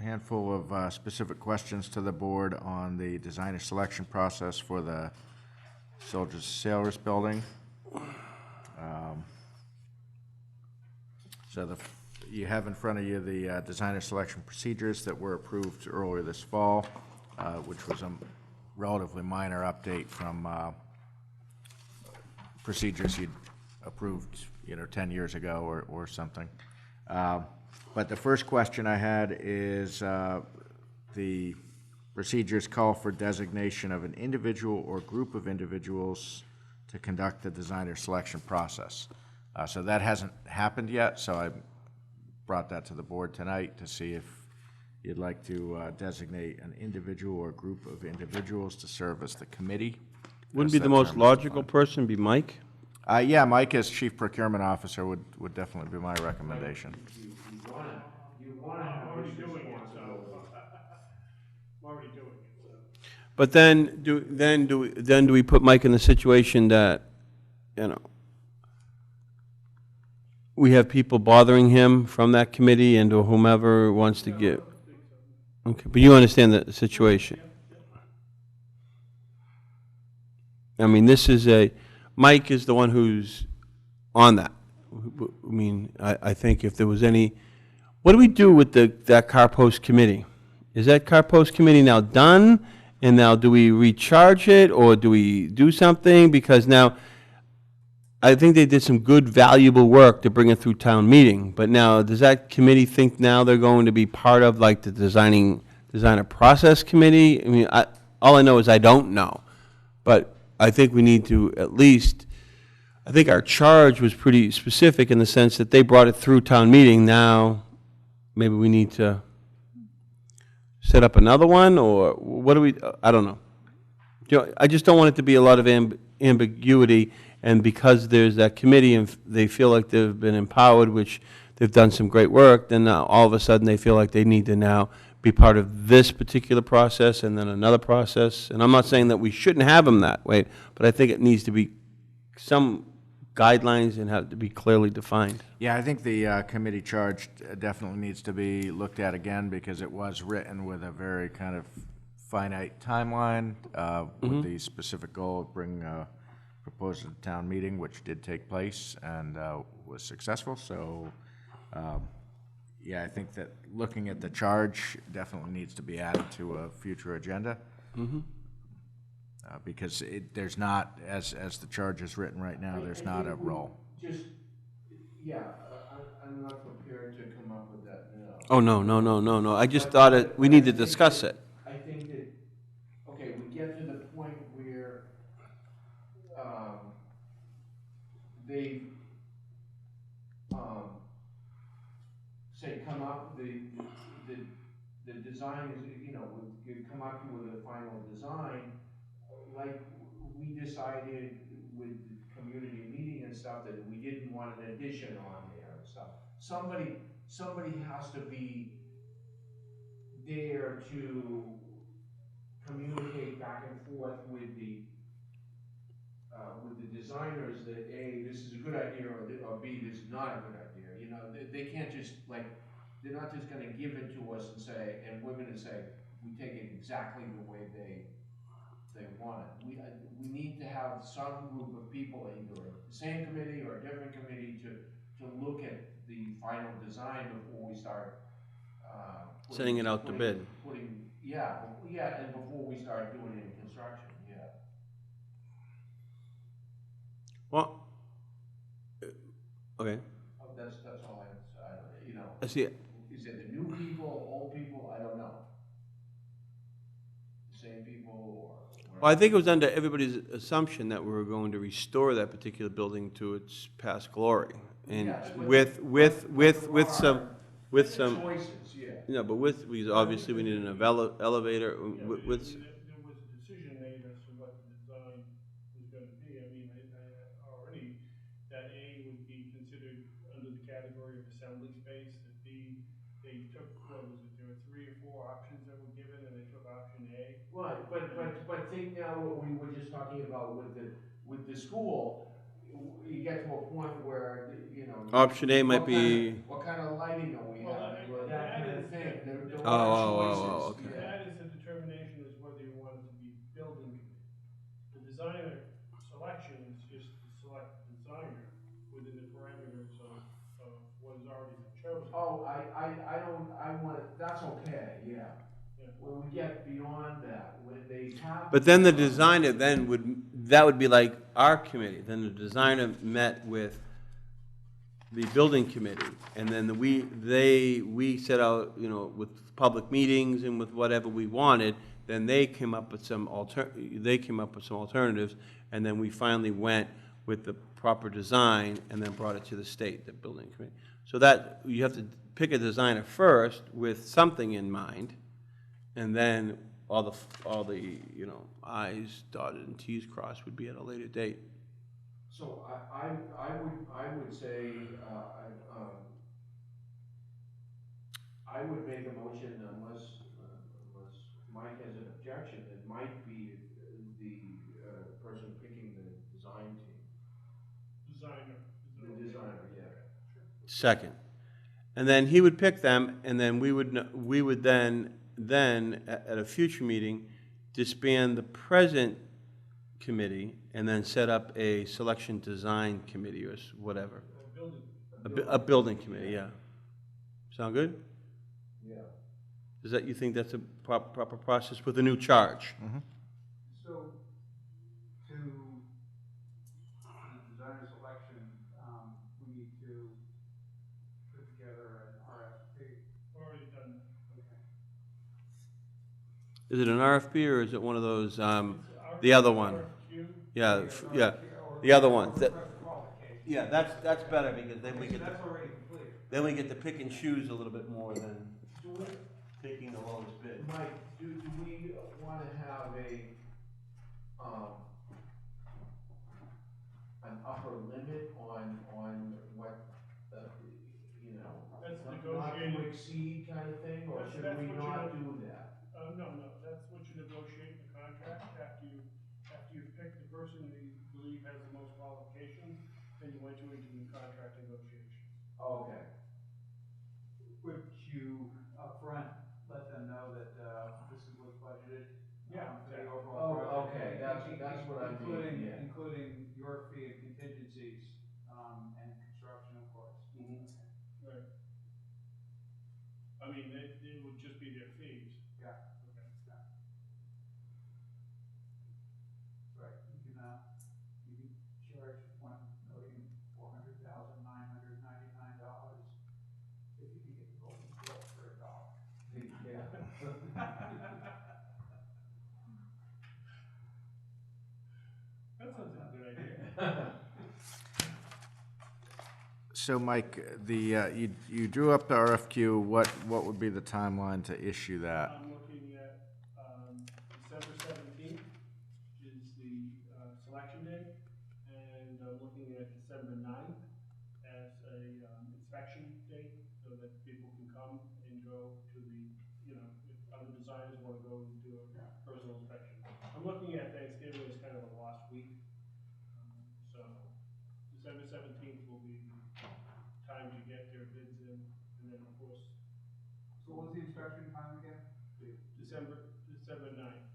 Speaker 5: handful of specific questions to the board on the designer selection process for the Soldiers Sailors Building. So you have in front of you the designer selection procedures that were approved earlier this fall, which was a relatively minor update from procedures you'd approved, 10 years ago or something. But the first question I had is the procedures call for designation of an individual or group of individuals to conduct the designer selection process. So that hasn't happened yet, so I brought that to the board tonight to see if you'd like to designate an individual or group of individuals to serve as the committee.
Speaker 2: Wouldn't be the most logical person be Mike?
Speaker 5: Yeah, Mike as Chief Procurement Officer would definitely be my recommendation.
Speaker 4: You wanna
Speaker 8: I'm
Speaker 4: have
Speaker 8: already
Speaker 4: this
Speaker 8: doing it, so.
Speaker 4: responsibility.
Speaker 8: I'm already doing it, so.
Speaker 2: But then do we put Mike in the situation that, we have people bothering him from that committee and or whomever wants to get? Okay, but you understand the situation? I mean, Mike is the one who's on that. I mean, I think if there was any, what do we do with that car post committee? Is that car post committee now done? And now do we recharge it or do we do something? Because now, I think they did some good, valuable work to bring it through town meeting. But now, does that committee think now they're going to be part of like the designer process committee? I mean, all I know is I don't know. But I think we need to at least, I think our charge was pretty specific in the sense that they brought it through town meeting. Now, maybe we need to set up another one, or what do we, I don't know. I just don't want it to be a lot of ambiguity, and because there's that committee and they feel like they've been empowered, which they've done some great work, then now all of a sudden they feel like they need to now be part of this particular process and then another process. And I'm not saying that we shouldn't have them that way, but I think it needs to be some guidelines and have to be clearly defined.
Speaker 5: Yeah, I think the committee charge definitely needs to be looked at again because it was written with a very kind of finite timeline with the specific goal of bringing a proposal to town meeting, which did take place and was successful. So, yeah, I think that looking at the charge definitely needs to be added to a future agenda. Because there's not, as the charge is written right now, there's not a role.
Speaker 4: Just, yeah, I'm not prepared to come up with that now.
Speaker 2: Oh, no. I just thought we need to discuss it.
Speaker 4: I think that, okay, we get to the point where they say come up, the design is, you come up with a final design, like we decided with the community meeting and stuff that we didn't want an addition on there and stuff. Somebody has to be there to communicate back and forth with the designers that A, this is a good idea, or B, this is not a good idea. They can't just they're not just gonna give it to us and say, and we're gonna say, we take it exactly the way they want it. We need to have some group of people, either the same committee or a different committee, to look at the final design before we start
Speaker 2: Sending it out to bid.
Speaker 4: And before we start doing any construction, yeah.
Speaker 2: Well, okay.
Speaker 4: That's all I don't know.
Speaker 2: I see it.
Speaker 4: Is it the new people, old people? I don't know. The same people. people or?
Speaker 2: Well, I think it was under everybody's assumption that we were going to restore that particular building to its past glory. And
Speaker 4: Yes, but-
Speaker 2: with
Speaker 4: there
Speaker 2: some,
Speaker 4: are
Speaker 2: with some,
Speaker 4: Choices, yeah.
Speaker 2: you know, but with, because obviously we need an elevator,
Speaker 8: Yeah,
Speaker 2: with,
Speaker 8: but I mean, there was a decision made as to what the design was gonna be. I mean, I already, that A would be considered under the category of assembly space, that B, they took, what was it, there were 3 or 4 options that were given, and they took option A.
Speaker 4: Right, but think now what we were just talking about with the school, you get to a point where, you know.
Speaker 2: Option A might be,
Speaker 4: What kind of lighting are we
Speaker 8: Well,
Speaker 4: having, or that
Speaker 8: that
Speaker 4: kind of
Speaker 8: is-
Speaker 4: thing, there
Speaker 2: Oh,
Speaker 4: are
Speaker 2: oh,
Speaker 4: choices,
Speaker 2: okay.
Speaker 4: yeah.
Speaker 8: That is a determination as whether you want it to be building committee. The designer selection is just to select the designer within the parameters of what has already been chosen.
Speaker 4: Oh, I want it, that's okay, yeah.
Speaker 8: Yeah.
Speaker 4: When we get beyond that, when they have.
Speaker 2: but then the designer then that would be like our committee, then the designer met with the building committee, and then we set out, you know, with public meetings and with whatever we wanted, then they came up with some alternatives, and then we finally went with the proper design and then brought it to the state, the building committee. So that, you have to pick a designer first with something in mind, and then all the, you know, I's dotted and T's crossed would be at a later date.
Speaker 4: So I would say, I would make a motion unless Mike has an objection, it might be the person picking the design team.
Speaker 8: Designer.
Speaker 4: The designer, yeah.
Speaker 2: Second. And then he would pick them, and then we would then at a future meeting, disband the present committee, and then set up a selection design committee or whatever. A building committee, yeah. Sound good?
Speaker 4: Yeah.
Speaker 2: Is that, you think that's a proper process with a new charge?
Speaker 3: So, to the designer selection, we need to put together an RFP.
Speaker 8: Already done that.
Speaker 3: Okay.
Speaker 2: Is it an RFP or is it one of those,
Speaker 8: It's
Speaker 2: the other one?
Speaker 8: RFQ.
Speaker 2: Yeah, yeah,
Speaker 3: Or-
Speaker 2: the other
Speaker 3: or
Speaker 2: one.
Speaker 3: request for qualification.
Speaker 2: Yeah, that's better, because then we
Speaker 3: So
Speaker 2: get
Speaker 3: that's already complete.
Speaker 2: then we get to pick and choose a little bit more than
Speaker 4: Do we,
Speaker 2: taking the lowest bid.
Speaker 4: Mike, do we wanna have an upper limit on what, you know,
Speaker 8: That's
Speaker 4: not
Speaker 8: negotiated.
Speaker 4: to exceed kind of thing, or
Speaker 8: That's-
Speaker 4: should
Speaker 8: that's
Speaker 4: we
Speaker 8: what
Speaker 4: not
Speaker 8: you-
Speaker 4: do that?
Speaker 8: No, that's what you negotiate in the contract, after you pick the person that you believe has the most qualifications, then you enter into the contract negotiations.
Speaker 4: Oh, okay.
Speaker 3: Would you upfront let them know that, this is what's budgeted?
Speaker 8: Yeah,
Speaker 3: For the
Speaker 8: exactly.
Speaker 3: overall
Speaker 4: Oh,
Speaker 3: project?
Speaker 4: okay, that's what I mean, yeah.
Speaker 3: Including your fee and contingencies, and construction, of course.
Speaker 8: Right. I mean, it would just be their fees.
Speaker 3: Yeah.
Speaker 8: Okay.
Speaker 3: Right, you can charge $1,400,999 if you can get the building built for $1.
Speaker 4: Yeah.
Speaker 8: That sounds like a good idea.
Speaker 5: So Mike, you drew up the RFQ, what would be the timeline to issue that?
Speaker 8: I'm looking at, December 17th is the, selection date, and I'm looking at December 9th as a, inspection date, so that people can come and go to the, you know, if other designers wanna go and do a personal inspection. I'm looking at Thanksgiving as kind of a lost week, so December 17th will be the time to get their bids in, and then of course,
Speaker 3: So what was the inspection time again?
Speaker 8: December 9th.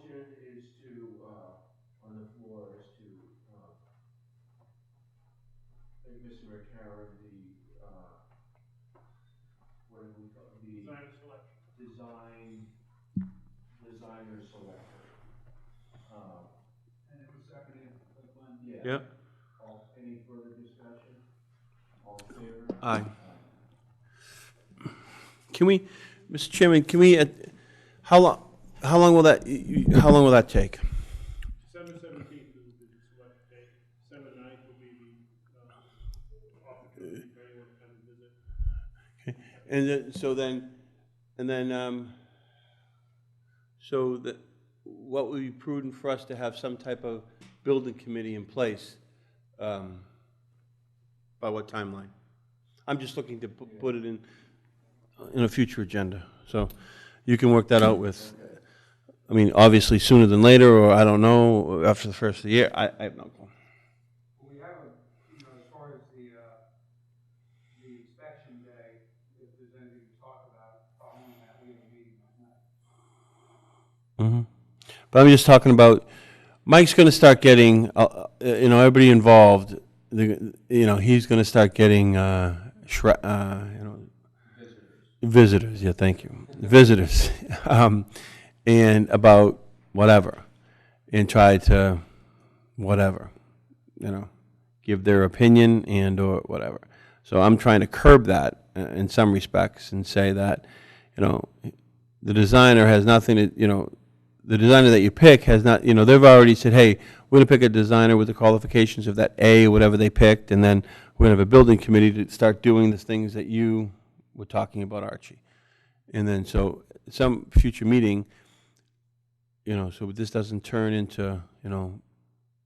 Speaker 4: motion is to, on the floor is to, make Mr. McCarron the, what do we call, the
Speaker 8: Designer selection.
Speaker 4: designer selector.
Speaker 3: And it was seconded by Glenn.
Speaker 4: Yeah.
Speaker 2: Yep.
Speaker 4: Any further discussion? All in favor?
Speaker 2: Aye. Can we, Mr. Chairman, can we, how long will that take?
Speaker 8: December 17th is the select date. December 9th will be the opportunity for anyone to come and visit.
Speaker 2: And then, so that, what would be prudent for us to have some type of building committee in place? By what timeline? I'm just looking to put it in a future agenda, so you can work that out with, I mean, obviously sooner than later, or I don't know, after the first of the year, I have no clue.
Speaker 3: We have as far as the inspection day, if there's anything to talk about following that, we have a meeting on that.
Speaker 2: But I'm just talking about, Mike's gonna start getting, everybody involved, he's gonna start getting, visitors, yeah, thank you, visitors, and about whatever, and try to, whatever, give their opinion and or whatever. So I'm trying to curb that in some respects and say that, the designer has nothing to, the designer that you pick has not, they've already said, hey, we're going to pick a designer with the qualifications of that A, whatever they picked, and then we're going to have a building committee to start doing the things that you were talking about, Archie. And then, so, some future meeting, so this doesn't turn into,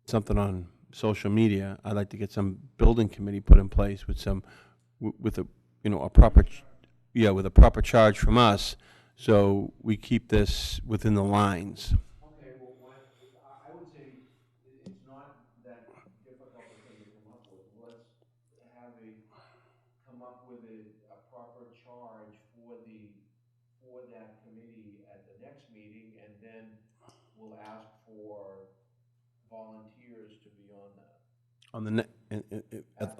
Speaker 2: something on social media, I'd like to get some building committee put in place with some, with a, a proper, with a proper charge from us, so we keep this within the lines.
Speaker 4: Okay, well, I would say it's not that difficult a thing to come up with. Let's come up with a proper charge for that committee at the next meeting, and then we'll ask for volunteers to be on that.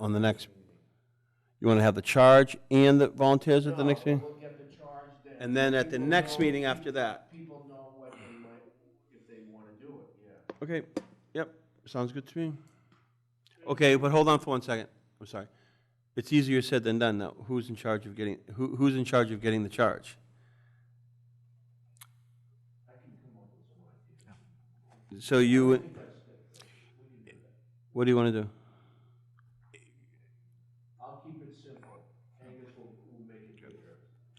Speaker 2: On the next, you want to have the charge and the volunteers at the next meeting?
Speaker 4: We'll get the charge then.
Speaker 2: And then at the
Speaker 4: People
Speaker 2: next
Speaker 4: know-
Speaker 2: meeting after that?
Speaker 4: People know what they might, if they want to do it, yeah.
Speaker 2: Okay, yep, sounds good to me. Okay, but hold on for 1 second, I'm sorry. It's easier said than done now. Who's in charge of getting, who's in charge of getting the charge?
Speaker 4: I can come up with some ideas.
Speaker 2: So you,
Speaker 4: I think that's good. We can do that.
Speaker 2: what do you want to do?
Speaker 4: I'll keep it simple. Angus will make it bigger.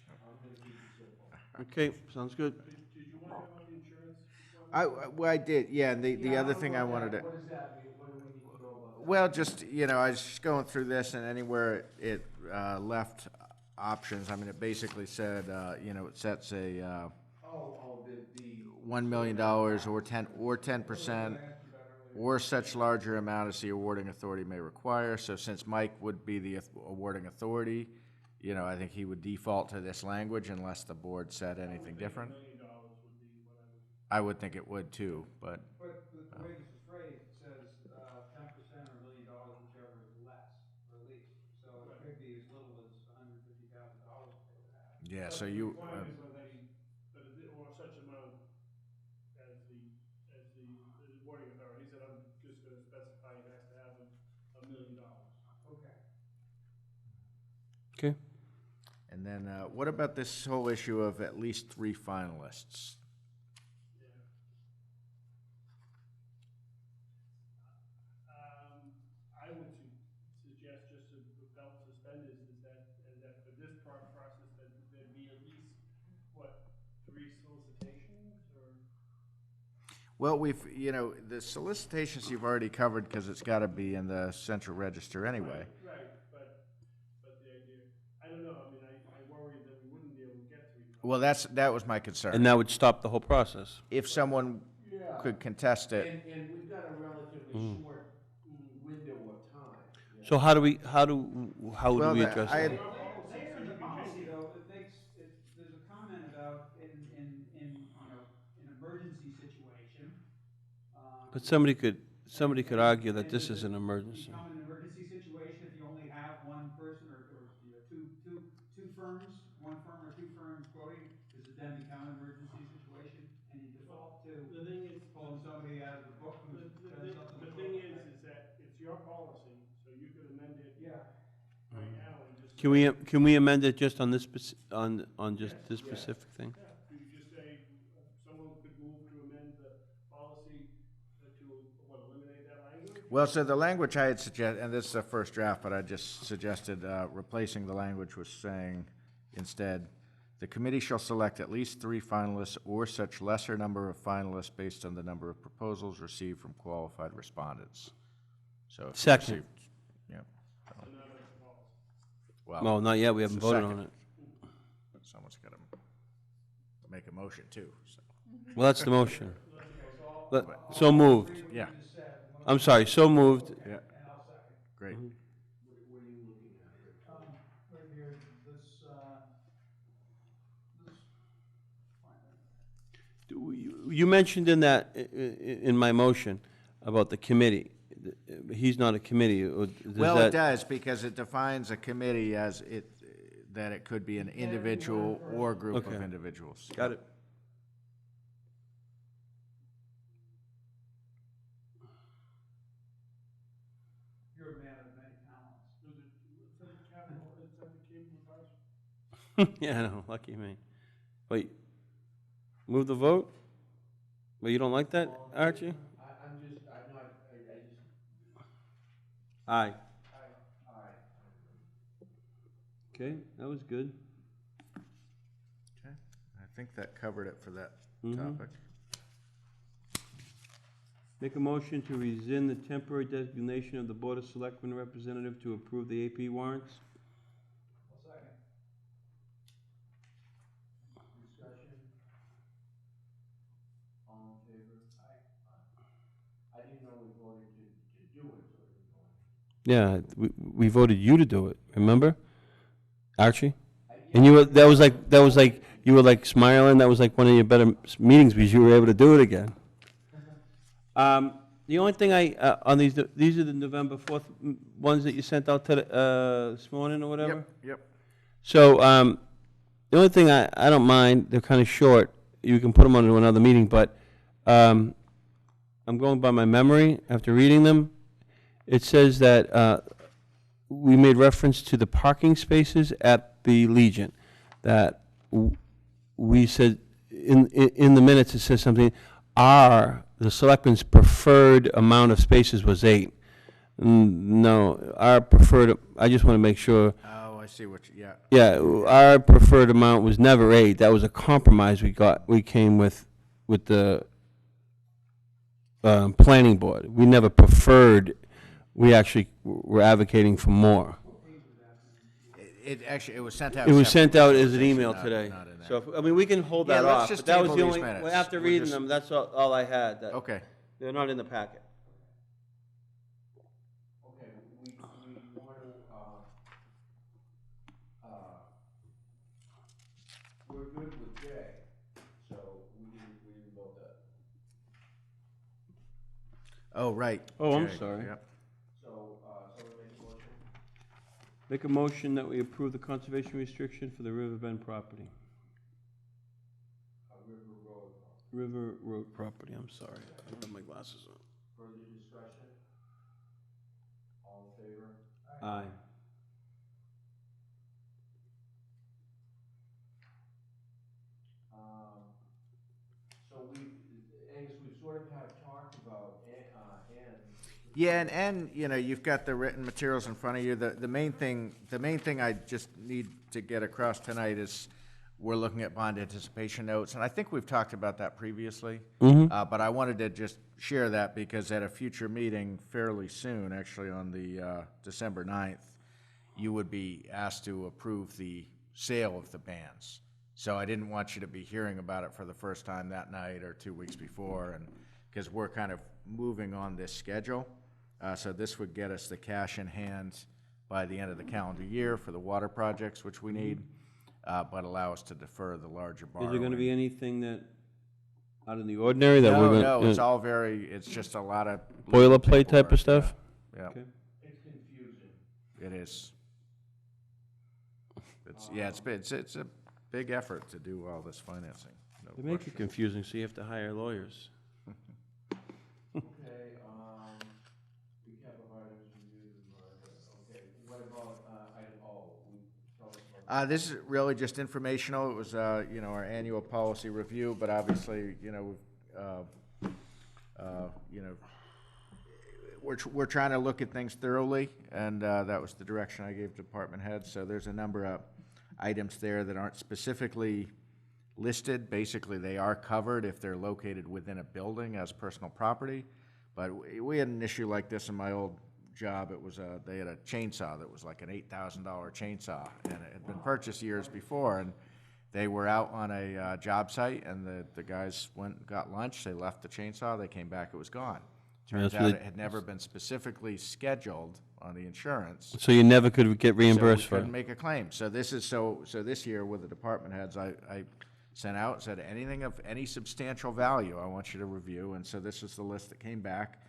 Speaker 4: I'm gonna keep it simple.
Speaker 2: Okay, sounds good.
Speaker 8: Did you want to know about the insurance?
Speaker 5: Well, I did, yeah, and the other thing I wanted to.
Speaker 4: What does that mean? What do we need to know about that?
Speaker 5: Well, just, I was just going through this, and anywhere it left options, I mean, it basically said, it sets a
Speaker 4: The
Speaker 5: $1 million or 10%, or such larger amount as the awarding authority may require. So since Mike would be the awarding authority, I think he would default to this language unless the board said anything different.
Speaker 8: $1 million would be what I would.
Speaker 5: I would think it would too, but.
Speaker 3: But the way this is phrased, it says 10% or $1 million, whichever is less or least. So it could be as little as $150,000 they would have.
Speaker 5: Yeah, so you,
Speaker 8: Requirements on that, or such amount as the awarding authority said, I'm just gonna specify it has to have $1 million.
Speaker 3: Okay.
Speaker 2: Okay.
Speaker 5: and then what about this whole issue of at least 3 finalists?
Speaker 8: Yeah. I would suggest just a belt and suspenders is that for this process, that there'd be at least, 3 solicitations or?
Speaker 5: Well, the solicitations you've already covered because it's got to be in the central register anyway.
Speaker 8: Right, but the idea, I don't know, I mean, I worry that we wouldn't be able to get 3.
Speaker 5: Well, that was my concern.
Speaker 2: And that would stop the whole process.
Speaker 5: If someone
Speaker 4: Yeah.
Speaker 5: could contest it,
Speaker 4: And we've got a relatively short window of time.
Speaker 2: So how do we
Speaker 5: Well,
Speaker 2: address
Speaker 5: I
Speaker 2: that?
Speaker 5: had-
Speaker 3: Later in the policy, though, there's a comment about in emergency situations,
Speaker 2: But somebody could argue that this is an emergency.
Speaker 3: Become an emergency situation if you only have one person or you know, two firms, one firm or two firms quoting, does it then become an emergency situation? And you default to
Speaker 8: The thing is,
Speaker 3: pulling somebody out of the book who's done something.
Speaker 8: the thing is that it's your policy, so you could amend it
Speaker 3: Yeah.
Speaker 8: right now and just.
Speaker 2: Can we amend it just on this, on just this specific thing?
Speaker 8: Yeah, you could just say, someone could move to amend the policy to, eliminate that language?
Speaker 5: Well, so the language I had suggested, and this is the first draft, but I just suggested replacing the language with saying instead, the committee shall select at least 3 finalists or such lesser number of finalists based on the number of proposals received from qualified respondents. So if you
Speaker 2: Second.
Speaker 5: received- Yeah.
Speaker 2: No,
Speaker 5: Well,
Speaker 2: not yet, we haven't
Speaker 5: It's a
Speaker 2: voted
Speaker 5: second.
Speaker 2: on it.
Speaker 5: someone's got to make a motion too, so,
Speaker 2: Well, that's the motion. So moved.
Speaker 5: yeah,
Speaker 2: I'm sorry, so moved.
Speaker 5: yeah. Great.
Speaker 3: Right here, this,
Speaker 2: You mentioned in that, in my motion, about the committee. He's not a committee.
Speaker 5: Well, it does, because it defines a committee as that it could be an individual or group of
Speaker 2: Okay.
Speaker 5: individuals.
Speaker 2: Got it.
Speaker 3: you're a man of many talents.
Speaker 8: Is that the capital, is that the cable cars?
Speaker 2: Yeah, I know, lucky me. Wait, move the vote? Well, you don't like that, Archie?
Speaker 4: I'm not, I just,
Speaker 2: Aye.
Speaker 4: aye.
Speaker 2: Okay, that was good.
Speaker 5: Okay, I think that covered it for that
Speaker 2: Mhm.
Speaker 5: topic.
Speaker 2: Make a motion to rescind the temporary designation of the Board of Selectmen representative to approve the AP warrants.
Speaker 3: Well, second.
Speaker 4: Discussion? All in favor? Aye. I didn't know we voted to do it, so I didn't know.
Speaker 2: Yeah, we voted you to do it, remember? Archie? And you were, that was like, you were like smiling, that was like one of your better meetings because you were able to do it again. The only thing on these are the November 4th ones that you sent out to this morning or whatever?
Speaker 5: Yep.
Speaker 2: So, the only thing I don't mind, they're kind of short, you can put them onto another meeting, but I'm going by my memory after reading them. It says that we made reference to the parking spaces at the Legion, that we said, in the minutes, it says something, the selectmen's preferred amount of spaces was 8. No, our preferred, I just want to make sure,
Speaker 5: Oh, I see what you, yeah.
Speaker 2: yeah, our preferred amount was never 8. That was a compromise we came with the planning board. We never preferred, we actually were advocating for more.
Speaker 5: It actually, it was sent out.
Speaker 2: It was sent out as an
Speaker 5: separately,
Speaker 2: email
Speaker 5: not-
Speaker 2: today.
Speaker 5: not in that.
Speaker 2: So, I mean, we can hold
Speaker 5: Yeah,
Speaker 2: that
Speaker 5: let's
Speaker 2: off,
Speaker 5: just
Speaker 2: but that was
Speaker 5: table
Speaker 2: the
Speaker 5: these
Speaker 2: only,
Speaker 5: minutes.
Speaker 2: after
Speaker 5: We'll
Speaker 2: reading
Speaker 5: just-
Speaker 2: them, that's all I had.
Speaker 5: Okay.
Speaker 2: They're not in the packet.
Speaker 4: Okay, we want to, we're good with J, so we didn't vote that.
Speaker 5: Oh, right.
Speaker 2: Oh, I'm
Speaker 5: Jay,
Speaker 2: sorry.
Speaker 5: yep.
Speaker 4: So, someone make a motion?
Speaker 2: Make a motion that we approve the conservation restriction for the Riverbend property. River Road property, I'm sorry. I don't have my glasses on.
Speaker 4: Further discussion? All in favor?
Speaker 2: Aye.
Speaker 4: So Angus, we've sort of had talked about,
Speaker 5: Yeah, and, you know, you've got the written materials in front of you. The main thing I just need to get across tonight is we're looking at bond anticipation notes, and I think we've talked about that previously. But I wanted to just share that because at a future meeting fairly soon, actually on the December 9th, you would be asked to approve the sale of the bands. So I didn't want you to be hearing about it for the first time that night or 2 weeks before, and because we're kind of moving on this schedule. So this would get us the cash in hand by the end of the calendar year for the water projects, which we need, but allow us to defer the larger
Speaker 2: Is
Speaker 5: borrowing.
Speaker 2: there gonna be anything that Out in the ordinary that we're
Speaker 5: No,
Speaker 2: gonna?
Speaker 5: no, it's all very, it's just a lot of.
Speaker 2: Boilerplate type
Speaker 5: paperwork,
Speaker 2: of stuff?
Speaker 5: Yeah,
Speaker 2: Okay.
Speaker 4: It's confusing.
Speaker 5: it is. It's a big effort to do all this financing. no
Speaker 2: They make it
Speaker 5: question.
Speaker 2: confusing, so you have to hire lawyers.
Speaker 4: Okay, recap of items reviewed, okay, what about, item O? Tell us about.
Speaker 5: This is really just informational. It was, our annual policy review, but obviously, we're trying to look at things thoroughly, and that was the direction I gave department heads. So there's a number of items there that aren't specifically listed. Basically, they are covered if they're located within a building as personal property. But we had an issue like this in my old job. It was they had a chainsaw that was like an $8,000 chainsaw, and it had been purchased years before. And they were out on a job site, and the guys went and got lunch. They left the chainsaw. They came back. It was gone. Turns
Speaker 2: That's
Speaker 5: out
Speaker 2: really-
Speaker 5: it had never been specifically scheduled on the insurance.
Speaker 2: So you never could get reimbursed
Speaker 5: So
Speaker 2: for
Speaker 5: we
Speaker 2: it?
Speaker 5: couldn't make a claim. So this year with the department heads, I sent out, said anything of any substantial value, I want you to review. And so this is the list that came back.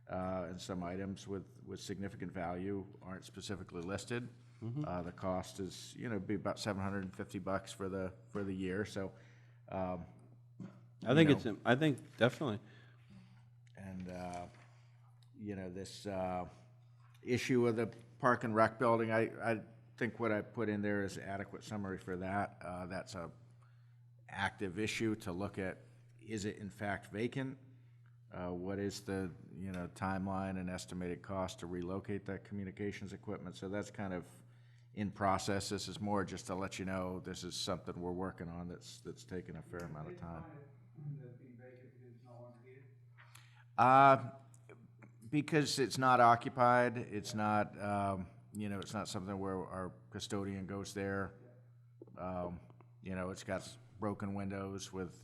Speaker 5: And some items with significant value aren't specifically listed. The cost is, be about $750 for the year. So,
Speaker 2: I think definitely.
Speaker 5: and, this issue of the park and rec building, I think what I put in there is adequate summary for that. That's a active issue to look at. Is it in fact vacant? What is the, timeline and estimated cost to relocate that communications equipment? So that's kind of in process. This is more just to let you know this is something we're working on that's taken a fair amount of time.
Speaker 3: That being vacant because it's no longer needed?
Speaker 5: Because it's not occupied, it's not, it's not something where our custodian goes there. It's got broken windows with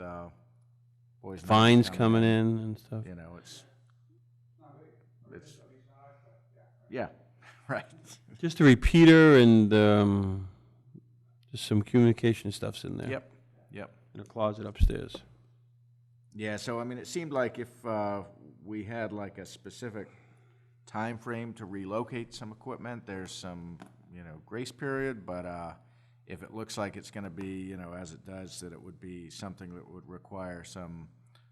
Speaker 5: boys. and
Speaker 2: Fines
Speaker 5: girls
Speaker 2: coming in and stuff.
Speaker 5: It's, yeah, right.
Speaker 2: Just a repeater and just some communication stuff's in there.
Speaker 5: Yep.
Speaker 2: In a closet upstairs.
Speaker 5: Yeah, so I mean, it seemed like if we had like a specific time frame to relocate some equipment, there's some, grace period, but if it looks like it's gonna be, as it does, that it would be something that would require some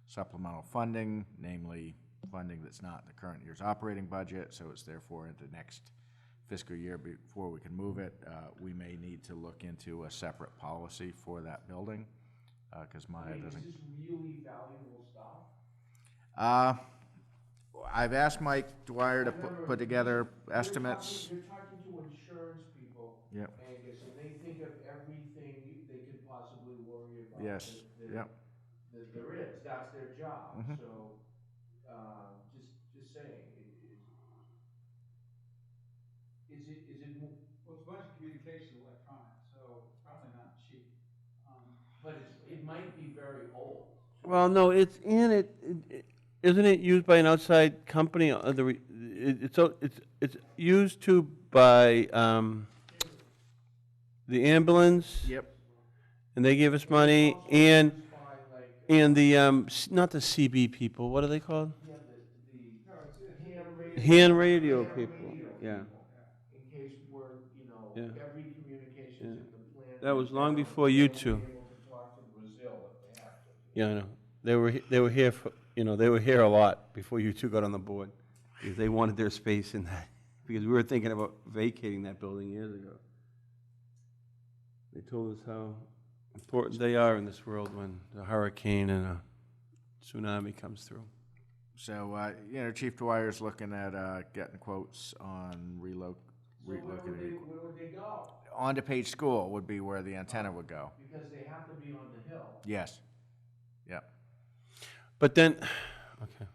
Speaker 5: supplemental funding, namely funding that's not in the current year's operating budget, so it's therefore into next fiscal year before we can move it, we may need to look into a separate policy for that building. Because Maya doesn't.
Speaker 4: Is this really valuable stuff?
Speaker 5: I've asked Mike Dwyer to put together estimates.
Speaker 4: You're talking to insurance people,
Speaker 5: Yep.
Speaker 4: Angus, and they think of everything they could possibly worry about.
Speaker 5: Yes, yep.
Speaker 4: That there is, that's their job,
Speaker 5: Mhm.
Speaker 4: so, just saying, is it,
Speaker 3: Well, it's a bunch of communication electronics, so it's probably not cheap.
Speaker 4: but it might be very old.
Speaker 2: Well, no, it's in it. Isn't it used by an outside company? It's used to by the ambulance.
Speaker 5: Yep.
Speaker 2: And they give us money, and the not the CB people. What are they called?
Speaker 4: Yeah, the
Speaker 2: Hand radio people. Yeah.
Speaker 4: In case we're,
Speaker 2: Yeah.
Speaker 4: every communication's in the plan.
Speaker 2: That was long before you two.
Speaker 4: Be able to talk to Brazil if they have to.
Speaker 2: Yeah, I know. They were here for, they were here a lot before you two got on the board, because they wanted their space in that, because we were thinking about vacating that building years ago. They told us how important they are in this world when a hurricane and a tsunami comes through.
Speaker 5: So, Chief Dwyer's looking at getting quotes on relocating.
Speaker 4: Where would they go?
Speaker 5: Onto Page School would be where the antenna would go.
Speaker 4: Because they have to be on the hill.
Speaker 5: Yes. Yep.
Speaker 2: But then, okay,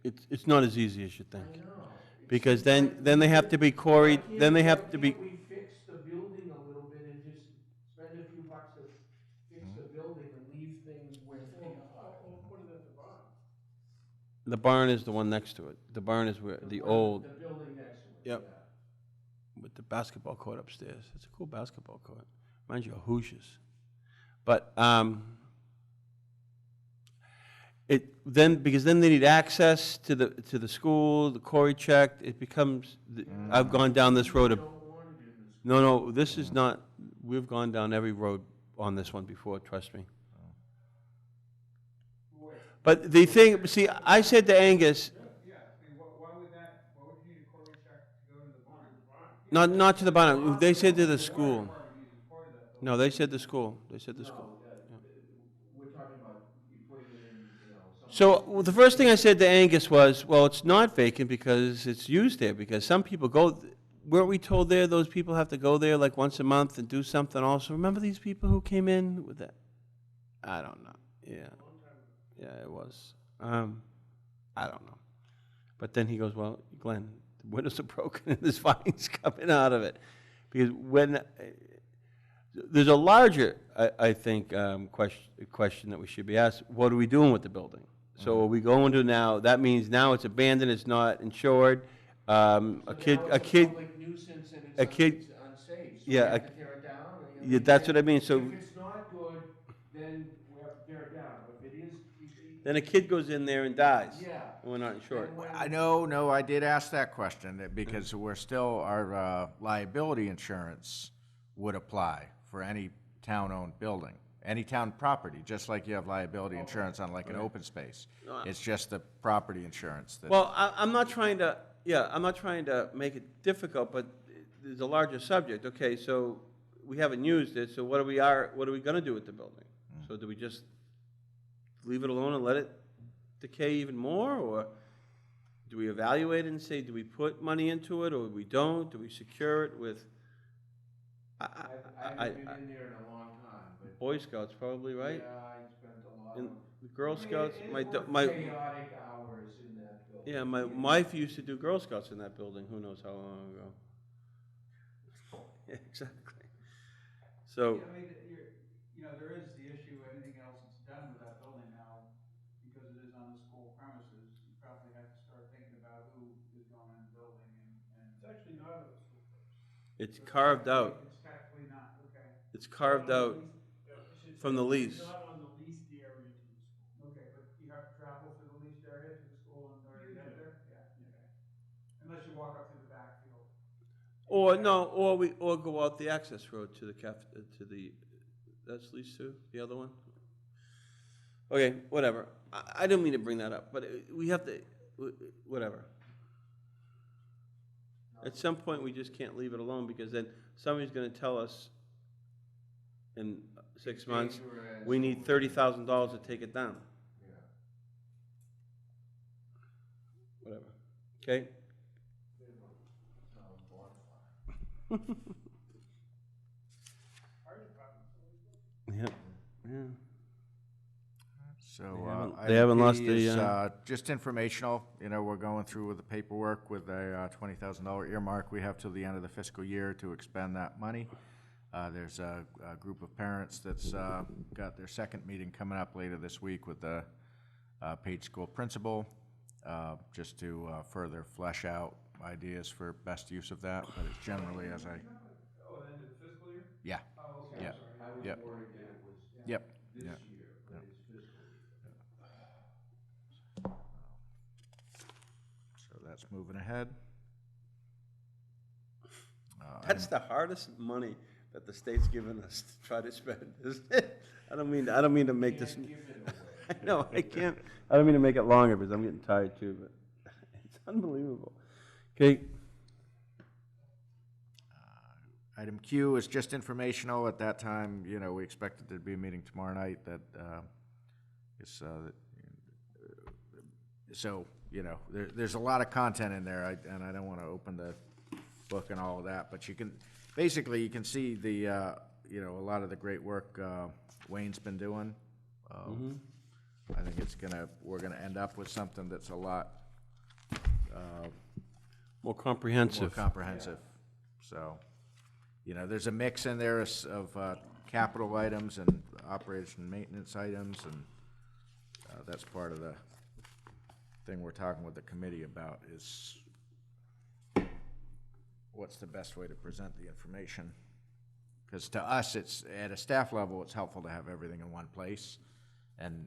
Speaker 2: it's not as easy as you think.
Speaker 4: I know.
Speaker 2: Because then they have to be quarried, then they have to be,
Speaker 4: Can't we fix the building a little bit and just spend a few bucks to fix the building and leave things where they are?
Speaker 8: Or put it at the barn.
Speaker 2: the barn is the one next to it. The barn is where, the old,
Speaker 4: The building next to it.
Speaker 2: Yep.
Speaker 4: Yeah.
Speaker 2: with the basketball court upstairs. It's a cool basketball court. Reminds you of Hoosiers. But Because then they need access to the school, the Cory checked, it becomes, I've gone down this road.
Speaker 4: You don't want it in the school.
Speaker 2: No, this is not, we've gone down every road on this one before, trust me. But the thing, see, I said to Angus,
Speaker 3: Yeah, I mean, why would you need a Cory check to go to the barn?
Speaker 2: not to the bottom, they said to the school.
Speaker 3: Department uses part of that building.
Speaker 2: No, they said the school, they said the school.
Speaker 4: We're talking about you putting it in, you know, some.
Speaker 2: So well, the first thing I said to Angus was, well, it's not vacant because it's used there, because some people go, weren't we told there, those people have to go there like once a month and do something also? Remember these people who came in with that? I don't know, yeah. Yeah, it was. I don't know. But then he goes, well, Glenn, the windows are broken and there's vines coming out of it. Because when, there's a larger, I think, question that we should be asked, what are we doing with the building? So are we going to now, that means now it's abandoned, it's not insured, a kid,
Speaker 4: Public nuisance and
Speaker 2: a kid-
Speaker 4: it's unsafe, so we
Speaker 2: yeah,
Speaker 4: have to tear it down.
Speaker 2: yeah, that's what I mean, so
Speaker 4: If it's not good, then we have to tear it down, if it is,
Speaker 2: then a kid goes in there and dies.
Speaker 4: yeah.
Speaker 2: And we're not insured.
Speaker 4: And when-
Speaker 5: No, I did ask that question, because we're still, our liability insurance would apply for any town-owned building, any town property, just like you have liability insurance on like an open space. It's just the property insurance that.
Speaker 2: Well, I'm not trying to, I'm not trying to make it difficult, but there's a larger subject. Okay, so we haven't used it, so what are we gonna do with the building? So do we just leave it alone and let it decay even more, or do we evaluate it and say, do we put money into it, or we don't? Do we secure it with?
Speaker 4: I haven't been in there in a long time, but.
Speaker 2: Boy Scouts probably, right?
Speaker 4: Yeah, I spent a lot
Speaker 2: And
Speaker 4: of.
Speaker 2: the Girl Scouts,
Speaker 4: It
Speaker 2: my,
Speaker 4: is worth
Speaker 2: my,
Speaker 4: chaotic hours in that building.
Speaker 2: yeah, my wife used to do Girl Scouts in that building, who knows how long ago. Yeah, exactly. So,
Speaker 3: Yeah, I mean, there is the issue, anything else that's done with that building now, because it is on the school premises, you probably have to start thinking about who is going in the building and.
Speaker 8: It's actually not on the school premises.
Speaker 2: it's carved out,
Speaker 3: It's technically not, okay.
Speaker 2: it's carved out from the lease.
Speaker 8: It's not on the leased area to the school.
Speaker 3: Okay, but you have to travel through the leased area to the school in order to get there? Yeah, okay. Unless you walk up to the backfield.
Speaker 2: Or no, or go out the access road to the that's lease two, the other one? Okay, whatever. I didn't mean to bring that up, but we have to, whatever. At some point, we just can't leave it alone, because then somebody's gonna tell us in 6 months, we need $30,000 to take it down.
Speaker 4: Yeah.
Speaker 2: Whatever. Okay?
Speaker 8: Fire department's always
Speaker 2: Yep. Yeah.
Speaker 5: So,
Speaker 2: They haven't
Speaker 5: item
Speaker 2: lost
Speaker 5: P
Speaker 2: the,
Speaker 5: is, just informational, we're going through with the paperwork with a $20,000 earmark. We have till the end of the fiscal year to expend that money. There's a group of parents that's got their second meeting coming up later this week with the Page School principal, just to further flesh out ideas for best use of that, but it's generally as I,
Speaker 3: Oh, the end of the fiscal year?
Speaker 5: yeah,
Speaker 3: Oh, okay,
Speaker 5: yeah,
Speaker 3: I'm sorry.
Speaker 4: I
Speaker 5: Yep.
Speaker 4: was worried that it was
Speaker 5: yep.
Speaker 4: this
Speaker 5: Yep.
Speaker 4: year, but it's fiscal year.
Speaker 5: So that's moving ahead.
Speaker 2: That's the hardest money that the state's given us to try to spend, isn't it? I don't mean to make this.
Speaker 4: Can't give it away.
Speaker 2: I know, I can't, I don't mean to make it longer, because I'm getting tired too, but it's unbelievable. Okay,
Speaker 5: Item Q is just informational. At that time, we expected there to be a meeting tomorrow night that is, so, there's a lot of content in there, and I don't want to open the book and all of that, but you can see the, a lot of the great work Wayne's been doing. I think we're gonna end up with something that's a lot
Speaker 2: more comprehensive.
Speaker 5: more comprehensive. So, there's a mix in there of capital items and operation and maintenance items, and that's part of the thing we're talking with the committee about, is what's the best way to present the information. Because to us, it's, at a staff level, it's helpful to have everything in one place, and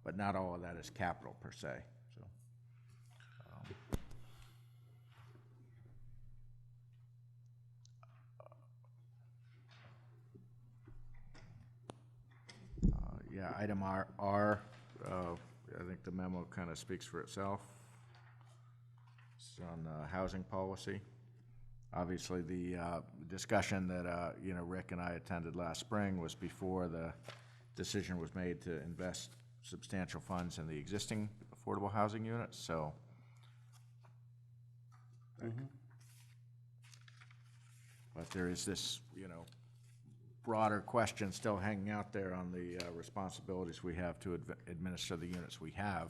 Speaker 5: but not all of that is capital per se, so. Yeah, item R, I think the memo kind of speaks for itself. It's on housing policy. Obviously, the discussion that, Rick and I attended last spring was before the decision was made to invest substantial funds in the existing affordable housing units, so. But there is this, broader question still hanging out there on the responsibilities we have to administer the units we have.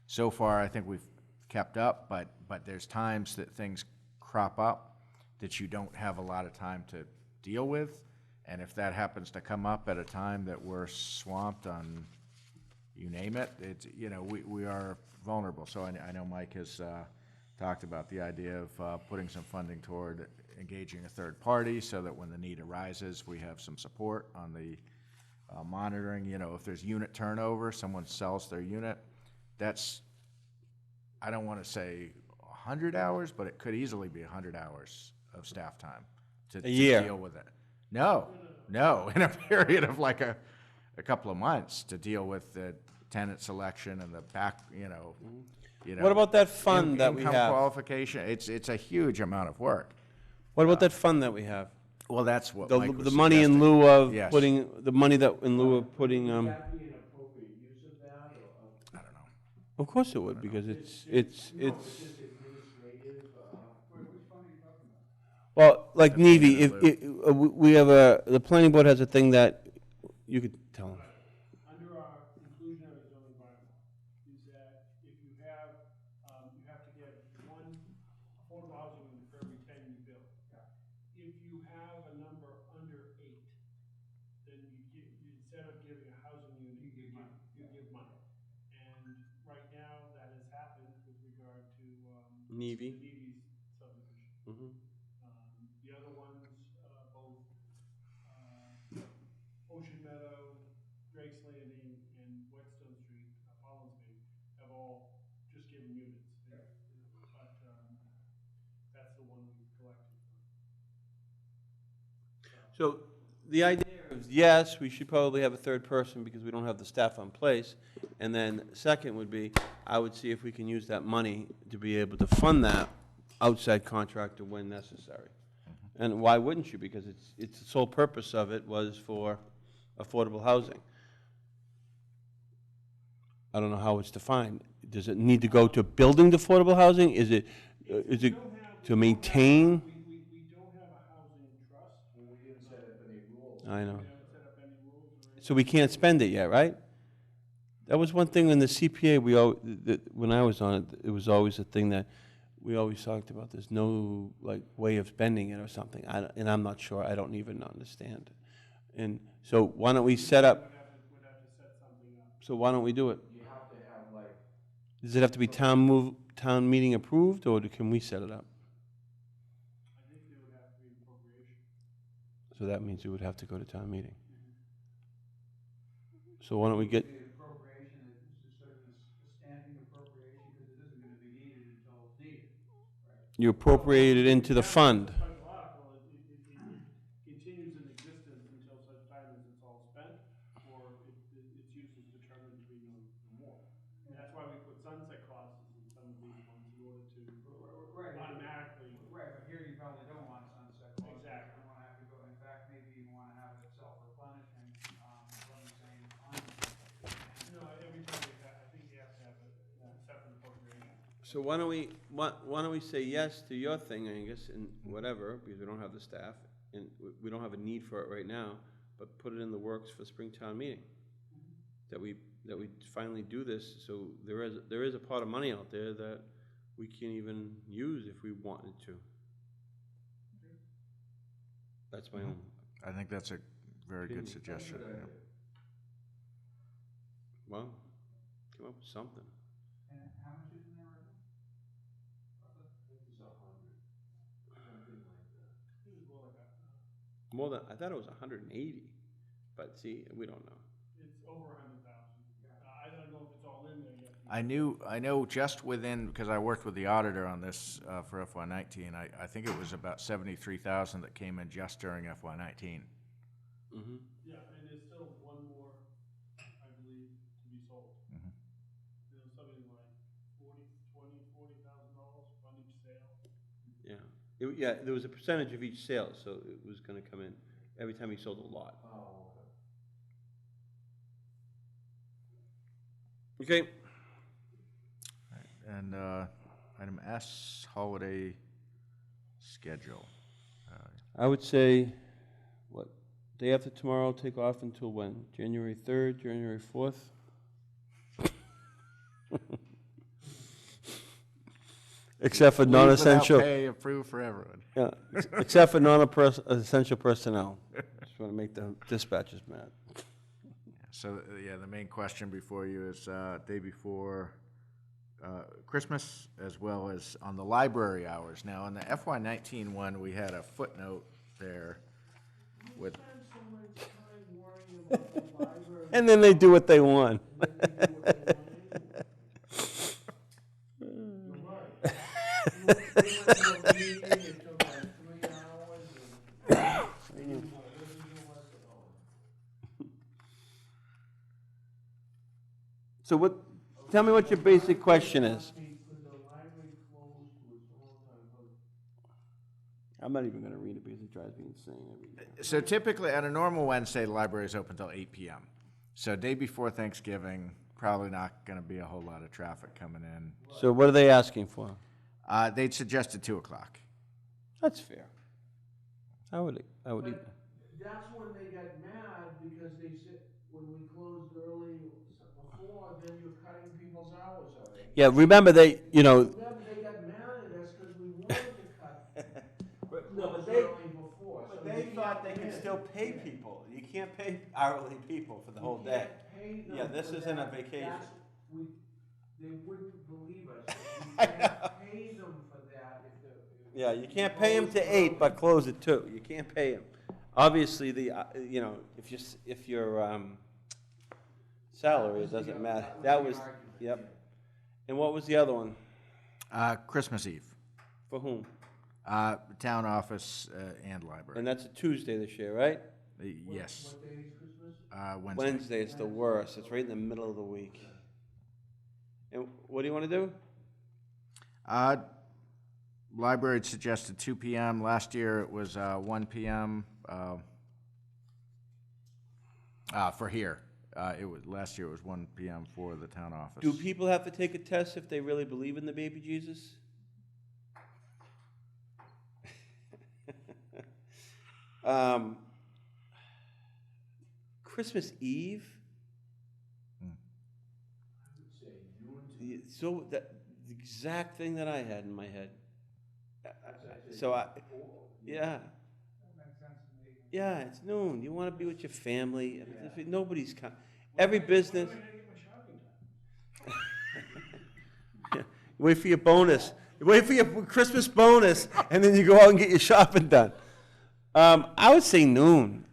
Speaker 5: So far, I think we've kept up, but there's times that things crop up that you don't have a lot of time to deal with. And if that happens to come up at a time that we're swamped on, you name it, it's, we are vulnerable. So I know Mike has talked about the idea of putting some funding toward engaging a third party so that when the need arises, we have some support on the monitoring. If there's unit turnover, someone sells their unit, that's, I don't want to say 100 hours, but it could easily be 100 hours of staff time to
Speaker 2: year.
Speaker 5: deal with it. No, in a period of like a couple of months to deal with the tenant selection and the back,
Speaker 2: What about that fund that we
Speaker 5: income
Speaker 2: have?
Speaker 5: qualification, it's a huge amount of work.
Speaker 2: What about that fund that we have?
Speaker 5: Well, that's what
Speaker 2: The,
Speaker 5: Mike was
Speaker 2: the money in
Speaker 5: suggesting.
Speaker 2: lieu of
Speaker 5: Yes.
Speaker 2: putting, the money that in lieu of putting,
Speaker 4: Would that be an appropriate use of that, or?
Speaker 5: I don't know.
Speaker 2: of course it would, because
Speaker 4: No,
Speaker 2: it's,
Speaker 4: it's just administrative,
Speaker 3: Which fund are you talking about?
Speaker 2: well, like
Speaker 5: The
Speaker 2: Nevy, if,
Speaker 5: payment in
Speaker 2: we have the planning board has a thing that, you could tell them.
Speaker 8: Under our inclusionary zoning bylaw, is that if you have to get one affordable housing unit for every 10 you build. If you have a number under 8, then instead of giving a housing unit, you give money. And right now, that has happened with regard to,
Speaker 2: Nevy.
Speaker 8: the Nevy's subdivision.
Speaker 2: Mhm.
Speaker 8: The other ones, both, Ocean Meadow, Drake's Landing, and Whetstone Street, Follinsby, have all just given units. But, that's the one we've collected from.
Speaker 2: So the idea is, yes, we should probably have a third person because we don't have the staff on place. And then second would be, I would see if we can use that money to be able to fund that outside contractor when necessary. And why wouldn't you? Because it's the sole purpose of it was for affordable housing. I don't know how it's defined. Does it need to go to building the affordable housing? Is it to maintain?
Speaker 8: We don't have a housing trust.
Speaker 4: we didn't set up any rules.
Speaker 2: I know.
Speaker 8: We haven't set up any rules or anything.
Speaker 2: So we can't spend it yet, right? That was one thing in the CPA, when I was on it, it was always a thing that we always talked about. There's no, way of spending it or something, and I'm not sure, I don't even understand. And so why don't we set up,
Speaker 8: Would have to set something up.
Speaker 2: so why don't we do it?
Speaker 4: You have to have
Speaker 2: Does it have to be town meeting approved, or can we set it up?
Speaker 8: I think there would have to be an appropriation.
Speaker 2: So that means it would have to go to town meeting. So why don't we get,
Speaker 3: The appropriation is sort of a standing appropriation, because it isn't gonna be needed until it's needed, right?
Speaker 2: you appropriate it into the fund?
Speaker 8: Special article, it continues in existence until such time as it's all spent, or its use is determined to be no more. And that's why we put sunset clauses in some of these ones in order to
Speaker 3: Right.
Speaker 8: automatically.
Speaker 3: Right, but here you probably don't want sunset clause.
Speaker 8: Exactly.
Speaker 3: You don't wanna have to go, in fact, maybe you wanna have it self-replenishing, from the same fund.
Speaker 8: No, every time I think you have to have a separate appropriation.
Speaker 2: So why don't we say yes to your thing, I guess, and whatever, because we don't have the staff, and we don't have a need for it right now, but put it in the works for Springtown meeting. That we finally do this, so there is a pot of money out there that we can't even use if we wanted to. That's my own,
Speaker 5: I think that's a very good
Speaker 2: Opinion.
Speaker 5: suggestion. yeah.
Speaker 2: well, come up with something.
Speaker 3: And how much is in there right now? Roughly?
Speaker 4: It's 100, something like that.
Speaker 8: I think it's more like
Speaker 2: More than, I thought it was 180, but see, we don't know.
Speaker 8: it's over 100,000. I don't know if it's
Speaker 5: I know just within, because I worked with the auditor on this for FY19, I think it was about 73,000 that came in just during FY19.
Speaker 2: Mm-hmm.
Speaker 8: Yeah, and there's still one more, I believe, to be sold.
Speaker 5: Mhm.
Speaker 8: You know, something like $40,000 on each sale.
Speaker 2: Yeah. Yeah, there was a percentage of each sale, so it was gonna come in every time he sold a lot.
Speaker 4: Oh, okay.
Speaker 2: Okay,
Speaker 5: And item S, holiday schedule.
Speaker 2: I would say, what, day after tomorrow, take off until when? January 3rd, January 4th? Except for
Speaker 5: Leave without
Speaker 2: non-essential,
Speaker 5: pay approved for everyone.
Speaker 2: yeah, except for non-essential personnel. Just want to make the dispatchers mad.
Speaker 5: So, yeah, the main question before you is day before Christmas, as well as on the library hours. Now, on the FY19 one, we had a footnote there with,
Speaker 4: Spend so much time worrying about the library.
Speaker 2: And then they do what they want.
Speaker 4: And then they do what they want anyway. You're right. We went to a meeting, it took like 3 hours, and they didn't know what the was at all.
Speaker 2: So what, tell me what your basic question is.
Speaker 4: Could the library close to its normal time?
Speaker 2: I'm not even gonna read it because it drives me insane every day.
Speaker 5: so typically, on a normal Wednesday, the library is open until 8 p.m. So day before Thanksgiving, probably not going to be a whole lot of traffic coming in.
Speaker 2: So what are they asking for?
Speaker 5: They'd suggested 2 o'clock.
Speaker 2: That's fair. I would,
Speaker 4: But that's when they got mad, because they said, when we closed early before, then you're cutting people's hours already.
Speaker 2: yeah, remember they,
Speaker 4: Remember, they got mad at us because we wanted to cut
Speaker 2: No,
Speaker 4: close
Speaker 2: but they,
Speaker 4: early before.
Speaker 2: but
Speaker 4: so
Speaker 2: they
Speaker 4: you
Speaker 2: thought they
Speaker 4: can't
Speaker 2: could
Speaker 4: win.
Speaker 2: still pay people. You can't pay hourly people for the whole
Speaker 4: You
Speaker 2: day.
Speaker 4: can't pay them
Speaker 2: Yeah, this
Speaker 4: for
Speaker 2: isn't a
Speaker 4: that.
Speaker 2: vacation.
Speaker 4: They wouldn't believe us. You can't pay them for that if they're.
Speaker 2: Yeah, you can't pay them to 8, but close at 2. You can't pay them. Obviously, if your salary, it doesn't matter. That was, yep. And what was the other one?
Speaker 5: Christmas Eve,
Speaker 2: For whom?
Speaker 5: town office and library.
Speaker 2: And that's a Tuesday this year, right?
Speaker 5: Yes,
Speaker 4: What day is Christmas?
Speaker 5: Wednesday.
Speaker 2: Wednesday, it's the worst. It's right in the middle of the week. And what do you want to do?
Speaker 5: Library had suggested 2 p.m. Last year it was 1 p.m. For here. Last year it was 1 p.m. for the town office.
Speaker 2: Do people have to take a test if they really believe in the baby Jesus? Christmas Eve? So the exact thing that I had in my head. So yeah. Yeah, it's noon. You want to be with your family. I mean, nobody's every business. Wait for your bonus. Wait for your Christmas bonus, and then you go out and get your shopping done. I would say noon.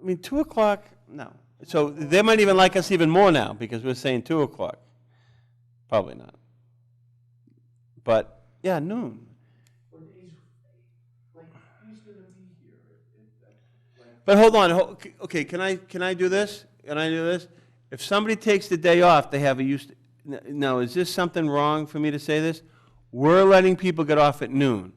Speaker 2: I mean, 2 o'clock, no. So they might even like us even more now because we're saying 2 o'clock. Probably not. But, yeah, noon.
Speaker 4: But he's gonna be here
Speaker 2: But hold on, okay, can I do this? Can I do this? If somebody takes the day off, they have a use, now, is this something wrong for me to say this? We're letting people get off at noon.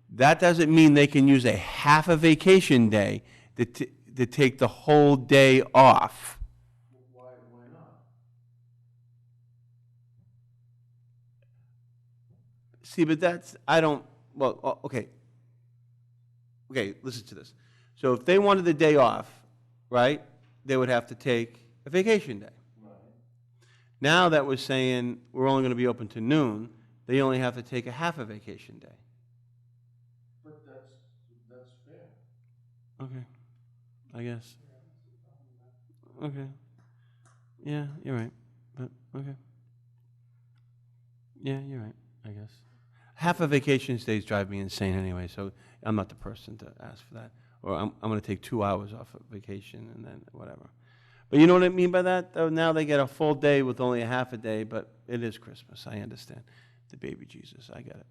Speaker 2: That doesn't mean they can use a half a vacation day to take the whole day off.
Speaker 4: Why not?
Speaker 2: See, but that's, I don't, well, okay. Okay, listen to this. So if they wanted the day off, right, they would have to take a vacation day.
Speaker 4: Right.
Speaker 2: Now that we're saying we're only going to be open to noon, they only have to take a half a vacation day.
Speaker 4: But that's fair.
Speaker 2: Okay, I guess. Okay. Yeah, you're right, but, okay. Yeah, you're right, I guess. Half a vacation days drive me insane anyway, so I'm not the person to ask for that. Or I'm going to take 2 hours off of vacation and then whatever. But you know what I mean by that, though? Now they get a full day with only a half a day, but it is Christmas, I understand. The baby Jesus, I get it.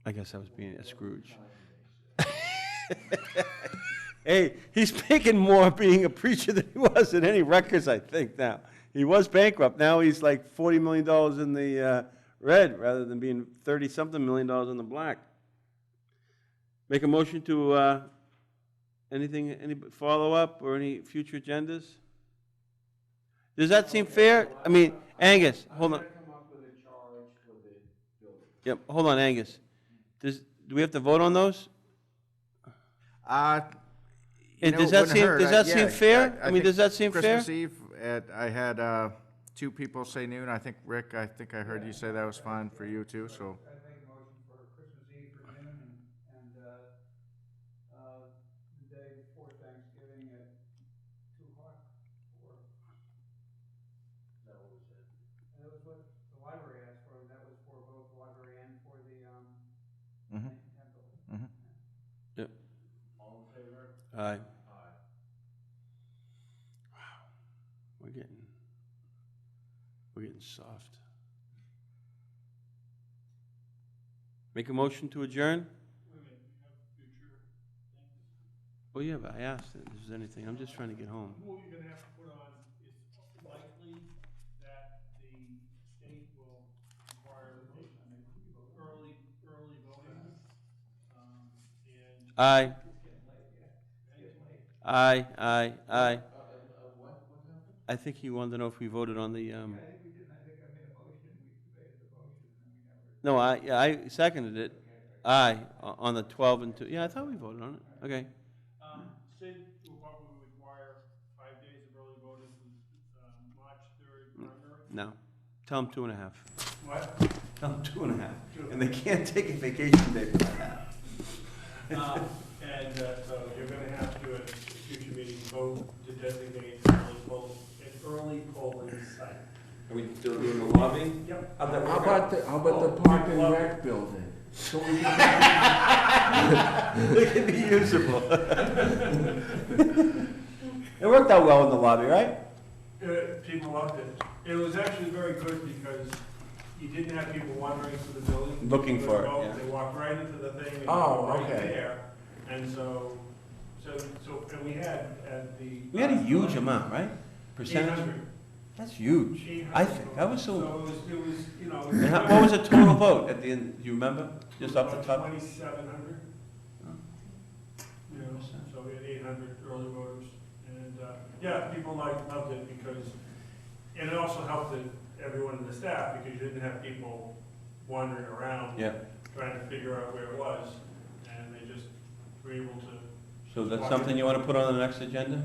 Speaker 2: I guess I was being a Scrooge. Hey, he's making more being a preacher than he was in any records, I think, now. He was bankrupt. Now he's like $40 million in the red rather than being 30-something million dollars in the black. Make a motion to any follow-up or any future agendas? Does that seem fair? I mean, Angus, hold on.
Speaker 4: I'm gonna come up with a charge for the building.
Speaker 2: Yep, hold on, Angus. Do we have to vote on those?
Speaker 5: You
Speaker 2: And
Speaker 5: know,
Speaker 2: does
Speaker 5: it
Speaker 2: that
Speaker 5: wouldn't
Speaker 2: seem,
Speaker 5: hurt.
Speaker 2: does that seem
Speaker 5: Yeah,
Speaker 2: fair? I mean,
Speaker 5: think
Speaker 2: does that seem fair?
Speaker 5: Christmas Eve, I had 2 people say noon. I think, Rick, I heard you say that was fine for you too, so.
Speaker 3: I'd make a motion for Christmas Eve for noon and the day before Thanksgiving at 2 o'clock, or. That was it. That was what the library asked for, and that was for both the library and for the,
Speaker 5: Mhm.
Speaker 3: temple.
Speaker 5: Mhm.
Speaker 2: Yep.
Speaker 8: All in favor?
Speaker 2: Aye.
Speaker 8: Aye.
Speaker 2: We're getting soft. Make a motion to adjourn?
Speaker 8: Wait a minute, we have future things.
Speaker 2: Oh, yeah, but I asked if there's anything. I'm just trying to get home.
Speaker 8: What you're gonna have to put on, it's likely that the state will require early voting. And
Speaker 2: Aye. Aye.
Speaker 4: What happened?
Speaker 2: I think he wanted to know if we voted on the,
Speaker 3: I think we didn't, I think I made a motion, we debated the motion, and we never.
Speaker 2: no, I seconded it. Aye, on the 12 and 2. Yeah, I thought we voted on it. Okay.
Speaker 8: Sid will probably require 5 days of early voting for, March 3rd primary.
Speaker 2: No. Tell him 2.5.
Speaker 8: What?
Speaker 2: Tell them 2.5. And they can't take a vacation day for that.
Speaker 8: And so you're gonna have to, at future meetings, vote to designate an early polling site.
Speaker 9: Are we still doing the lobby?
Speaker 8: Yep.
Speaker 9: How'd that
Speaker 4: How
Speaker 9: work out?
Speaker 4: about the park and rec building? So we can,
Speaker 2: They can be usable. It worked out well in the lobby, right?
Speaker 8: People loved it. It was actually very good because you didn't have people wandering through the building.
Speaker 2: Looking for it,
Speaker 8: Well,
Speaker 2: yeah.
Speaker 8: They walked right into the thing and
Speaker 4: Oh,
Speaker 8: right
Speaker 4: okay.
Speaker 8: there. And so, and we had at the.
Speaker 2: We had a huge amount, right? Percentage?
Speaker 8: 800.
Speaker 2: That's huge.
Speaker 8: 800
Speaker 2: I think. That was
Speaker 8: So
Speaker 2: so.
Speaker 8: it was, you know.
Speaker 2: And what was the total vote at the end? Do you remember? Just off the top?
Speaker 8: 2,700. You know, so we had 800 early voters. And, yeah, people loved it because, and it also helped everyone in the staff because you didn't have people wandering around.
Speaker 2: Yeah.
Speaker 8: Trying to figure out where it was, and they just were able to.
Speaker 2: So that's something you want to put on the next agenda?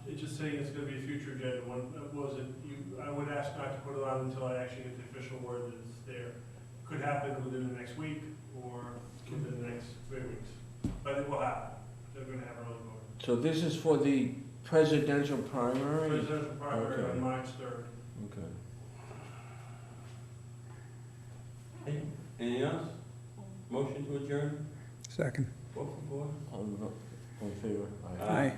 Speaker 8: It's just saying it's gonna be a future agenda. When, was it, I would ask not to put it on until I actually get the official word that it's there. Could happen within the next week or within the next 3 weeks, but it will happen. They're gonna have early voting.
Speaker 4: so this is for the presidential primary?
Speaker 8: Presidential primary
Speaker 4: Okay.
Speaker 8: on March 3rd.
Speaker 4: Okay.
Speaker 2: Anything else? Motion to adjourn?
Speaker 1: Second.
Speaker 2: Vote for board?
Speaker 4: All in favor? Aye.
Speaker 1: Aye.